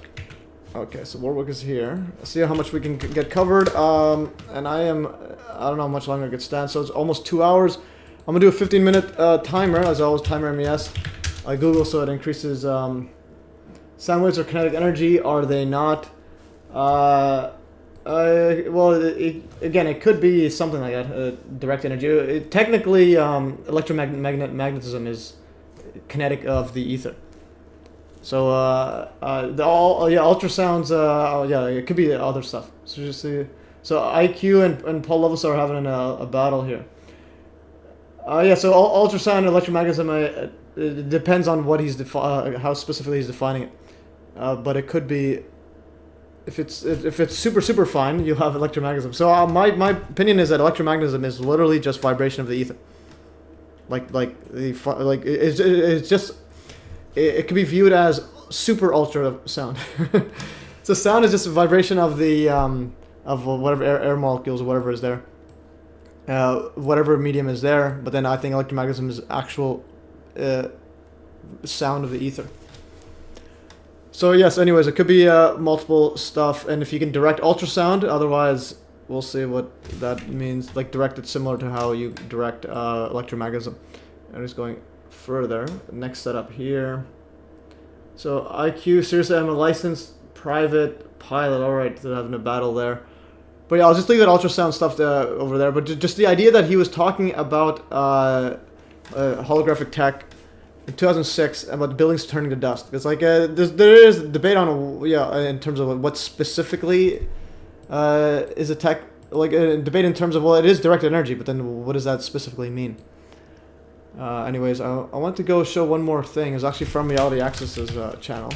Okay, so Warwick is here. Let's see how much we can get covered. And I don't know how much longer I could stand, so it's almost 2 hours. I'm gonna do a 15-minute timer, as always, timer MES. I Google, so it increases sound waves or kinetic energy. Are they not? Well, again, it could be something like that, direct energy. Technically, electromagnetism is kinetic of the ether. So, ultrasounds, yeah, it could be other stuff. So just see. So IQ and Paul Levis are having a battle here. Yeah, so ultrasound and electromagnetism, it depends on what he's how specifically he's defining it. But it could be, if it's super fine, you'll have electromagnetism. So my opinion is that electromagnetism is literally just vibration of the ether. It's just. It could be viewed as super ultra sound. So sound is just a vibration of the of whatever air molecules or whatever is there, whatever medium is there. But then I think electromagnetism is actual sound of the ether. So yes, anyways, it could be multiple stuff, and if you can direct ultrasound, otherwise we'll see what that means. Like direct it similar to how you direct electromagnetism. And just going further, next setup here. So IQ, seriously, I'm a licensed private pilot. All right, they're having a battle there. But yeah, I'll just leave that ultrasound stuff over there. But just the idea that he was talking about holographic tech in 2006 about buildings turning to dust. It's like there is debate on in terms of what specifically is a tech, like a debate in terms of, well, it is directed energy, but then what does that specifically mean? Anyways, I want to go show one more thing. It's actually from Reality Access's channel.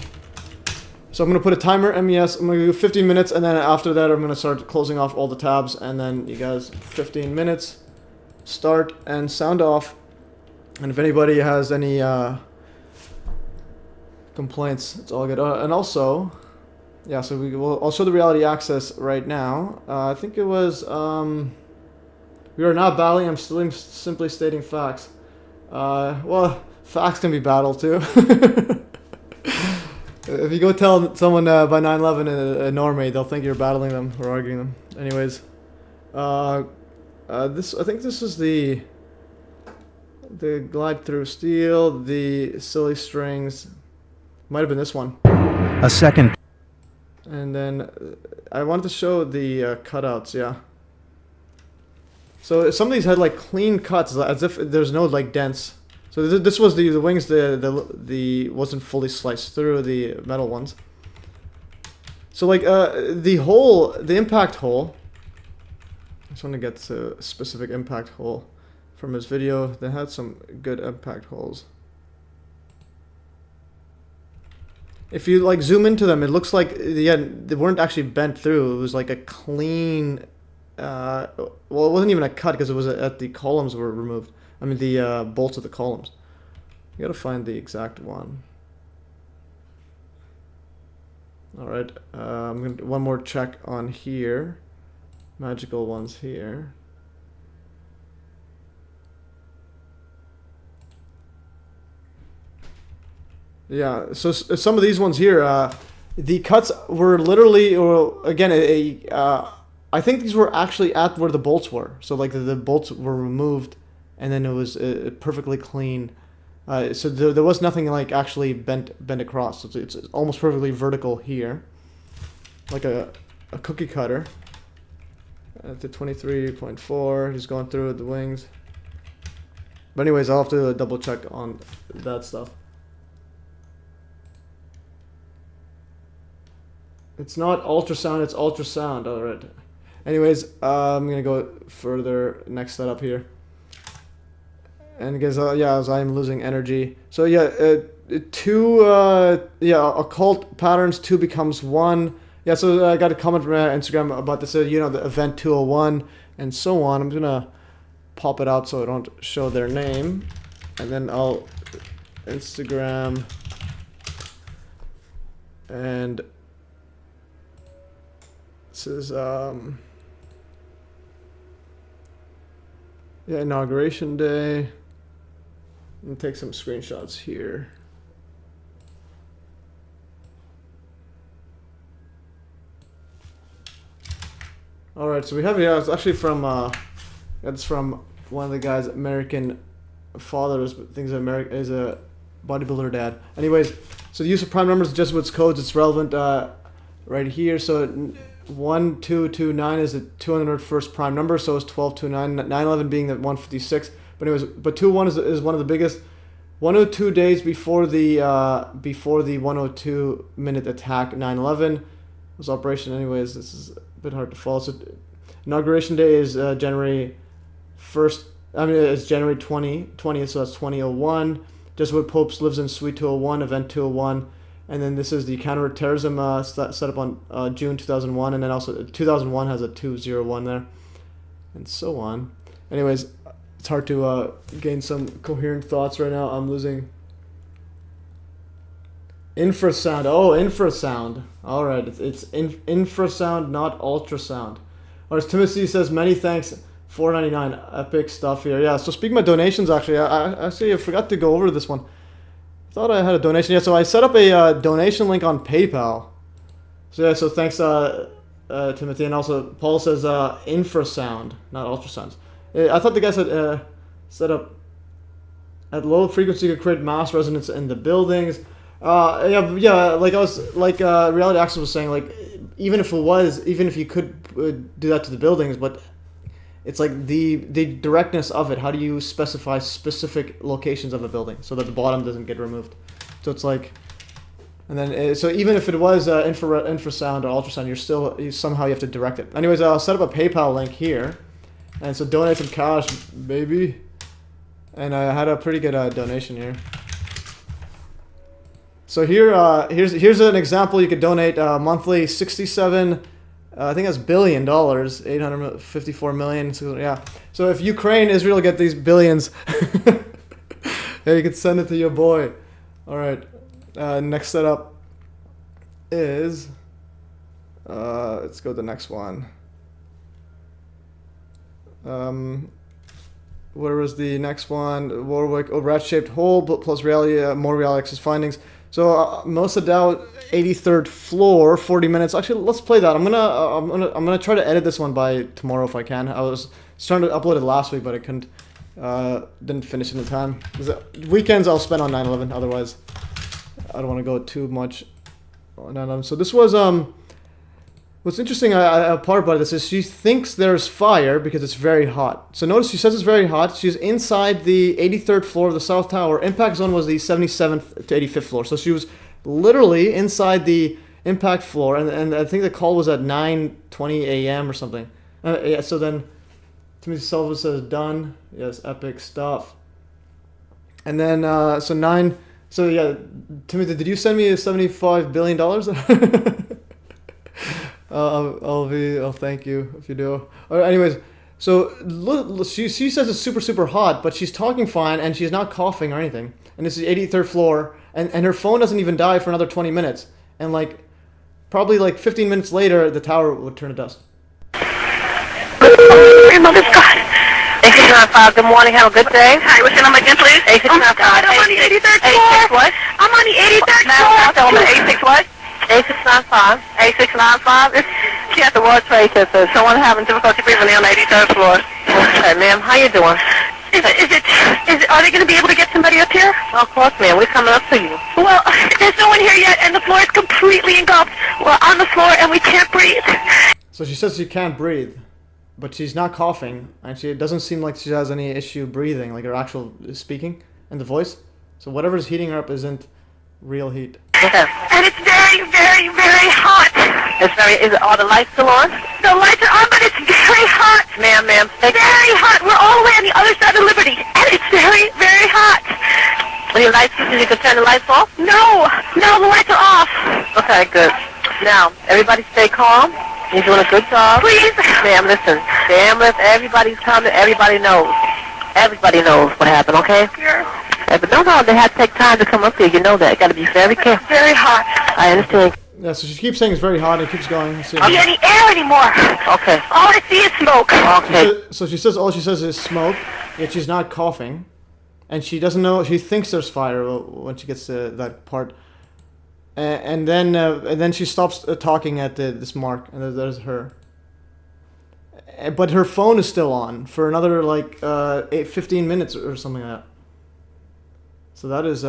So I'm going to put a timer, MES, I'm going to do 15 minutes, and then after that I'm going to start closing off all the tabs, and then you guys, 15 minutes, start and sound off. And if anybody has any complaints, it's all good. And also, yeah, so I'll show the Reality Access right now. I think it was, we are not battling, I'm still simply stating facts. Well, facts can be battled too. If you go tell someone by 9/11 in Norway, they'll think you're battling them or arguing them. Anyways, I think this is the glide through steel, the silly strings. Might have been this one. A second. And then I wanted to show the cutouts. Yeah. So some of these had like clean cuts, as if there's no like dents. So this was the wings, the wasn't fully sliced through, the metal ones. So like the impact hole. I just want to get to a specific impact hole from his video. They had some good impact holes. If you like zoom into them, it looks like they weren't actually bent through. It was like a clean. Well, it wasn't even a cut because it was at the columns were removed. I mean the bolts of the columns. You gotta find the exact one. All right, I'm gonna do one more check on here. Magical ones here. Yeah, so some of these ones here, the cuts were literally, or again, I think these were actually at where the bolts were. So like the bolts were removed, and then it was perfectly clean. So there was nothing like actually bent across. So it's almost perfectly vertical here, like a cookie cutter. At the 23.4, he's going through the wings. But anyways, I'll have to double check on that stuff. It's not ultrasound, it's ultrasound. All right. Anyways, I'm gonna go further next setup here. And guys, yeah, as I'm losing energy. So yeah, occult patterns 2 becomes 1. Yeah, so I got a comment from Instagram about this, the event 201 and so on. I'm gonna pop it out so I don't show their name, and then I'll Instagram and this is inauguration day. I'm gonna take some screenshots here. All right, so we have here. It's actually from it's from one of the guys, American fathers, but thinks America is a bodybuilder dad. Anyways, so the use of prime numbers, Jesuits codes, it's relevant right here. So 1229 is the 201st prime number, so it's 1229. 911 being the 156. But anyways, but 21 is one of the biggest. 102 days before the 102 minute attack, 9/11 was operation. Anyways, this is a bit hard to follow. So inauguration day is January 1st. I mean, it's January 20th, so that's 2001. Jesuit Popes lives in Suite 201, event 201. And then this is the counterterrorism set up on June 2001, and then also 2001 has a 201 there, and so on. Anyways, it's hard to gain some coherent thoughts right now. I'm losing infrasound. Oh, infrasound. All right, it's infrasound, not ultrasound. Or as Timothy says, many thanks. $4.99, epic stuff here. Yeah. So speaking of donations, actually, I forgot to go over this one. Thought I had a donation. Yeah, so I set up a donation link on PayPal. So yeah, so thanks Timothy, and also Paul says infrasound, not ultrasounds. I thought the guy said set up at low frequency to create mass resonance in the buildings. Yeah. Like Reality Access was saying, like even if you could do that to the buildings, but it's like the directness of it. How do you specify specific locations of a building so that the bottom doesn't get removed? So it's like, and then so even if it was infrasound or ultrasound, somehow you have to direct it. Anyways, I'll set up a PayPal link here, and so donate some cash, baby. And I had a pretty good donation here. So here's an example. You could donate monthly 67. I think that's $1 billion, 854 million. So, yeah. So if Ukraine, Israel get these billions, yeah, you could send it to your boy. All right. Next setup is. Let's go to the next one. Where was the next one? Warwick, rat-shaped hole plus reality, more reality access findings. So Melissa Dow, 83rd floor, 40 minutes. Actually, let's play that. I'm gonna try to edit this one by tomorrow if I can. I was trying to upload it last week, but I couldn't. Didn't finish in the time. Weekends I'll spend on 9/11. Otherwise, I don't want to go too much on 9/11. So this was What's interesting part about this is she thinks there's fire because it's very hot. So notice she says it's very hot. She's inside the 83rd floor of the South Tower. Impact zone was the 77th to 85th floor. So she was literally inside the impact floor. And I think the call was at 9:20 a.m. or something. Yeah, so then Timothy Sullivan says done. Yes, epic stuff. And then, so yeah, Timothy, did you send me $75 billion? I'll thank you if you do. Anyways, so she says it's super hot, but she's talking fine and she's not coughing or anything. And this is 83rd floor, and her phone doesn't even die for another 20 minutes. And probably 15 minutes later, the tower would turn to dust. Your mother's God. 8695, good morning, have a good day. Hi, what's your number again, please? 8695. Oh my God, I'm on the 83rd floor. 86 what? I'm on the 83rd floor. Tell me 86 what? 8695. 8695. She at the World Trade Center. Someone having difficulty breathing on the 83rd floor. Okay, ma'am, how you doing? Are they going to be able to get somebody up here? Well, of course, ma'am. We're coming up to you. Well, there's no one here yet, and the floor is completely engulfed. We're on the floor, and we can't breathe. So she says she can't breathe, but she's not coughing, and it doesn't seem like she has any issue breathing, like her actual speaking and the voice. So whatever's heating her up isn't real heat. Okay. And it's very, very, very hot. Are the lights still on? The lights are on, but it's very hot. Ma'am. Very hot. We're all the way on the other side of Liberty, and it's very, very hot. Any lights? You can turn the lights off? No, the lights are off. Okay, good. Now, everybody stay calm. You're doing a good job. Please. Ma'am, listen. The ambulance, everybody's coming. Everybody knows. Everybody knows what happened, okay? Sure. But no, they have to take time to come up here. You know that. Got to be very careful. Very hot. I understand. Yeah, so she keeps saying it's very hot and keeps going. I don't see any air anymore. Okay. All I see is smoke. Okay. So she says all she says is smoke, yet she's not coughing. And she doesn't know, she thinks there's fire when she gets to that part. And then she stops talking at this mark, and there's her. But her phone is still on for another 15 minutes or something like that. So that is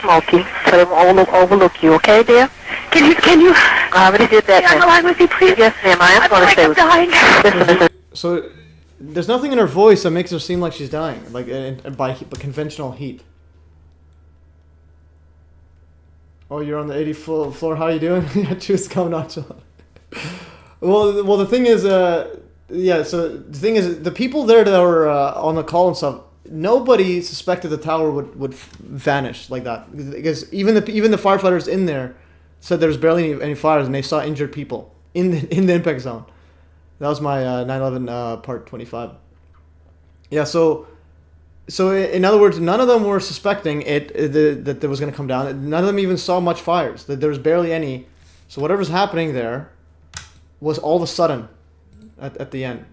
smoky, so they won't overlook you, okay, dear? Can you? I already did that. Stay on the line with me, please. Yes, ma'am. I am going to stay with you. Listen. So there's nothing in her voice that makes her seem like she's dying, by conventional heat. Oh, you're on the 80th floor. How are you doing? Yeah, choose come nonchalant. Well, the thing is, yeah. So the thing is, the people there that were on the call and stuff, nobody suspected the tower would vanish like that, because even the firefighters in there said there was barely any fires, and they saw injured people in the impact zone. That was my 9/11 part 25. Yeah. So in other words, none of them were suspecting that there was going to come down. None of them even saw much fires. That there was barely any. So whatever's happening there was all of a sudden at the end.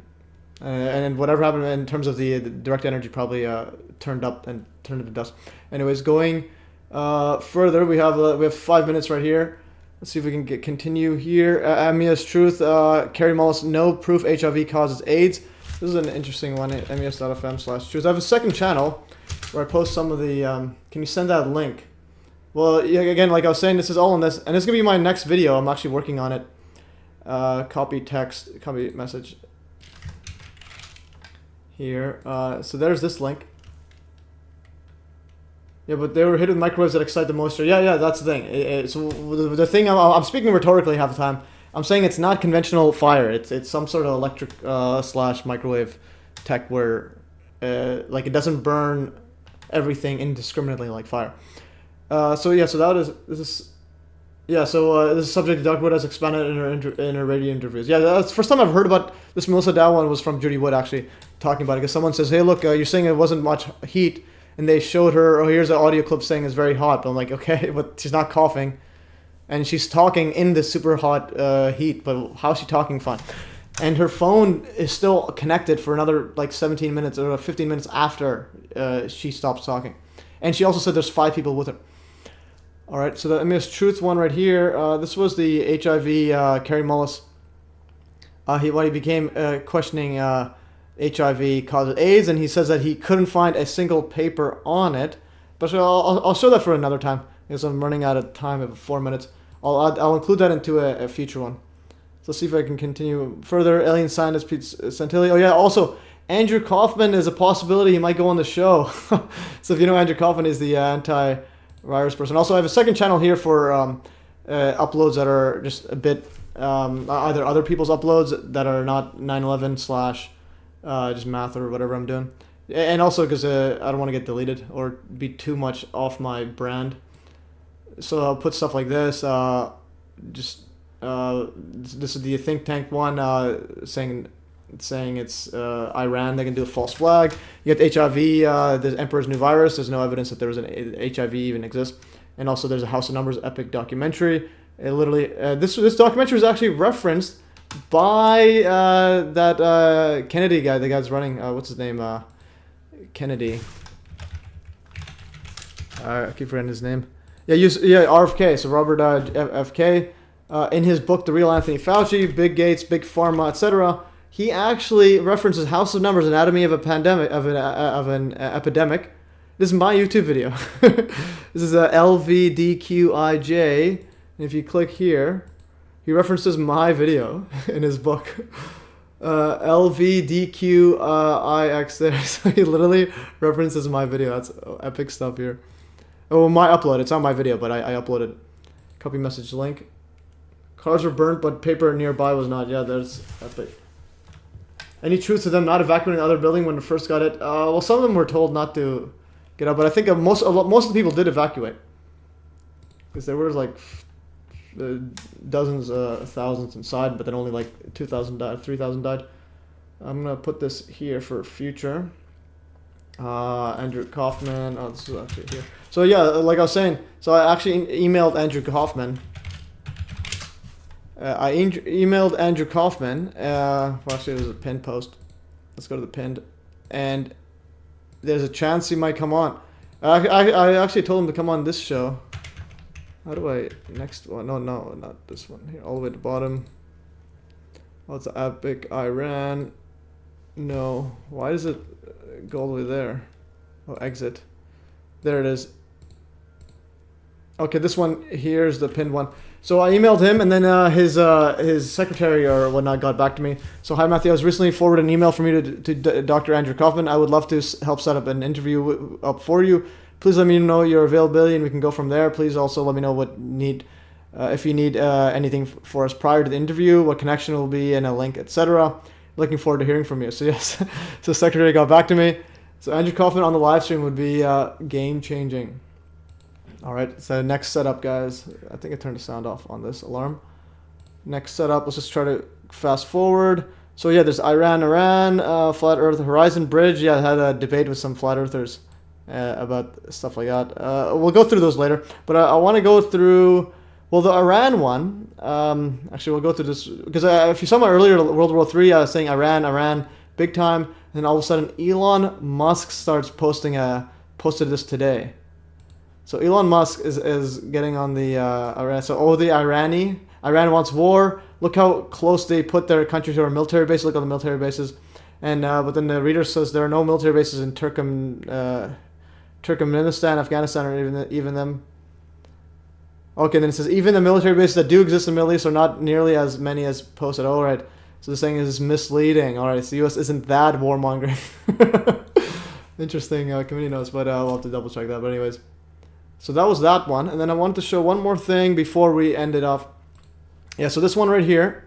And whatever happened in terms of the direct energy probably turned up and turned into dust. Anyways, going further, we have 5 minutes right here. Let's see if we can continue here. MES Truth, Carrie Mullis, no proof HIV causes AIDS. This is an interesting one, MES.fm/truth. I have a second channel where I post some of the. Can you send that link? Well, yeah, again, like I was saying, this is all in this, and this is gonna be my next video. I'm actually working on it. Copy text, copy message. Here, so there's this link. Yeah, but they were hit with microwaves that excite the moisture. Yeah, that's the thing. So the thing, I'm speaking rhetorically half the time. I'm saying it's not conventional fire. It's some sort of electric slash microwave tech where like it doesn't burn everything indiscriminately like fire. So yeah, so that is this is. Yeah, so this is subject Dr. Wood has expanded in her radio interviews. Yeah, that's the first time I've heard about this Melissa Dow one was from Judy Wood actually talking about it. Because someone says, hey, look, you're saying it wasn't much heat. And they showed her, oh, here's an audio clip saying it's very hot. But I'm like, okay, but she's not coughing. And she's talking in the super hot heat. But how's she talking fine? And her phone is still connected for another like 17 minutes or 15 minutes after she stops talking. And she also said there's 5 people with her. All right, so the MES Truth one right here. This was the HIV Kerry Mullis. When he became questioning HIV causes AIDS, and he says that he couldn't find a single paper on it. But I'll show that for another time because I'm running out of time of 4 minutes. I'll include that into a future one. So let's see if I can continue further. Alien scientist Pete Santilli. Oh yeah, also Andrew Kaufman is a possibility. He might go on the show. So if you know Andrew Kaufman is the anti-virus person. Also, I have a second channel here for uploads that are just a bit either other people's uploads that are not 9/11 slash just math or whatever I'm doing, and also because I don't want to get deleted or be too much off my brand. So I'll put stuff like this. This is the think tank one saying it's Iran. They can do a false flag. You get HIV. The Emperor's New Virus. There's no evidence that there was an HIV even exists. And also there's a House of Numbers epic documentary. It literally this documentary is actually referenced by that Kennedy guy. The guy's running. What's his name? Kennedy. I keep forgetting his name. Yeah, RFK. So Robert FK. In his book, The Real Anthony Fauci, Big Gates, Big Pharma, etc., he actually references House of Numbers, Anatomy of a Pandemic, of an Epidemic. This is my YouTube video. This is LVDQIJ. And if you click here, he references my video in his book. LVDQIX there. So he literally references my video. That's epic stuff here. Oh, my upload. It's on my video, but I uploaded. Copy message link. Cars were burnt, but paper nearby was not. Yeah, that's epic. Any truth to them not evacuating the other building when they first got it? Well, some of them were told not to get out, but I think most of the people did evacuate. Because there were like dozens, thousands inside, but then only like 2,000 died, 3,000 died. I'm going to put this here for future. Andrew Kaufman. Oh, this is actually here. So yeah, like I was saying, so I actually emailed Andrew Kaufman. I emailed Andrew Kaufman. Well, actually, it was a pinned post. Let's go to the pinned. And there's a chance he might come on. I actually told him to come on this show. How do I... Next one. No, not this one. Here, all the way at the bottom. What's the epic Iran? No. Why does it go all the way there? Oh, exit. There it is. Okay, this one. Here's the pinned one. So I emailed him, and then his secretary or whatnot got back to me. So, hi Matthew, I was recently forwarded an email from you to Dr. Andrew Kaufman. I would love to help set up an interview up for you. Please let me know your availability, and we can go from there. Please also let me know if you need anything for us prior to the interview, what connection will be, and a link, etc. Looking forward to hearing from you. So yes, so secretary got back to me. So Andrew Kaufman on the live stream would be game changing. All right, so next setup, guys. I think I turned the sound off on this alarm. Next setup, let's just try to fast forward. So yeah, there's Iran, Flat Earth Horizon Bridge. Yeah, I had a debate with some flat earthers about stuff like that. We'll go through those later. But I want to go through, well, the Iran one. Actually, we'll go through this, because if you saw my earlier World War III, I was saying Iran, big time. And then all of a sudden, Elon Musk starts posted this today. So Elon Musk is getting on the Iran. So the Iran wants war. Look how close they put their country to our military base. Look at the military bases, and but then the reader says there are no military bases in Turkmenistan, Afghanistan, or even them. Okay, then it says even the military bases that do exist in the Middle East are not nearly as many as posted. All right, so the saying is misleading. All right, so the U.S. isn't that warmongering. Interesting committee notes, but we'll have to double check that. But anyways, so that was that one, and then I wanted to show one more thing before we end it off. Yeah, so this one right here,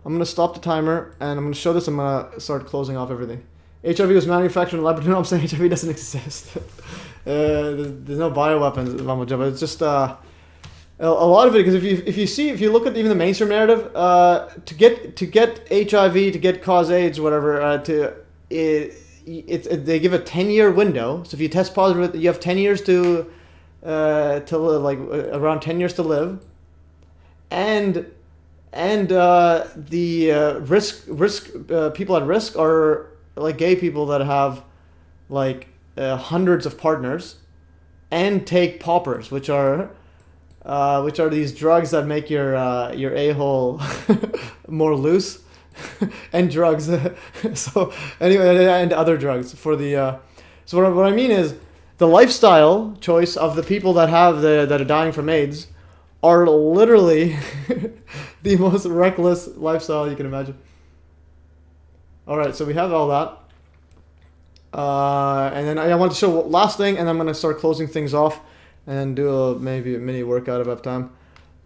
I'm gonna stop the timer, and I'm gonna show this. I'm gonna start closing off everything. HIV was manufactured in a laboratory. No, I'm saying HIV doesn't exist. There's no bioweapons, but it's just a lot of it. Because if you look at even the mainstream narrative, to get HIV, to get cause AIDS, whatever, they give a 10-year window. So if you test positive, you have 10 years to live, like around 10 years to live, and the risk people at risk are like gay people that have like hundreds of partners and take poppers, which are these drugs that make your a-hole more loose, and drugs. So anyway, and other drugs for the. So what I mean is the lifestyle choice of the people that are dying from AIDS are literally the most reckless lifestyle you can imagine. All right, so we have all that. And then I want to show last thing, and I'm going to start closing things off and do maybe a mini workout if I have time.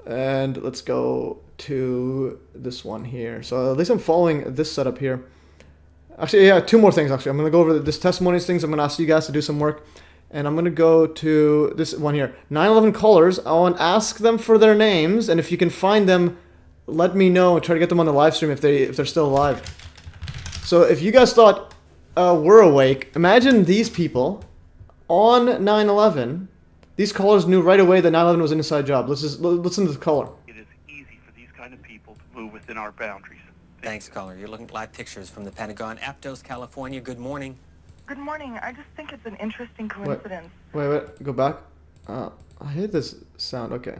And let's go to this one here. So at least I'm following this setup here. Actually, yeah, two more things, actually. I'm going to go over this testimonies things. I'm going to ask you guys to do some work. And I'm going to go to this one here. 9/11 callers. I want to ask them for their names. And if you can find them, let me know. Try to get them on the live stream if they're still alive. So if you guys thought we're awake, imagine these people on 9/11. These callers knew right away that 9/11 was an inside job. Let's just listen to the caller. It is easy for these kind of people to move within our boundaries. Thanks, caller. You're looking at live pictures from the Pentagon. Aptos, California. Good morning. Good morning. I just think it's an interesting coincidence. Wait. Go back. I hate this sound. Okay.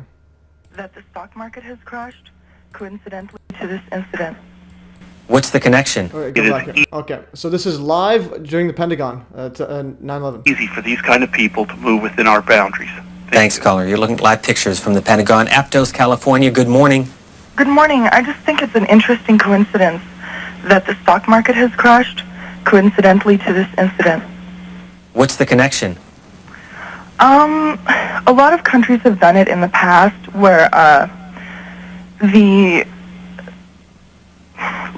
That the stock market has crashed, coincidentally to this incident. What's the connection? All right, go back here. Okay, so this is live during the Pentagon to 9/11. Easy for these kind of people to move within our boundaries. Thanks, caller. You're looking at live pictures from the Pentagon. Aptos, California. Good morning. Good morning. I just think it's an interesting coincidence that the stock market has crashed, coincidentally to this incident. What's the connection? A lot of countries have done it in the past where the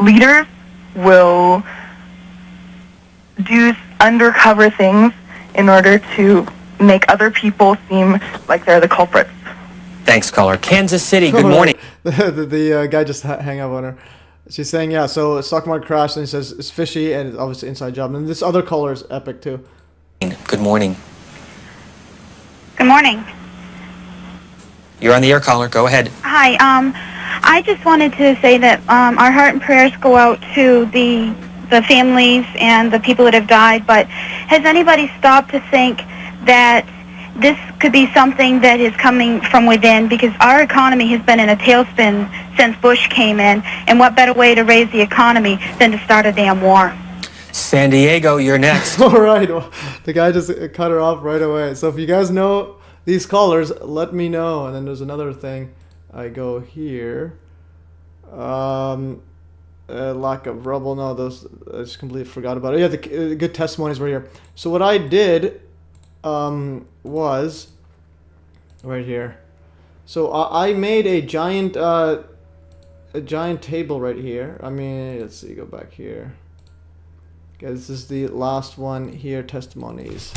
leaders will do undercover things in order to make other people seem like they're the culprits. Thanks, caller. Kansas City, good morning. The guy just hang up on her. She's saying, yeah, so stock market crashed, and he says it's fishy, and it's obviously inside job. And this other caller is epic, too. Good morning. Good morning. You're on the air, caller. Go ahead. Hi. I just wanted to say that our heart and prayers go out to the families and the people that have died, but has anybody stopped to think that this could be something that is coming from within, because our economy has been in a tailspin since Bush came in, and what better way to raise the economy than to start a damn war? San Diego, you're next. All right. Well, the guy just cut her off right away. So if you guys know these callers, let me know. And then there's another thing. I go here. Lack of rubble. No, those I just completely forgot about it. Yeah, the good testimonies were here. So what I did was right here. So I made a giant table right here. I mean, let's see, go back here. Okay, this is the last one here, testimonies.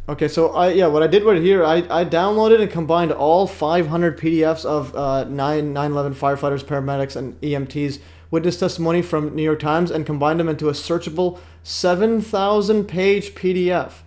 Okay, so what I did right here, I downloaded and combined all 500 PDFs of 9/11 firefighters, paramedics, and EMTs witness testimony from New York Times and combined them into a searchable 7,000-page PDF.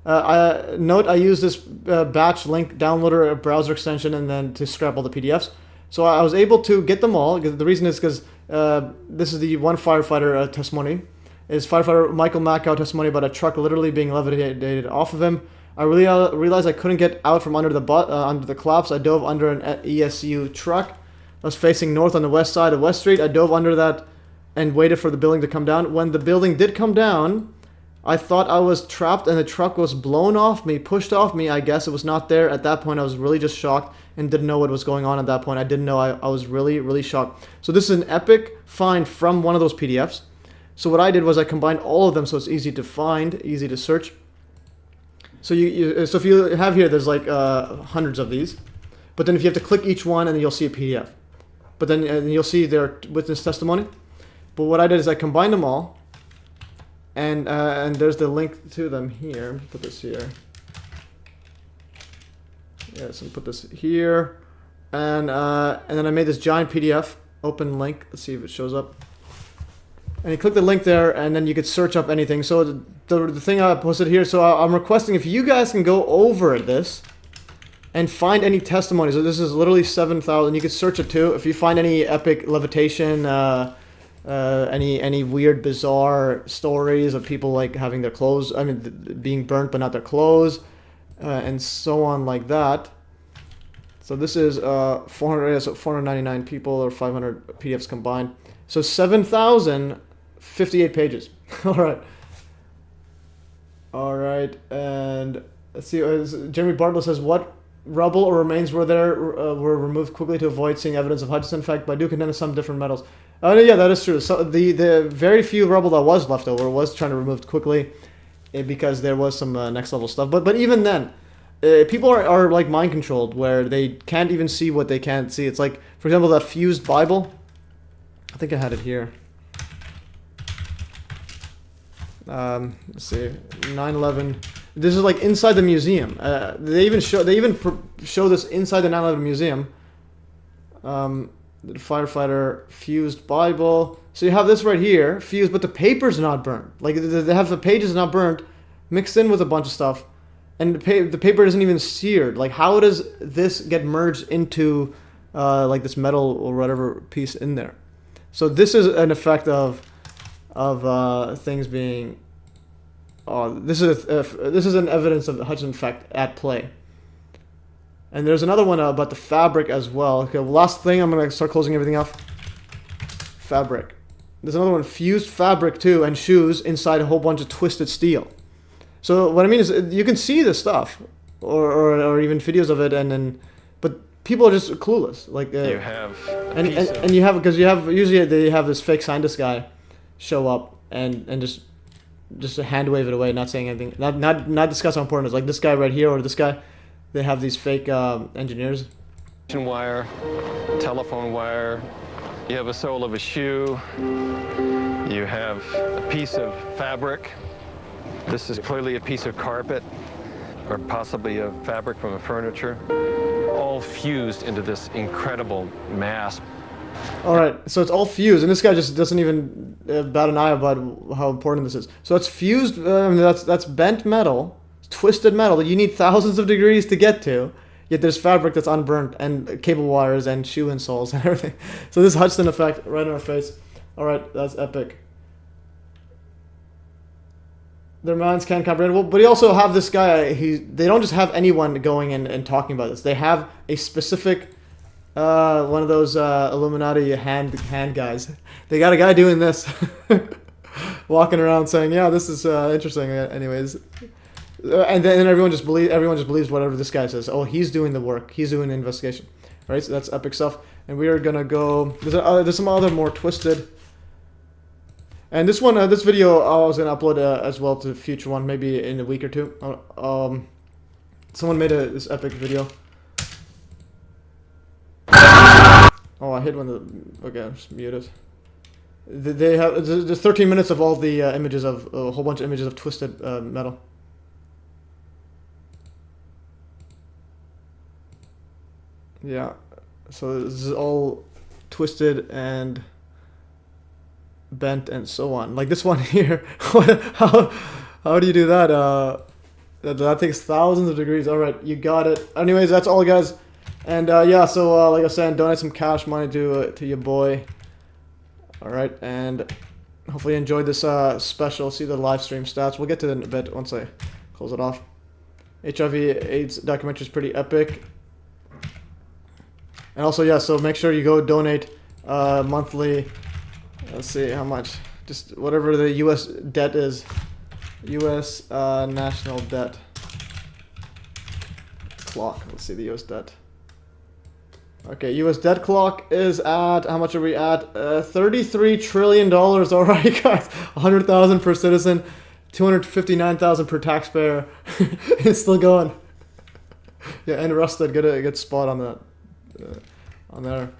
Note I use this batch link downloader, a browser extension, and then to scrap all the PDFs. So I was able to get them all. The reason is because this is the one firefighter testimony. Is firefighter Michael Mackow testimony about a truck literally being levitated off of him. I realized I couldn't get out from under the collapse. I dove under an ESU truck. I was facing north on the west side of West Street. I dove under that and waited for the building to come down. When the building did come down, I thought I was trapped and the truck was blown off me, pushed off me. I guess it was not there. At that point, I was really just shocked and didn't know what was going on at that point. I didn't know. I was really, really shocked. So this is an epic find from one of those PDFs. So what I did was I combined all of them so it's easy to find, easy to search. So so if you have here, there's like hundreds of these. But then if you have to click each one, and then you'll see a PDF. But then you'll see their witness testimony. But what I did is I combined them all. And there's the link to them here. Put this here. Yeah, so put this here. And then I made this giant PDF. Open link. Let's see if it shows up. And you click the link there, and then you could search up anything. So the thing I posted here, so I'm requesting if you guys can go over this and find any testimonies. So this is literally 7,000. You could search it too. If you find any epic levitation, any weird, bizarre stories of people like having their clothes, I mean, being burnt but not their clothes, and so on like that. So this is 499 people or 500 PDFs combined. So 7,058 pages. All right, and let's see. Jeremy Bartlett says, what rubble or remains were there were removed quickly to avoid seeing evidence of Hudson effect, but I do contend some different metals. Oh yeah, that is true. So the very few rubble that was left over was trying to remove quickly, because there was some next level stuff. But even then, people are like mind controlled, where they can't even see what they can't see. It's like, for example, that fused Bible. I think I had it here. Let's see, 9/11. This is like inside the museum. They even show this inside the 9/11 museum. The firefighter fused Bible. So you have this right here, fused, but the paper's not burnt. Like they have the pages not burnt, mixed in with a bunch of stuff, and the paper isn't even seared. Like how does this get merged into like this metal or whatever piece in there? So this is an effect of things being. This is an evidence of the Hudson effect at play. And there's another one about the fabric as well. Okay, last thing, I'm gonna start closing everything off. Fabric. There's another one, fused fabric too, and shoes inside a whole bunch of twisted steel. So what I mean is, you can see this stuff, or even videos of it, but people are just clueless. Like you have and you have, because you have usually they have this fake scientist guy show up and just hand wave it away, not saying anything, not discuss how important it is. Like this guy right here, or this guy, they have these fake engineers. Wire, telephone wire. You have a sole of a shoe. You have a piece of fabric. This is clearly a piece of carpet, or possibly a fabric from a furniture, all fused into this incredible mass. All right, so it's all fused, and this guy just doesn't even bat an eye about how important this is. So it's fused. That's bent metal, twisted metal that you need thousands of degrees to get to. Yet there's fabric that's unburnt, and cable wires, and shoe insoles, and everything. So this Hudson effect right in our face. All right, that's epic. Their minds can't comprehend. Well, but you also have this guy. They don't just have anyone going and talking about this. They have a specific. One of those Illuminati hand guys. They got a guy doing this, walking around saying, "Yeah, this is interesting." Anyways, and then everyone just believes whatever this guy says. Oh, he's doing the work. He's doing the investigation. All right, so that's epic stuff. And we are gonna go. There's some other more twisted. And this one, this video, I was gonna upload as well to a future one, maybe in a week or two. Someone made this epic video. Oh, I hit one of the... Okay, I'm just mute it. They have... There's 13 minutes of all the images of... A whole bunch of images of twisted metal. Yeah. So this is all twisted and bent and so on. Like this one here. How do you do that? That takes thousands of degrees. All right, you got it. Anyways, that's all, guys. And yeah, so like I was saying, donate some cash money to your boy. All right, and hopefully you enjoyed this special. See the live stream stats. We'll get to it in a bit once I close it off. HIV/AIDS documentary is pretty epic. And also, yeah, so make sure you go donate monthly. Let's see how much. Just whatever the U.S. debt is. U.S. National debt. Clock. Let's see the U.S. debt. Okay, U.S. debt clock is at, how much are we at? $33 trillion. All right, guys. 100,000 per citizen, 259,000 per taxpayer. It's still going. Yeah, and Rusted, get a good spot on that, on there.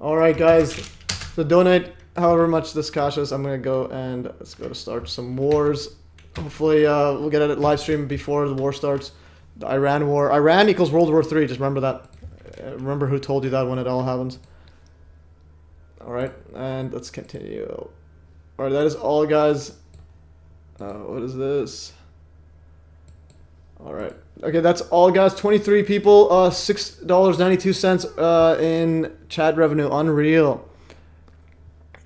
All right, guys. So donate however much this costs. I'm gonna go and let's go to start some wars. Hopefully, we'll get a live stream before the war starts. The Iran war. Iran equals World War III. Just remember that. Remember who told you that when it all happens. Alright, and let's continue. Alright, that is all, guys. What is this? Alright. Okay, that's all, guys. 23 people, $6.92 in chat revenue. Unreal.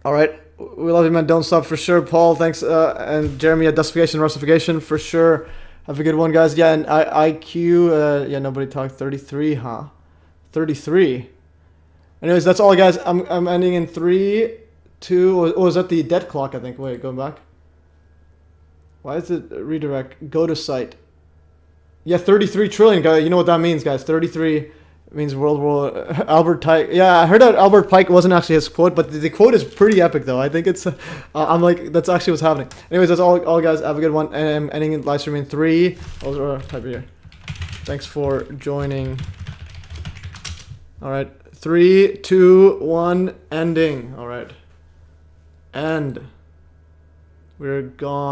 Alright, we love you, man. Don't stop for sure. Paul, thanks. And Jeremy, Dustification, Russification, for sure. Have a good one, guys. Yeah, and IQ, yeah, nobody talked. 33, huh? 33. Anyways, that's all, guys. I'm ending in 3, 2. Oh, is that the debt clock? I think. Wait, going back. Why is it redirect? Go to site. Yeah, 33 trillion, guys. You know what that means, guys. 33 means World War. Albert Pike. Yeah, I heard that Albert Pike wasn't actually his quote, but the quote is pretty epic, though. I think it's. I'm like, that's actually what's happening. Anyways, that's all, guys. Have a good one. And I'm ending in live stream in 3. I'll type it here. Thanks for joining. All right, 3, 2, 1, ending. All right, end. We're gone.